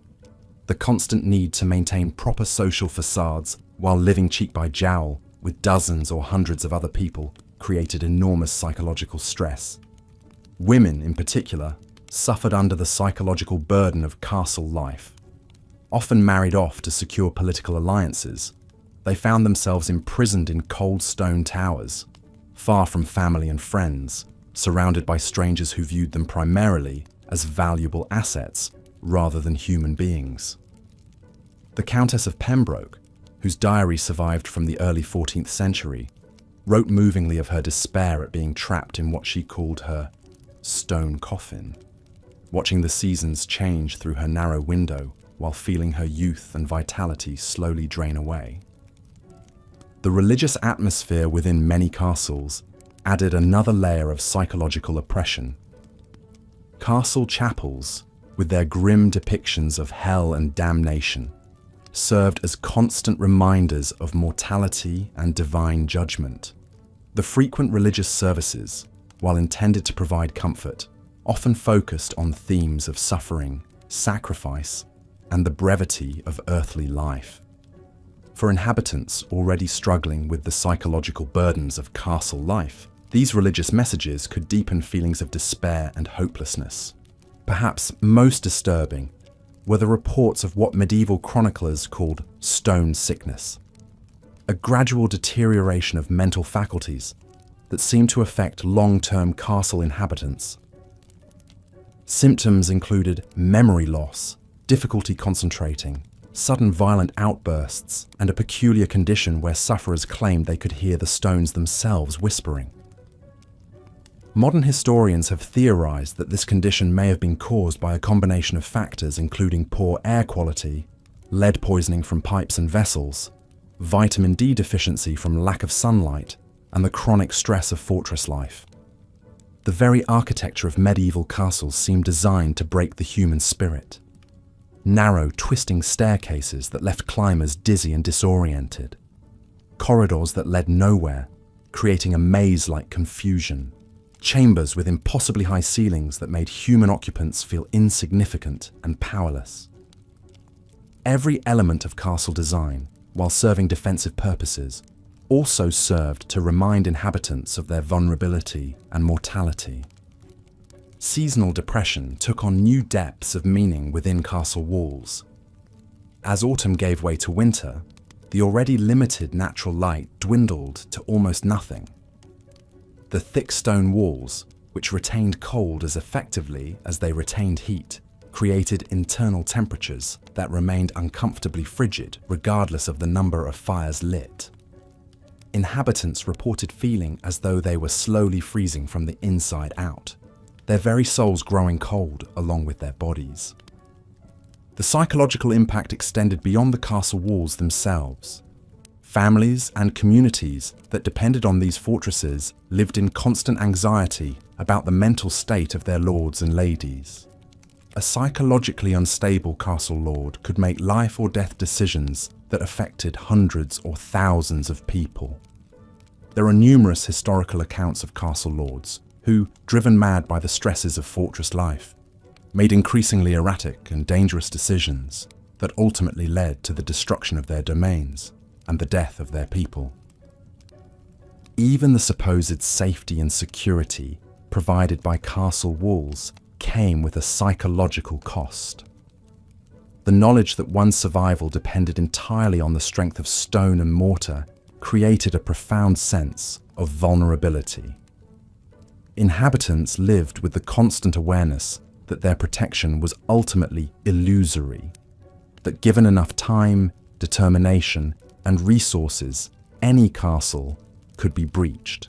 The constant need to maintain proper social facades while living cheek by jowl with dozens or hundreds of other people created enormous psychological stress. Women, in particular, suffered under the psychological burden of castle life. Often married off to secure political alliances, they found themselves imprisoned in cold stone towers, far from family and friends, surrounded by strangers who viewed them primarily as valuable assets rather than human beings. The Countess of Pembroke, whose diary survived from the early 14th century, wrote movingly of her despair at being trapped in what she called her stone coffin, watching the seasons change through her narrow window while feeling her youth and vitality slowly drain away. The religious atmosphere within many castles added another layer of psychological oppression. Castle chapels, with their grim depictions of hell and damnation, served as constant reminders of mortality and divine judgment. The frequent religious services, while intended to provide comfort, often focused on themes of suffering, sacrifice, and the brevity of earthly life. For inhabitants already struggling with the psychological burdens of castle life, these religious messages could deepen feelings of despair and hopelessness. Perhaps most disturbing were the reports of what medieval chroniclers called stone sickness, a gradual deterioration of mental faculties that seemed to affect long-term castle inhabitants. Symptoms included memory loss, difficulty concentrating, sudden violent outbursts, and a peculiar condition where sufferers claimed they could hear the stones themselves whispering. Modern historians have theorized that this condition may have been caused by a combination of factors including poor air quality, lead poisoning from pipes and vessels, vitamin D deficiency from lack of sunlight, and the chronic stress of fortress life. The very architecture of medieval castles seemed designed to break the human spirit. Narrow, twisting staircases that left climbers dizzy and disoriented. Corridors that led nowhere, creating a maze-like confusion. Chambers with impossibly high ceilings that made human occupants feel insignificant and powerless. Every element of castle design, while serving defensive purposes, also served to remind inhabitants of their vulnerability and mortality. Seasonal depression took on new depths of meaning within castle walls. As autumn gave way to winter, the already limited natural light dwindled to almost nothing. The thick stone walls, which retained cold as effectively as they retained heat, created internal temperatures that remained uncomfortably frigid regardless of the number of fires lit. Inhabitants reported feeling as though they were slowly freezing from the inside out, their very souls growing cold along with their bodies. The psychological impact extended beyond the castle walls themselves. Families and communities that depended on these fortresses lived in constant anxiety about the mental state of their lords and ladies. A psychologically unstable castle lord could make life or death decisions that affected hundreds or thousands of people. There are numerous historical accounts of castle lords who, driven mad by the stresses of fortress life, made increasingly erratic and dangerous decisions that ultimately led to the destruction of their domains and the death of their people. Even the supposed safety and security provided by castle walls came with a psychological cost. The knowledge that one's survival depended entirely on the strength of stone and mortar created a profound sense of vulnerability. Inhabitants lived with the constant awareness that their protection was ultimately illusory, that given enough time, determination, and resources, any castle could be breached.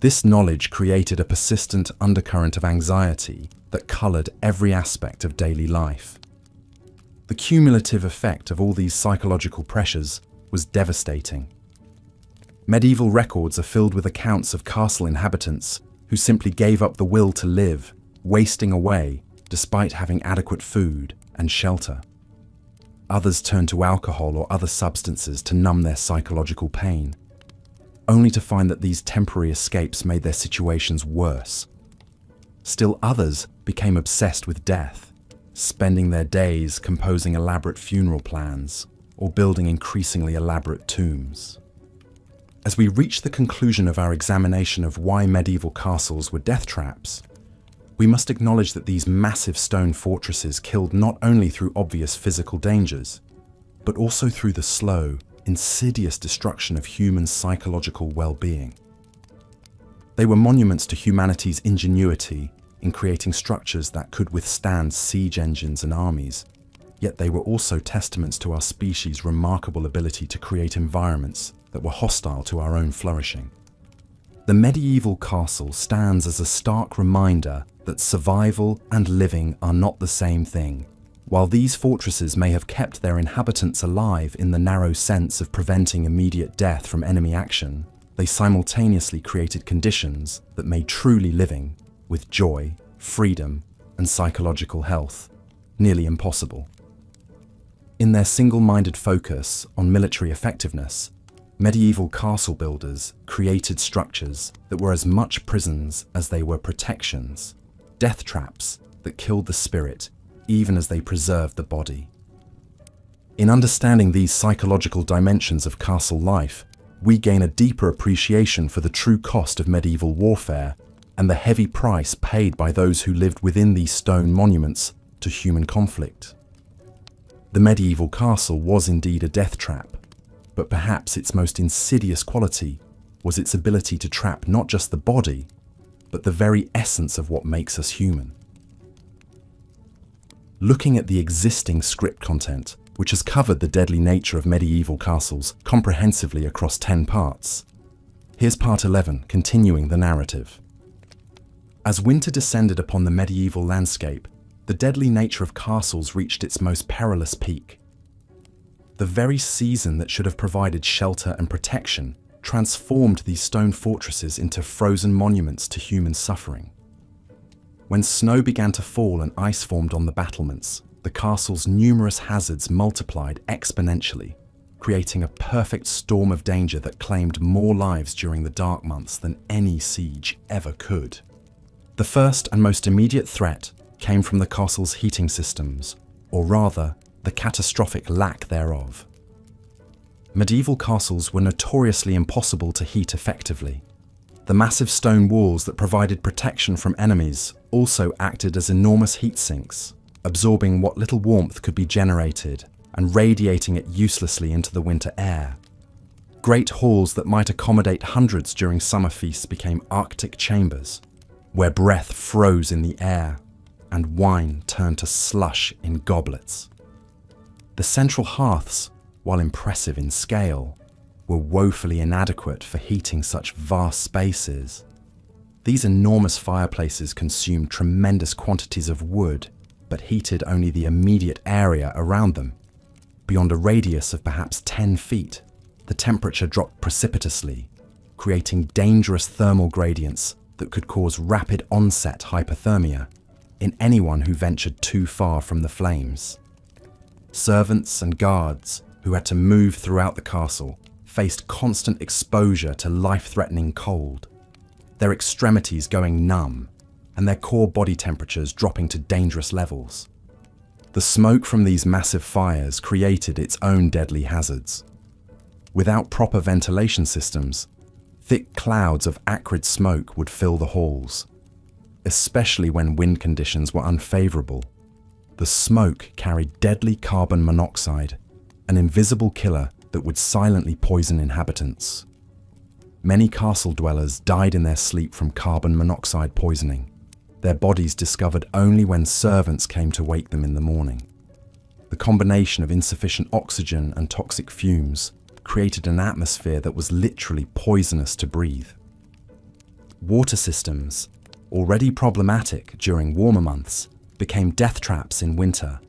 This knowledge created a persistent undercurrent of anxiety that colored every aspect of daily life. The cumulative effect of all these psychological pressures was devastating. Medieval records are filled with accounts of castle inhabitants who simply gave up the will to live, wasting away despite having adequate food and shelter. Others turned to alcohol or other substances to numb their psychological pain, only to find that these temporary escapes made their situations worse. Still others became obsessed with death, spending their days composing elaborate funeral plans or building increasingly elaborate tombs. As we reach the conclusion of our examination of why medieval castles were death traps, we must acknowledge that these massive stone fortresses killed not only through obvious physical dangers, but also through the slow, insidious destruction of human psychological well-being. They were monuments to humanity's ingenuity in creating structures that could withstand siege engines and armies, yet they were also testaments to our species' remarkable ability to create environments that were hostile to our own flourishing. The medieval castle stands as a stark reminder that survival and living are not the same thing. While these fortresses may have kept their inhabitants alive in the narrow sense of preventing immediate death from enemy action, they simultaneously created conditions that made truly living, with joy, freedom, and psychological health, nearly impossible. In their single-minded focus on military effectiveness, Medieval castle builders created structures that were as much prisons as they were protections, death traps that killed the spirit even as they preserved the body. In understanding these psychological dimensions of castle life, we gain a deeper appreciation for the true cost of medieval warfare and the heavy price paid by those who lived within these stone monuments to human conflict. The medieval castle was indeed a death trap, but perhaps its most insidious quality was its ability to trap not just the body, but the very essence of what makes us human. Looking at the existing script content, which has covered the deadly nature of medieval castles comprehensively across 10 parts, here's part 11, continuing the narrative. As winter descended upon the medieval landscape, the deadly nature of castles reached its most perilous peak. The very season that should have provided shelter and protection transformed these stone fortresses into frozen monuments to human suffering. When snow began to fall and ice formed on the battlements, the castle's numerous hazards multiplied exponentially, creating a perfect storm of danger that claimed more lives during the dark months than any siege ever could. The first and most immediate threat came from the castle's heating systems, or rather, the catastrophic lack thereof. Medieval castles were notoriously impossible to heat effectively. The massive stone walls that provided protection from enemies also acted as enormous heat sinks, absorbing what little warmth could be generated and radiating it uselessly into the winter air. Great halls that might accommodate hundreds during summer feasts became Arctic chambers, where breath froze in the air and wine turned to slush in goblets. The central hearths, while impressive in scale, were woefully inadequate for heating such vast spaces. These enormous fireplaces consumed tremendous quantities of wood, but heated only the immediate area around them. Beyond a radius of perhaps 10 feet, the temperature dropped precipitously, creating dangerous thermal gradients that could cause rapid onset hypothermia in anyone who ventured too far from the flames. Servants and guards who had to move throughout the castle faced constant exposure to life-threatening cold, their extremities going numb and their core body temperatures dropping to dangerous levels. The smoke from these massive fires created its own deadly hazards. Without proper ventilation systems, thick clouds of acrid smoke would fill the halls. Especially when wind conditions were unfavorable, the smoke carried deadly carbon monoxide, an invisible killer that would silently poison inhabitants. Many castle dwellers died in their sleep from carbon monoxide poisoning, their bodies discovered only when servants came to wake them in the morning. The combination of insufficient oxygen and toxic fumes created an atmosphere that was literally poisonous to breathe. Water systems, already problematic during warmer months, became death traps in winter.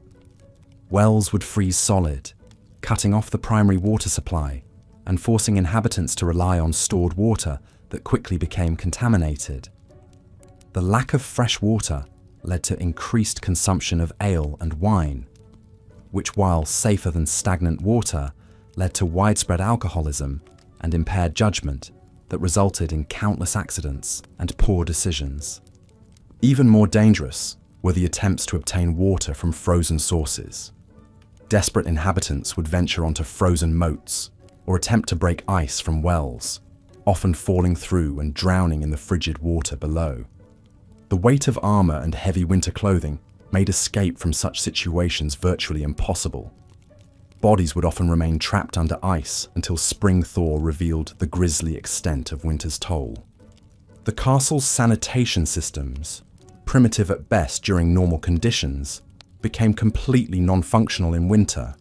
Wells would freeze solid, cutting off the primary water supply and forcing inhabitants to rely on stored water that quickly became contaminated. The lack of fresh water led to increased consumption of ale and wine, which, while safer than stagnant water, led to widespread alcoholism and impaired judgment that resulted in countless accidents and poor decisions. Even more dangerous were the attempts to obtain water from frozen sources. Desperate inhabitants would venture onto frozen moats or attempt to break ice from wells, often falling through and drowning in the frigid water below. The weight of armor and heavy winter clothing made escape from such situations virtually impossible. Bodies would often remain trapped under ice until spring thaw revealed the grisly extent of winter's toll. The castle's sanitation systems, primitive at best during normal conditions, became completely non-functional in winter.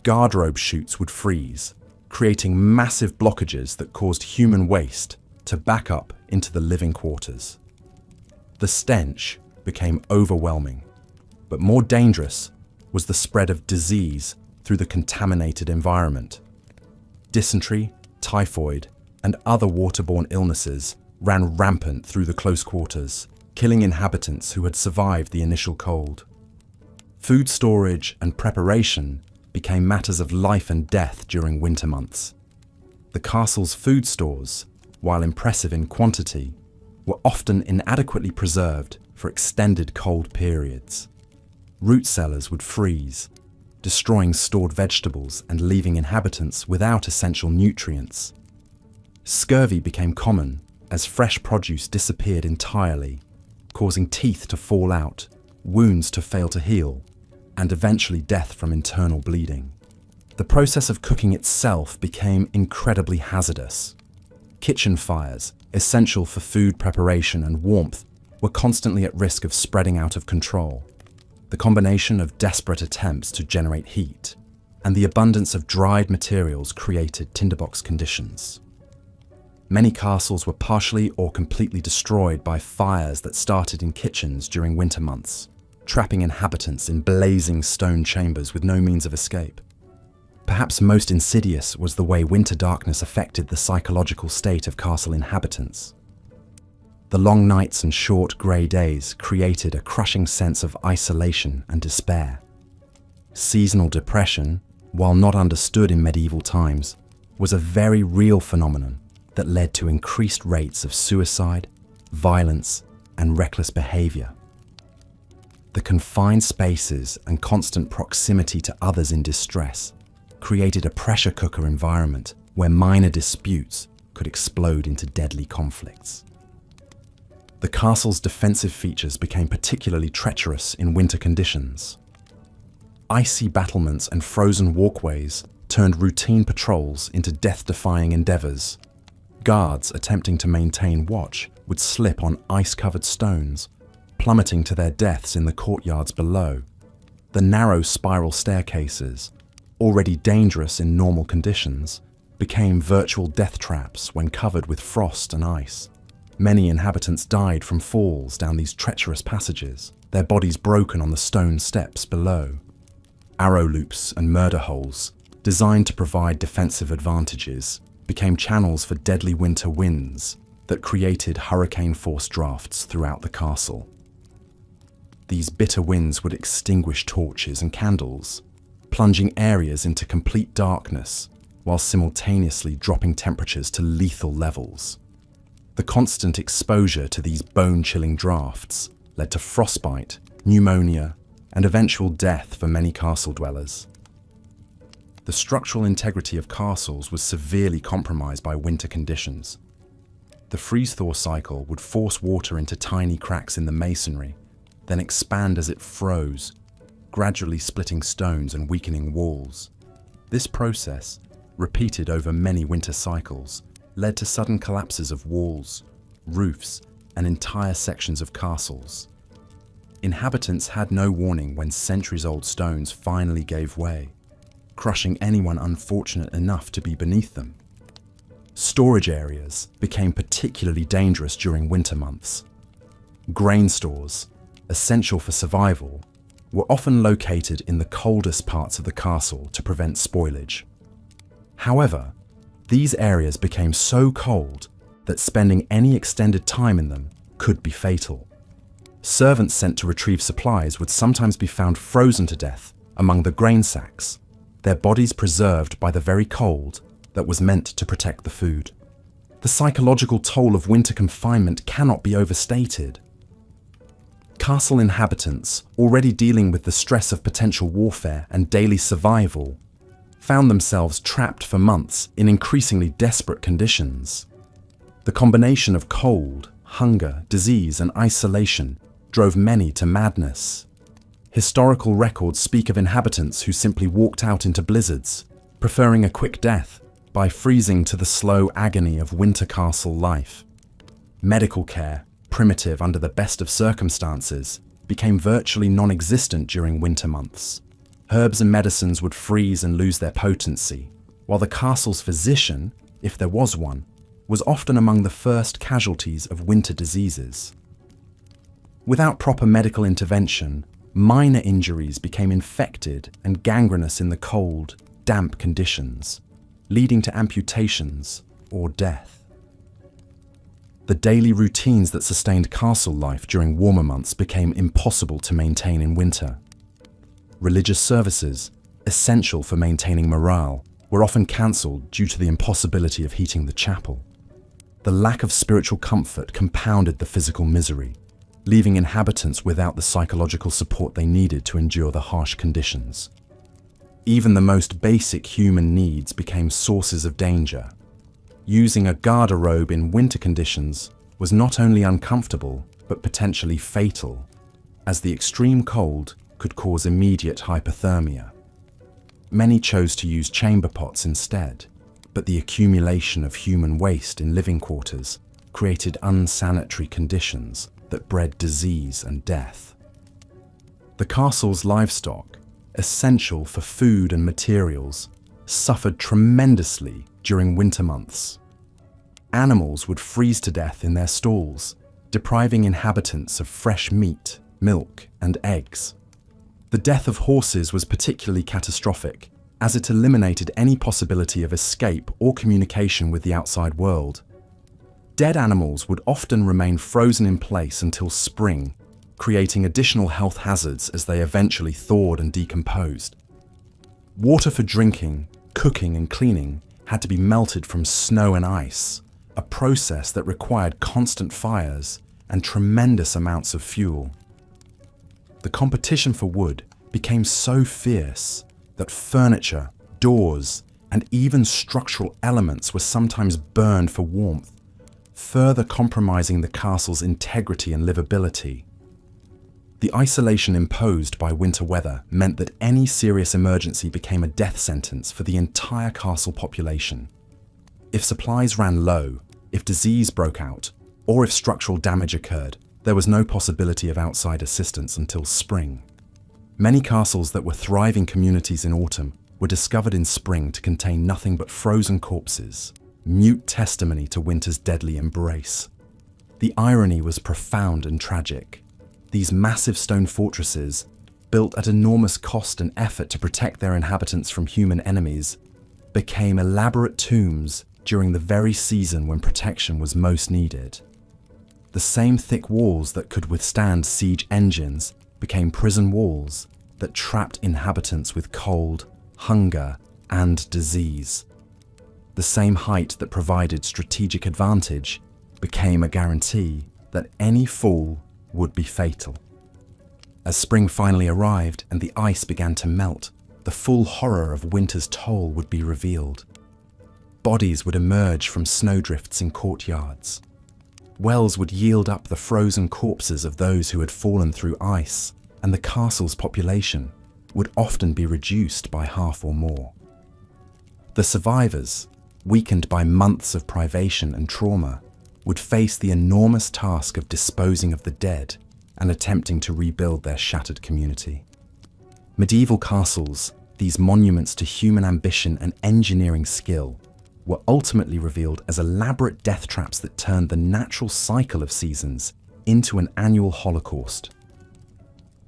Guardrobe chutes would freeze, creating massive blockages that caused human waste to back up into the living quarters. The stench became overwhelming, but more dangerous was the spread of disease through the contaminated environment. Dysentery, typhoid, and other waterborne illnesses ran rampant through the close quarters, killing inhabitants who had survived the initial cold. Food storage and preparation became matters of life and death during winter months. The castle's food stores, while impressive in quantity, were often inadequately preserved for extended cold periods. Root cellars would freeze, destroying stored vegetables and leaving inhabitants without essential nutrients. Scurvy became common as fresh produce disappeared entirely, causing teeth to fall out, wounds to fail to heal, and eventually death from internal bleeding. The process of cooking itself became incredibly hazardous. Kitchen fires, essential for food preparation and warmth, were constantly at risk of spreading out of control. The combination of desperate attempts to generate heat and the abundance of dried materials created tinderbox conditions. Many castles were partially or completely destroyed by fires that started in kitchens during winter months, trapping inhabitants in blazing stone chambers with no means of escape. Perhaps most insidious was the way winter darkness affected the psychological state of castle inhabitants. The long nights and short grey days created a crushing sense of isolation and despair. Seasonal depression, while not understood in medieval times, was a very real phenomenon that led to increased rates of suicide, violence, and reckless behaviour. The confined spaces and constant proximity to others in distress created a pressure cooker environment where minor disputes could explode into deadly conflicts. The castle's defensive features became particularly treacherous in winter conditions. Icy battlements and frozen walkways turned routine patrols into death-defying endeavours. Guards attempting to maintain watch would slip on ice-covered stones, plummeting to their deaths in the courtyards below. The narrow spiral staircases, already dangerous in normal conditions, became virtual death traps when covered with frost and ice. Many inhabitants died from falls down these treacherous passages, their bodies broken on the stone steps below. Arrow loops and murder holes, designed to provide defensive advantages, became channels for deadly winter winds that created hurricane-force drafts throughout the castle. These bitter winds would extinguish torches and candles, plunging areas into complete darkness while simultaneously dropping temperatures to lethal levels. The constant exposure to these bone-chilling drafts led to frostbite, pneumonia, and eventual death for many castle dwellers. The structural integrity of castles was severely compromised by winter conditions. The freeze-thaw cycle would force water into tiny cracks in the masonry, then expand as it froze, gradually splitting stones and weakening walls. This process, repeated over many winter cycles, led to sudden collapses of walls, roofs, and entire sections of castles. Inhabitants had no warning when centuries-old stones finally gave way, crushing anyone unfortunate enough to be beneath them. Storage areas became particularly dangerous during winter months. Grain stores, essential for survival, were often located in the coldest parts of the castle to prevent spoilage. However, these areas became so cold that spending any extended time in them could be fatal. Servants sent to retrieve supplies would sometimes be found frozen to death among the grain sacks, their bodies preserved by the very cold that was meant to protect the food. The psychological toll of winter confinement cannot be overstated. Castle inhabitants, already dealing with the stress of potential warfare and daily survival, found themselves trapped for months in increasingly desperate conditions. The combination of cold, hunger, disease, and isolation drove many to madness. Historical records speak of inhabitants who simply walked out into blizzards, preferring a quick death by freezing to the slow agony of winter castle life. Medical care, primitive under the best of circumstances, became virtually non-existent during winter months. Herbs and medicines would freeze and lose their potency, while the castle's physician, if there was one, was often among the first casualties of winter diseases. Without proper medical intervention, minor injuries became infected and gangrenous in the cold, damp conditions, leading to amputations or death. The daily routines that sustained castle life during warmer months became impossible to maintain in winter. Religious services, essential for maintaining morale, were often cancelled due to the impossibility of heating the chapel. The lack of spiritual comfort compounded the physical misery, leaving inhabitants without the psychological support they needed to endure the harsh conditions. Even the most basic human needs became sources of danger. Using a garderobe in winter conditions was not only uncomfortable, but potentially fatal, as the extreme cold could cause immediate hypothermia. Many chose to use chamber pots instead, but the accumulation of human waste in living quarters created unsanitary conditions that bred disease and death. The castle's livestock, essential for food and materials, suffered tremendously during winter months. Animals would freeze to death in their stalls, depriving inhabitants of fresh meat, milk, and eggs. The death of horses was particularly catastrophic, as it eliminated any possibility of escape or communication with the outside world. Dead animals would often remain frozen in place until spring, creating additional health hazards as they eventually thawed and decomposed. Water for drinking, cooking, and cleaning had to be melted from snow and ice, a process that required constant fires and tremendous amounts of fuel. The competition for wood became so fierce that furniture, doors, and even structural elements were sometimes burned for warmth, further compromising the castle's integrity and livability. The isolation imposed by winter weather meant that any serious emergency became a death sentence for the entire castle population. If supplies ran low, if disease broke out, or if structural damage occurred, there was no possibility of outside assistance until spring. Many castles that were thriving communities in autumn were discovered in spring to contain nothing but frozen corpses, mute testimony to winter's deadly embrace. The irony was profound and tragic. These massive stone fortresses, built at enormous cost and effort to protect their inhabitants from human enemies, became elaborate tombs during the very season when protection was most needed. The same thick walls that could withstand siege engines became prison walls that trapped inhabitants with cold, hunger, and disease. The same height that provided strategic advantage became a guarantee that any fall would be fatal. As spring finally arrived and the ice began to melt, the full horror of winter's toll would be revealed. Bodies would emerge from snowdrifts in courtyards. Wells would yield up the frozen corpses of those who had fallen through ice, and the castle's population would often be reduced by half or more. The survivors, weakened by months of privation and trauma, would face the enormous task of disposing of the dead and attempting to rebuild their shattered community. Medieval castles, these monuments to human ambition and engineering skill, were ultimately revealed as elaborate death traps that turned the natural cycle of seasons into an annual holocaust.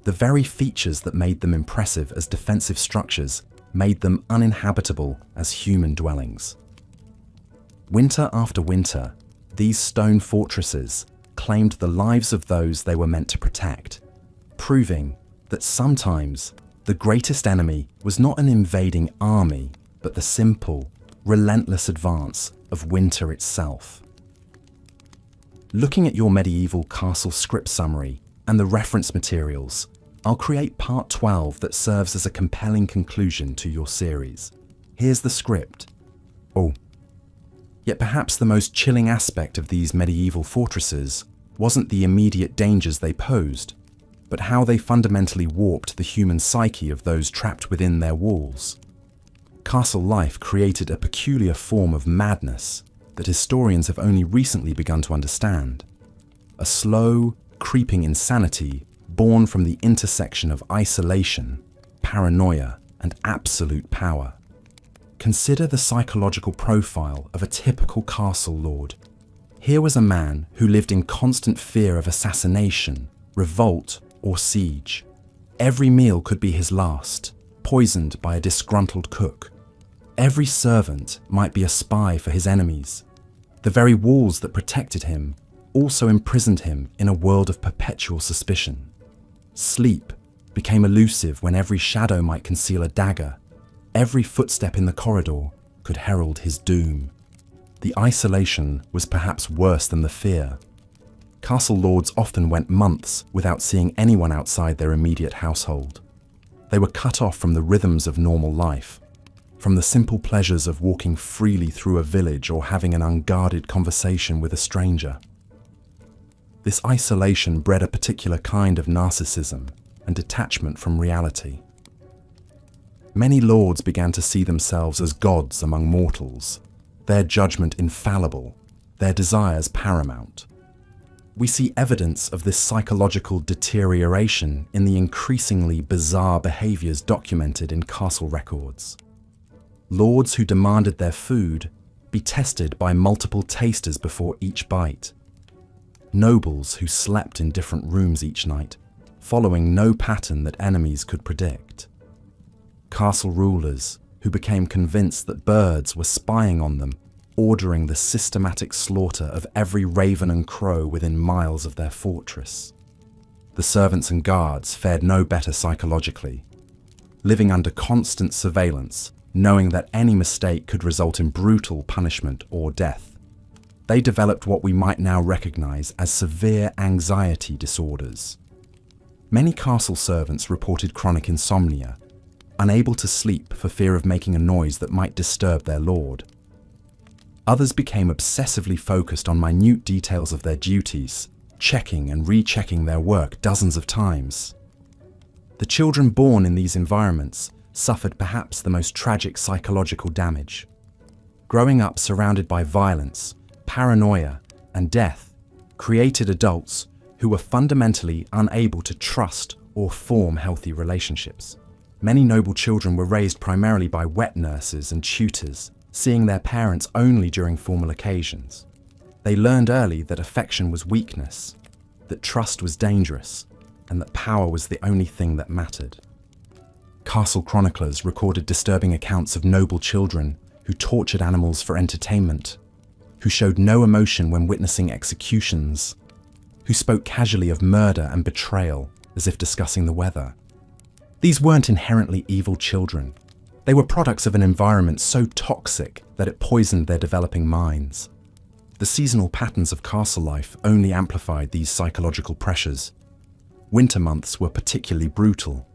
The very features that made them impressive as defensive structures made them uninhabitable as human dwellings. Winter after winter, these stone fortresses claimed the lives of those they were meant to protect, proving that sometimes the greatest enemy was not an invading army, but the simple, relentless advance of winter itself. Looking at your medieval castle script summary and the reference materials, I'll create part 12 that serves as a compelling conclusion to your series. Here's the script. Yet perhaps the most chilling aspect of these medieval fortresses wasn't the immediate dangers they posed, but how they fundamentally warped the human psyche of those trapped within their walls. Castle life created a peculiar form of madness that historians have only recently begun to understand. A slow, creeping insanity born from the intersection of isolation, paranoia, and absolute power. Consider the psychological profile of a typical castle lord. Here was a man who lived in constant fear of assassination, revolt, or siege. Every meal could be his last, poisoned by a disgruntled cook. Every servant might be a spy for his enemies. The very walls that protected him also imprisoned him in a world of perpetual suspicion. Sleep became elusive when every shadow might conceal a dagger. Every footstep in the corridor could herald his doom. The isolation was perhaps worse than the fear. Castle lords often went months without seeing anyone outside their immediate household. They were cut off from the rhythms of normal life, from the simple pleasures of walking freely through a village or having an unguarded conversation with a stranger. This isolation bred a particular kind of narcissism and detachment from reality. Many lords began to see themselves as gods among mortals, their judgment infallible, their desires paramount. We see evidence of this psychological deterioration in the increasingly bizarre behaviors documented in castle records. Lords who demanded their food be tested by multiple tasters before each bite. Nobles who slept in different rooms each night, following no pattern that enemies could predict. Castle rulers who became convinced that birds were spying on them, ordering the systematic slaughter of every raven and crow within miles of their fortress. The servants and guards fared no better psychologically, living under constant surveillance, knowing that any mistake could result in brutal punishment or death. They developed what we might now recognize as severe anxiety disorders. Many castle servants reported chronic insomnia, unable to sleep for fear of making a noise that might disturb their lord. Others became obsessively focused on minute details of their duties, checking and rechecking their work dozens of times. The children born in these environments suffered perhaps the most tragic psychological damage. Growing up surrounded by violence, paranoia, and death created adults who were fundamentally unable to trust or form healthy relationships. Many noble children were raised primarily by wet nurses and tutors, seeing their parents only during formal occasions. They learned early that affection was weakness, that trust was dangerous, and that power was the only thing that mattered. Castle chroniclers recorded disturbing accounts of noble children who tortured animals for entertainment, who showed no emotion when witnessing executions, who spoke casually of murder and betrayal as if discussing the weather. These weren't inherently evil children. They were products of an environment so toxic that it poisoned their developing minds. The seasonal patterns of castle life only amplified these psychological pressures. Winter months were particularly brutal,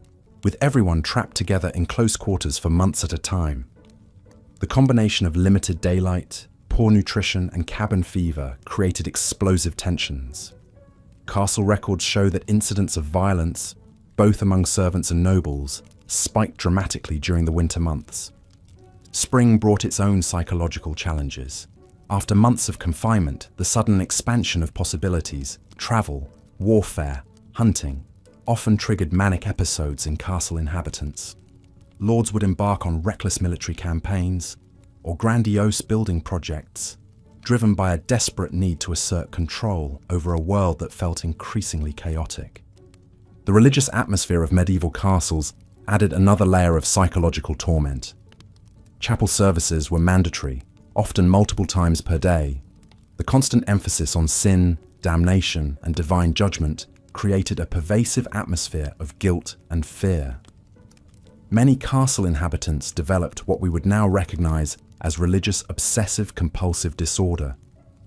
with everyone trapped together in close quarters for months at a time. The combination of limited daylight, poor nutrition, and cabin fever created explosive tensions. Castle records show that incidents of violence, both among servants and nobles, spiked dramatically during the winter months. Spring brought its own psychological challenges. After months of confinement, the sudden expansion of possibilities, travel, warfare, hunting, often triggered manic episodes in castle inhabitants. Lords would embark on reckless military campaigns or grandiose building projects, driven by a desperate need to assert control over a world that felt increasingly chaotic. The religious atmosphere of medieval castles added another layer of psychological torment. Chapel services were mandatory, often multiple times per day. The constant emphasis on sin, damnation, and divine judgment created a pervasive atmosphere of guilt and fear. Many castle inhabitants developed what we would now recognize as religious obsessive-compulsive disorder,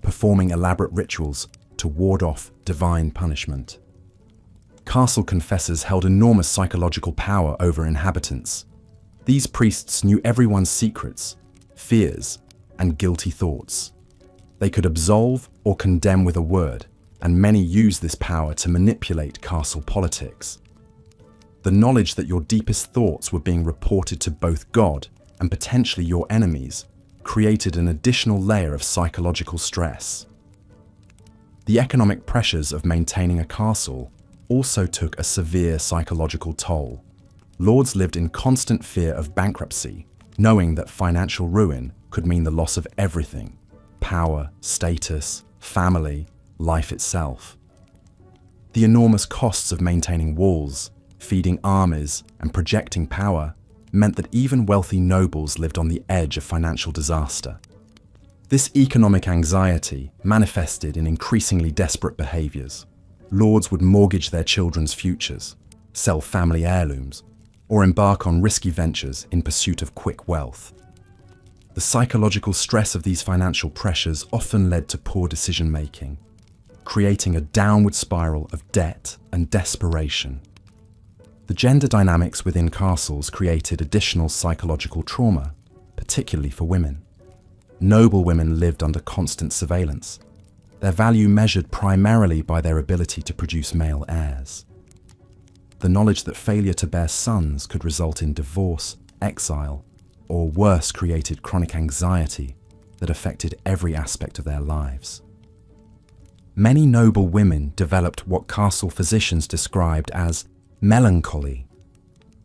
performing elaborate rituals to ward off divine punishment. Castle confessors held enormous psychological power over inhabitants. These priests knew everyone's secrets, fears, and guilty thoughts. They could absolve or condemn with a word, and many used this power to manipulate castle politics. The knowledge that your deepest thoughts were being reported to both God and potentially your enemies created an additional layer of psychological stress. The economic pressures of maintaining a castle also took a severe psychological toll. Lords lived in constant fear of bankruptcy, knowing that financial ruin could mean the loss of everything: power, status, family, life itself. The enormous costs of maintaining walls, feeding armies, and projecting power meant that even wealthy nobles lived on the edge of financial disaster. This economic anxiety manifested in increasingly desperate behaviors. Lords would mortgage their children's futures, sell family heirlooms, or embark on risky ventures in pursuit of quick wealth. The psychological stress of these financial pressures often led to poor decision-making, creating a downward spiral of debt and desperation. The gender dynamics within castles created additional psychological trauma, particularly for women. Noble women lived under constant surveillance, their value measured primarily by their ability to produce male heirs. The knowledge that failure to bear sons could result in divorce, exile, or worse, created chronic anxiety that affected every aspect of their lives. Many noble women developed what castle physicians described as melancholy,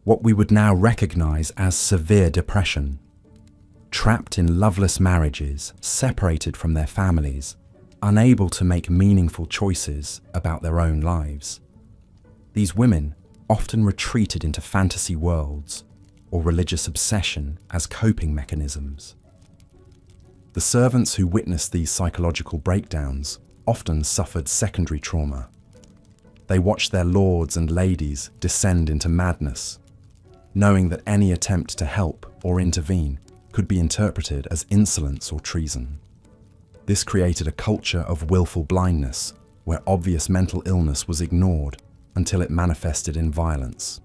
what we would now recognize as severe depression. Trapped in loveless marriages, separated from their families, unable to make meaningful choices about their own lives. These women often retreated into fantasy worlds or religious obsession as coping mechanisms. The servants who witnessed these psychological breakdowns often suffered secondary trauma. They watched their lords and ladies descend into madness, knowing that any attempt to help or intervene could be interpreted as insolence or treason. This created a culture of willful blindness, where obvious mental illness was ignored until it manifested in violence.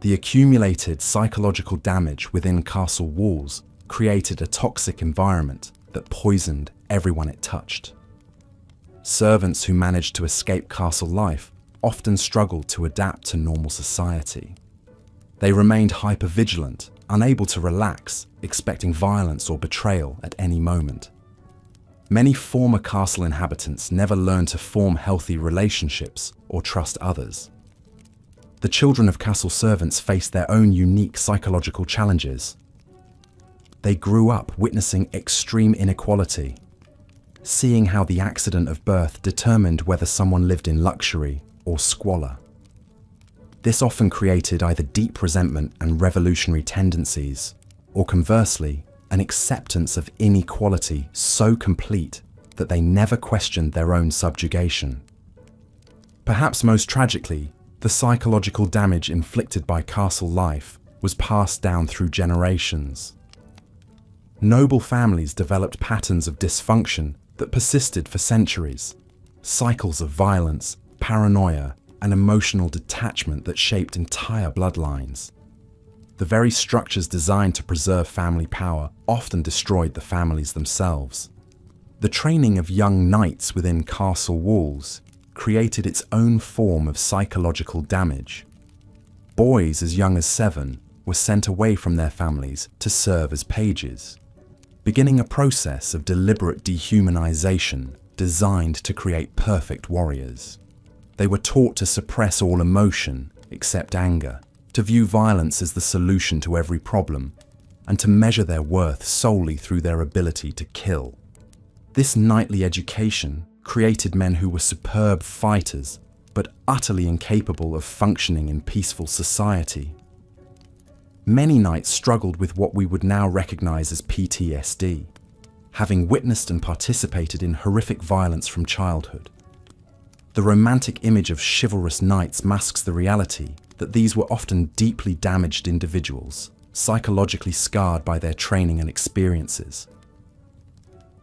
The accumulated psychological damage within castle walls created a toxic environment that poisoned everyone it touched. Servants who managed to escape castle life often struggled to adapt to normal society. They remained hypervigilant, unable to relax, expecting violence or betrayal at any moment. Many former castle inhabitants never learned to form healthy relationships or trust others. The children of castle servants faced their own unique psychological challenges. They grew up witnessing extreme inequality, seeing how the accident of birth determined whether someone lived in luxury or squalor. This often created either deep resentment and revolutionary tendencies, or conversely, an acceptance of inequality so complete that they never questioned their own subjugation. Perhaps most tragically, the psychological damage inflicted by castle life was passed down through generations. Noble families developed patterns of dysfunction that persisted for centuries, cycles of violence, paranoia, and emotional detachment that shaped entire bloodlines. The very structures designed to preserve family power often destroyed the families themselves. The training of young knights within castle walls created its own form of psychological damage. Boys as young as 7 were sent away from their families to serve as pages, beginning a process of deliberate dehumanization designed to create perfect warriors. They were taught to suppress all emotion except anger, to view violence as the solution to every problem, and to measure their worth solely through their ability to kill. This knightly education created men who were superb fighters, but utterly incapable of functioning in peaceful society. Many knights struggled with what we would now recognize as PTSD, having witnessed and participated in horrific violence from childhood. The romantic image of chivalrous knights masks the reality that these were often deeply damaged individuals, psychologically scarred by their training and experiences.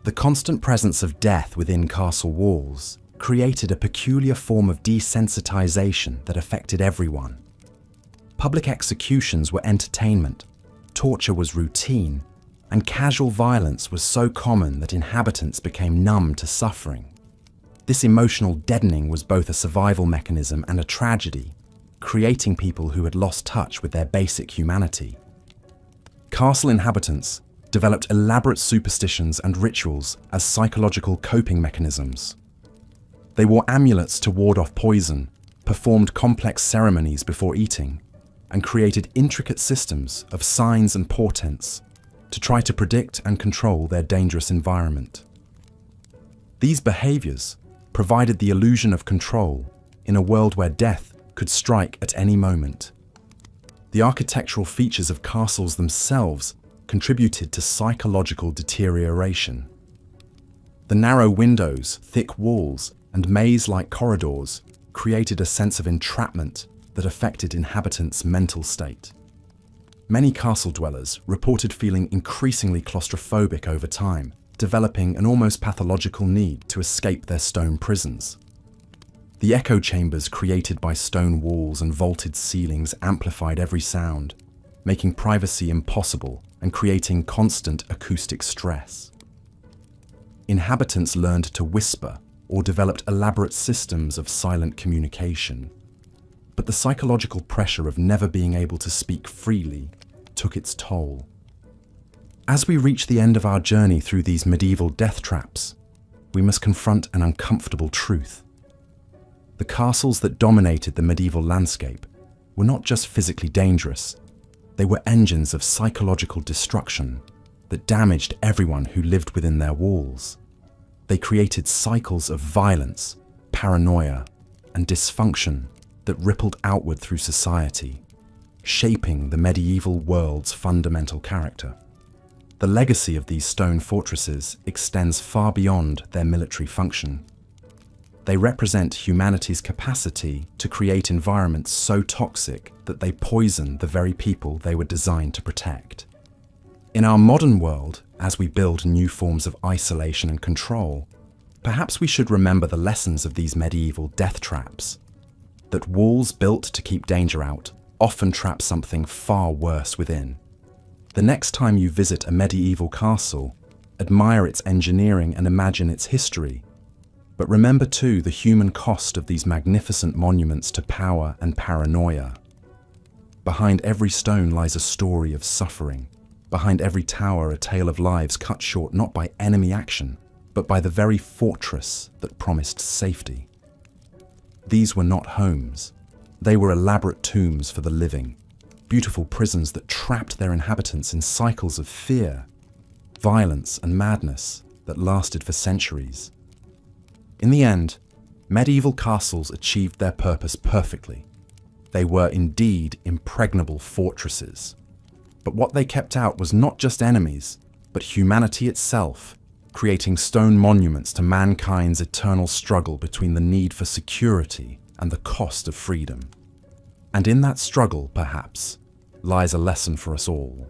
The constant presence of death within castle walls created a peculiar form of desensitization that affected everyone. Public executions were entertainment, torture was routine, and casual violence was so common that inhabitants became numb to suffering. This emotional deadening was both a survival mechanism and a tragedy, creating people who had lost touch with their basic humanity. Castle inhabitants developed elaborate superstitions and rituals as psychological coping mechanisms. They wore amulets to ward off poison, performed complex ceremonies before eating, and created intricate systems of signs and portents to try to predict and control their dangerous environment. These behaviors provided the illusion of control in a world where death could strike at any moment. The architectural features of castles themselves contributed to psychological deterioration. The narrow windows, thick walls, and maze-like corridors created a sense of entrapment that affected inhabitants' mental state. Many castle dwellers reported feeling increasingly claustrophobic over time, developing an almost pathological need to escape their stone prisons. The echo chambers created by stone walls and vaulted ceilings amplified every sound, making privacy impossible and creating constant acoustic stress. Inhabitants learned to whisper or developed elaborate systems of silent communication. But the psychological pressure of never being able to speak freely took its toll. As we reach the end of our journey through these medieval death traps, we must confront an uncomfortable truth. The castles that dominated the medieval landscape were not just physically dangerous, they were engines of psychological destruction that damaged everyone who lived within their walls. They created cycles of violence, paranoia, and dysfunction that rippled outward through society, shaping the medieval world's fundamental character. The legacy of these stone fortresses extends far beyond their military function. They represent humanity's capacity to create environments so toxic that they poison the very people they were designed to protect. In our modern world, as we build new forms of isolation and control, perhaps we should remember the lessons of these medieval death traps. That walls built to keep danger out often trap something far worse within. The next time you visit a medieval castle, admire its engineering and imagine its history. But remember too the human cost of these magnificent monuments to power and paranoia. Behind every stone lies a story of suffering. Behind every tower a tale of lives cut short not by enemy action, but by the very fortress that promised safety. These were not homes. They were elaborate tombs for the living, beautiful prisons that trapped their inhabitants in cycles of fear, violence and madness that lasted for centuries. In the end, medieval castles achieved their purpose perfectly. They were indeed impregnable fortresses. But what they kept out was not just enemies, but humanity itself, creating stone monuments to mankind's eternal struggle between the need for security and the cost of freedom. And in that struggle, perhaps, lies a lesson for us all.